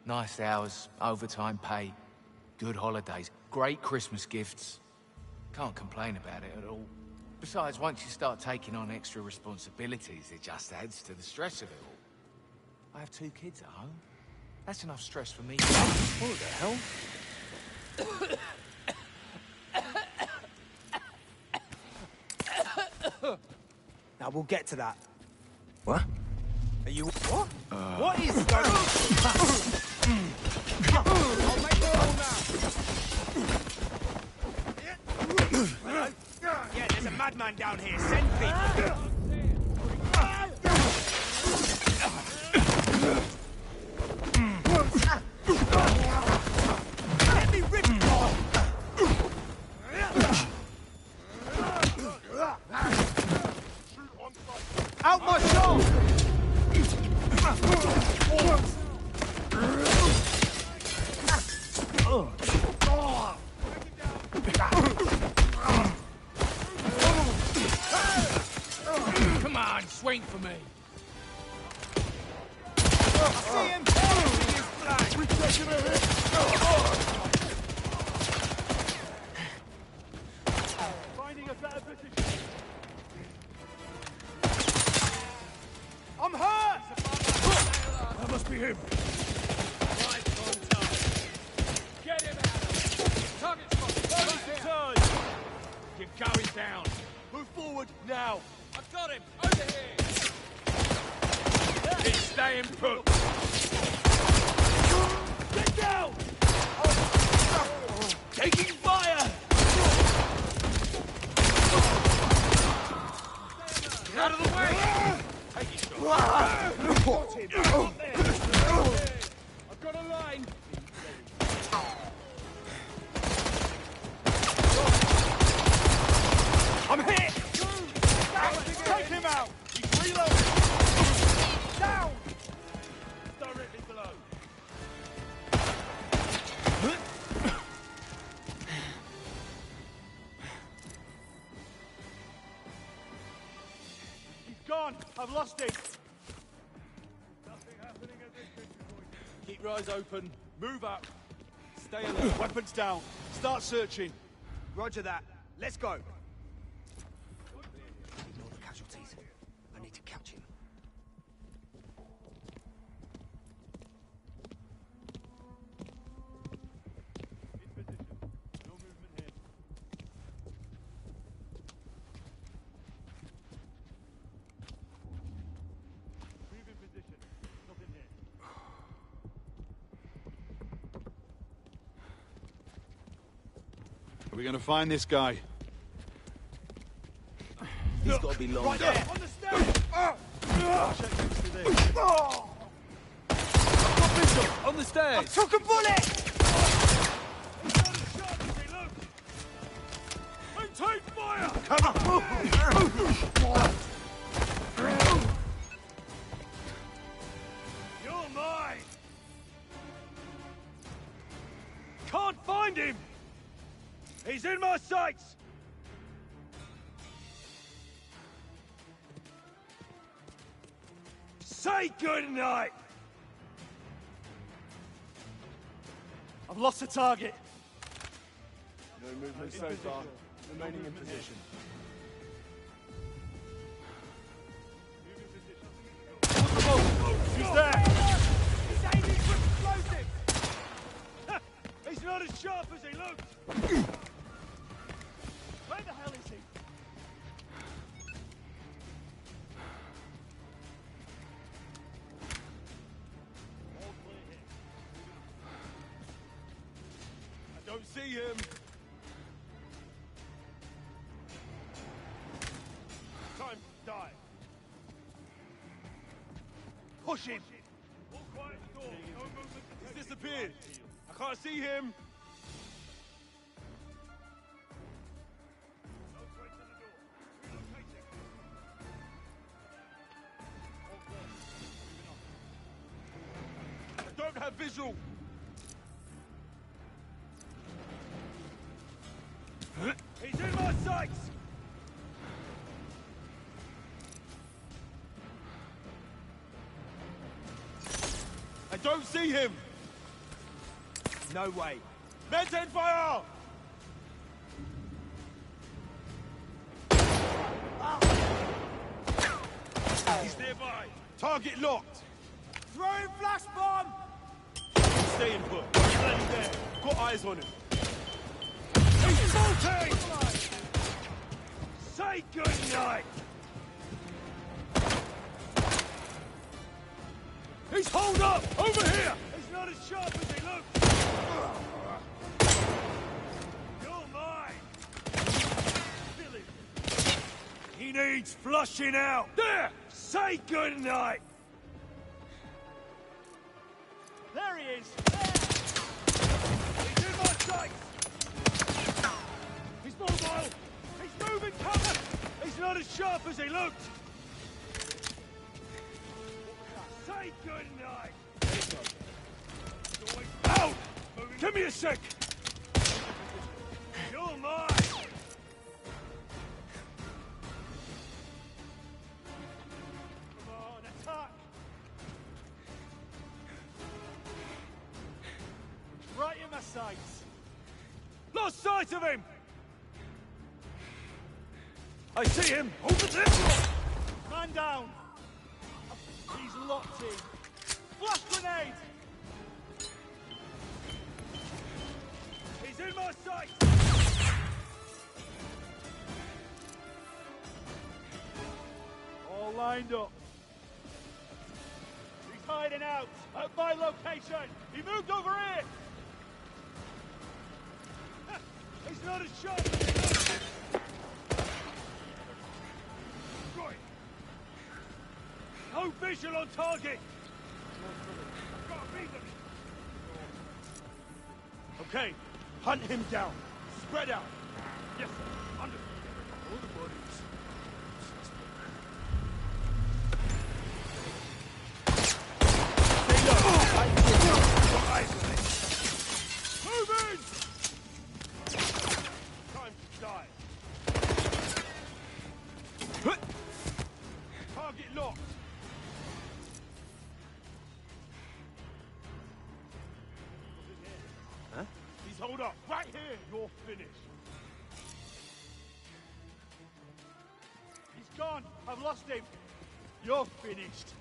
Nice hours, overtime pay, good holidays, great Christmas gifts. Can't complain about it at all. Besides, once you start taking on extra responsibilities, it just adds to the stress of it all. I have 2 kids at home. That's enough stress for me. What the hell? Now, we'll get to that. What? Are you... What? What is going on? I'll make it all now. Yeah, there's a madman down here. Send people. Let me rip you off! Out my soul! Come on, swing for me. See him finishing his flag! We're taking a hit! Finding a better position. I'm hurt! That must be him. Right on time. Get him out. Target spot. Keep going down. Move forward now. I've got him. Over here. Keep staying put. Get down! Taking fire. Got him! Up there! I've got a line! I'm hit! Take him out! He's reloading! Down! Directly below. He's gone! I've lost him! Nothing happening at this picture point. Keep your eyes open. Move up. Stay alert. Weapons down. Start searching. Roger that. Let's go. Ignore the casualties. I need to catch him. Are we gonna find this guy? He's got to be long. Right there! On the stairs! Check next to this. Got Bishop! On the stairs! I took a bullet! He's not as sharp as he looks! Maintain fire! You're mine! Can't find him! He's in my sights! Say goodnight! I've lost the target. No movement so far. Remaining in position. He's there! He's aiming for explosives! He's not as sharp as he looks! Where the hell is he? I don't see him. Time to die. Push him. All quiet door. No movement. He's disappeared. I can't see him. I don't have visual. He's in my sights! I don't see him! No way. Maintain fire! He's nearby. Target locked. Throwing flash bomb! Staying put. Standing there. Got eyes on him. He's bolting! Say goodnight! He's holed up! Over here! He's not as sharp as he looks! You're mine! Kill him. He needs flushing out! There! Say goodnight! There he is! There. He's in my sights! He's mobile! He's moving cover! He's not as sharp as he looked! Say goodnight! Out! Give me a sec! You're mine! Come on, attack! Right in my sights! Lost sight of him! I see him! Over there! Man down! He's locked in! Flash grenade! He's in my sight! All lined up. He's hiding out at my location! He moved over here! He's not as sharp as he looks! Right. No visual on target! Gotta beat them! Okay, hunt him down. Spread out. Yes, sir. Understood. All the bodies. Stay low. Isolate. Move in! Time to die. Target locked. Huh? Please hold up. Right here. You're finished. He's gone. I've lost him. You're finished.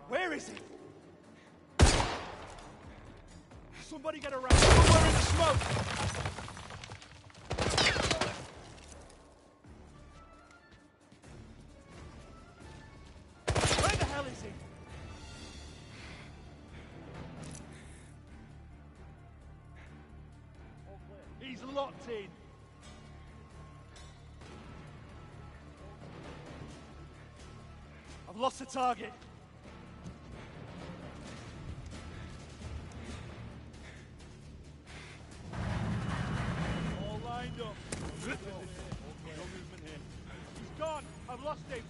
Where is he? Somebody get around. Somewhere in the smoke. Where the hell is he? He's locked in. I've lost the target. All lined up. No movement here. He's gone. I've lost him.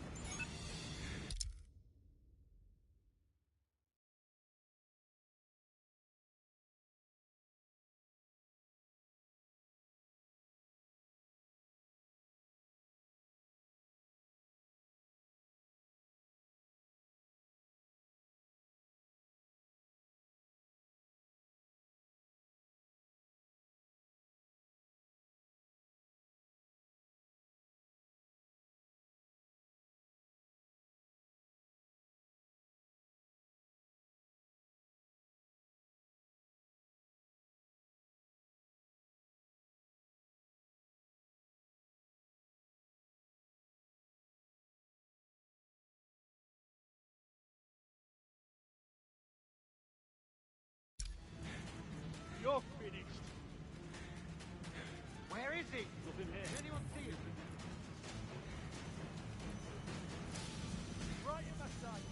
You're finished. Where is he? Nothing here. Did anyone see him? Right in my sight.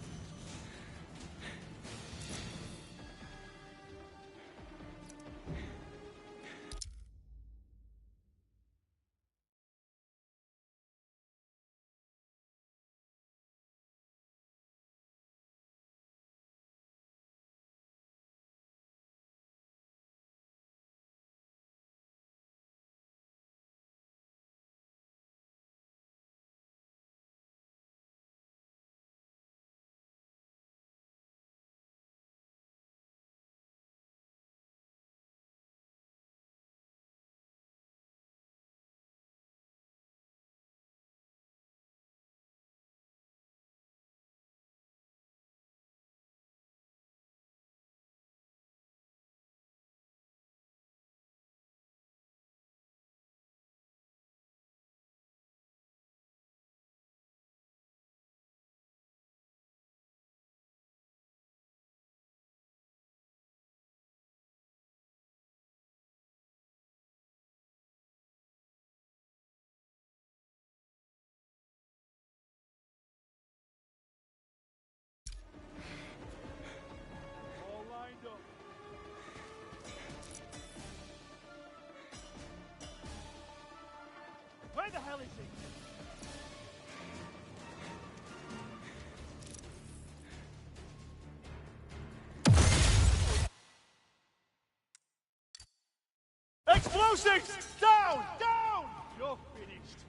All lined up. Where the hell is he? Explosives! Down! Down! You're finished.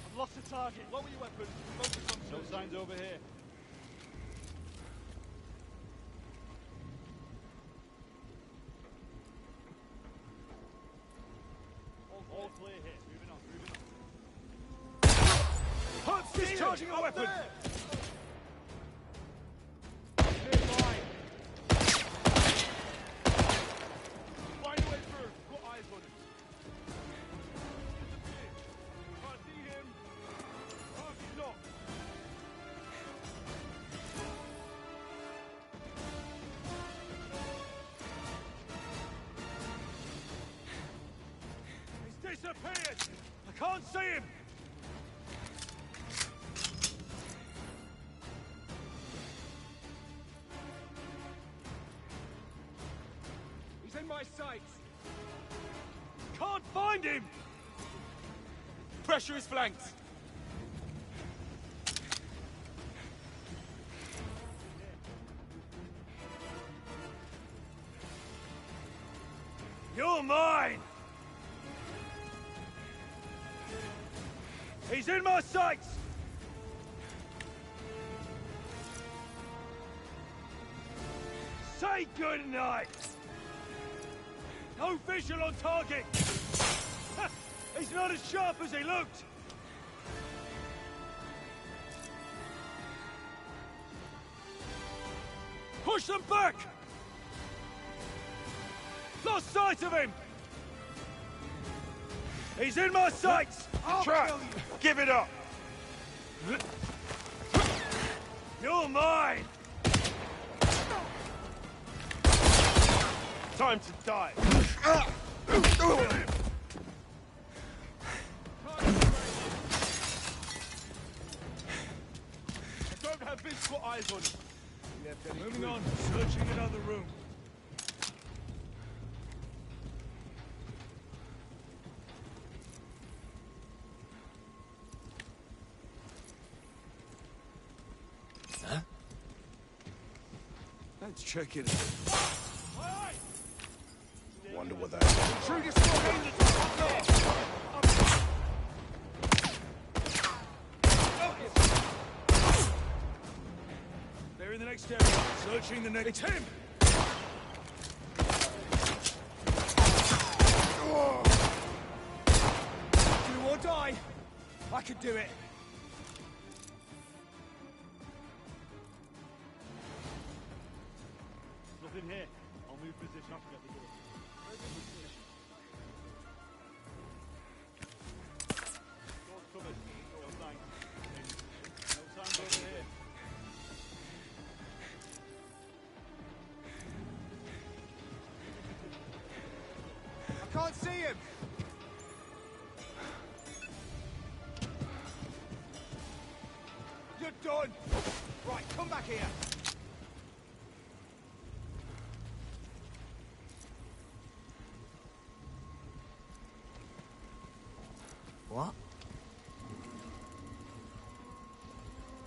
I've lost the target. Lower your weapon. Focus on no signs over here. All clear here. Moving on, moving on. Hunt's discharging a weapon! Find a way through. Got eyes on him. Can't see him. Target locked. disappeared! I can't see him! He's in my sights! Can't find him! Pressure his flanks! You're mine! He's in my sights! Say goodnight! No visual on target! He's not as sharp as he looked! Push them back! Lost sight of him! He's in my sights! Trap! Give it up! You're mine! Time to die! I don't have physical eyes on you. Moving on, searching another room. Huh? Let's check it out. Wonder what that is. Intruder's still aimed at the top there! They're in the next area. Searching the next... It's him! Do or die. I could do it. Nothing here. I'll move position. Get the door. Door's covered. No thanks. No sound over here. I can't see him! You're done! Right, come back here! What?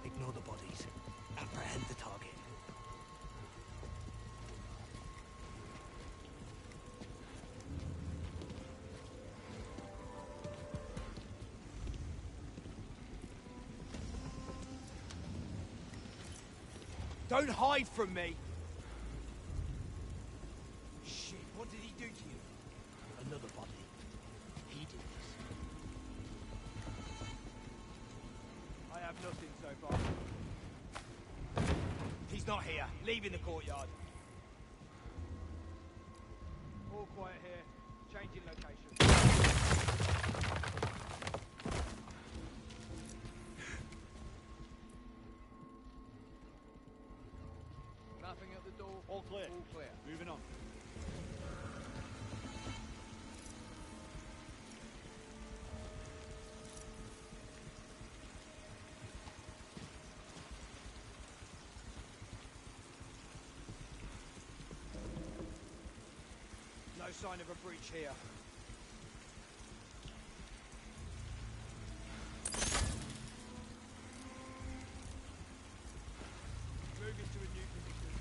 Ignore the bodies. Apprehend the target. Don't hide from me! Shit, what did he do to you? Another body. He did this. I have nothing so far. He's not here. Leaving the courtyard. All quiet here. Changing location. Nothing at the door. All clear. All clear. Moving on. No sign of a breach here. Moving to a new position.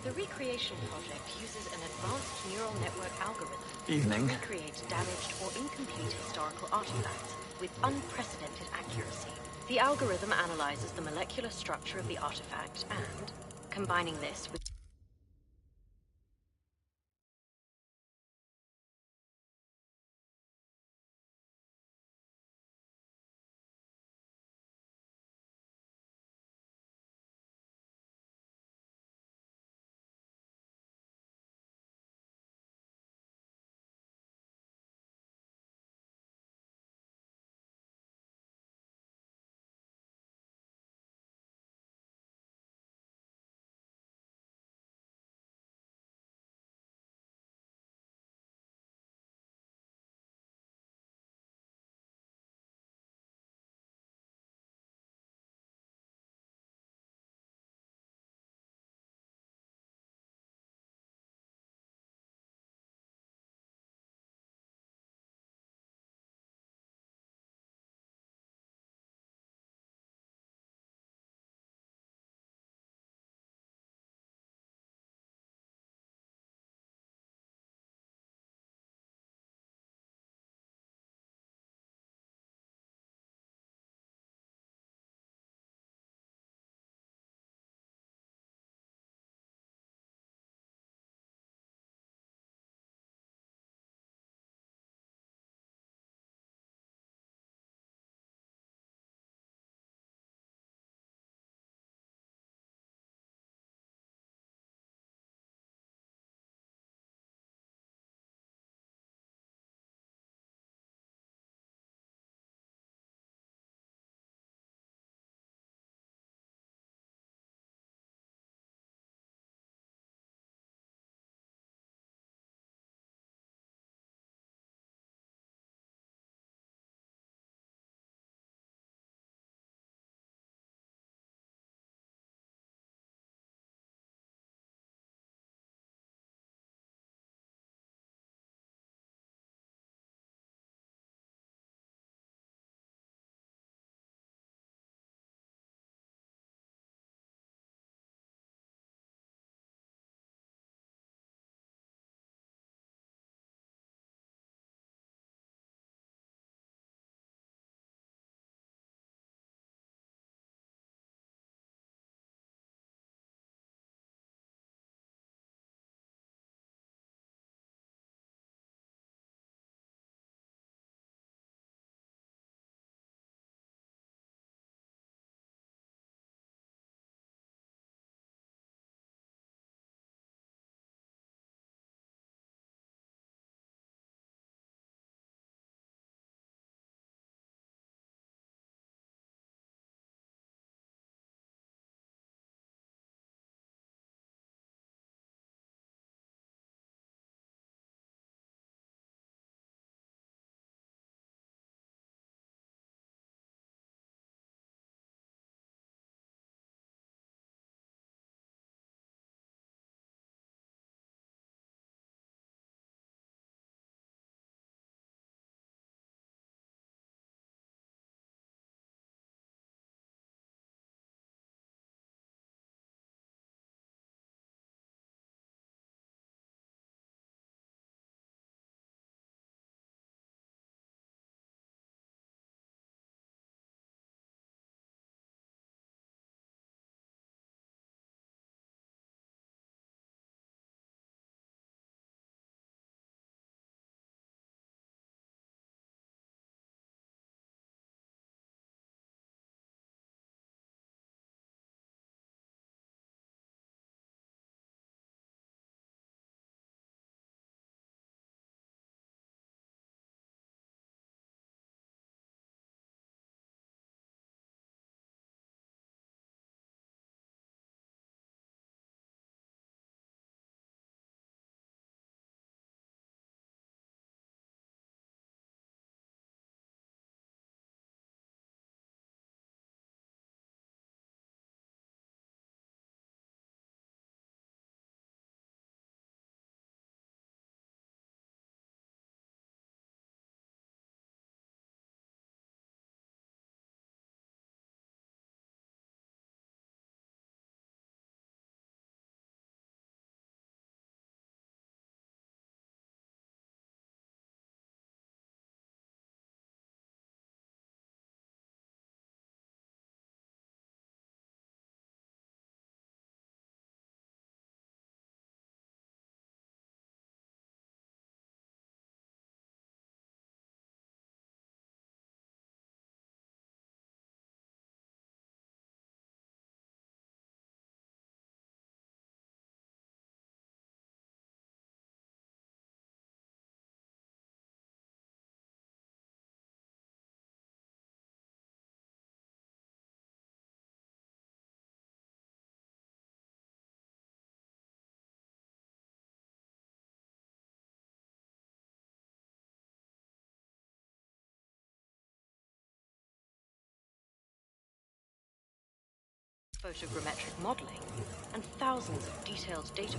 The Recreation Project uses an advanced neural network algorithm Evening. to recreate damaged or incomplete historical artifacts with unprecedented accuracy. The algorithm analyzes the molecular structure of the artifact and, combining this with photogrammetric modeling, and thousands of detailed data.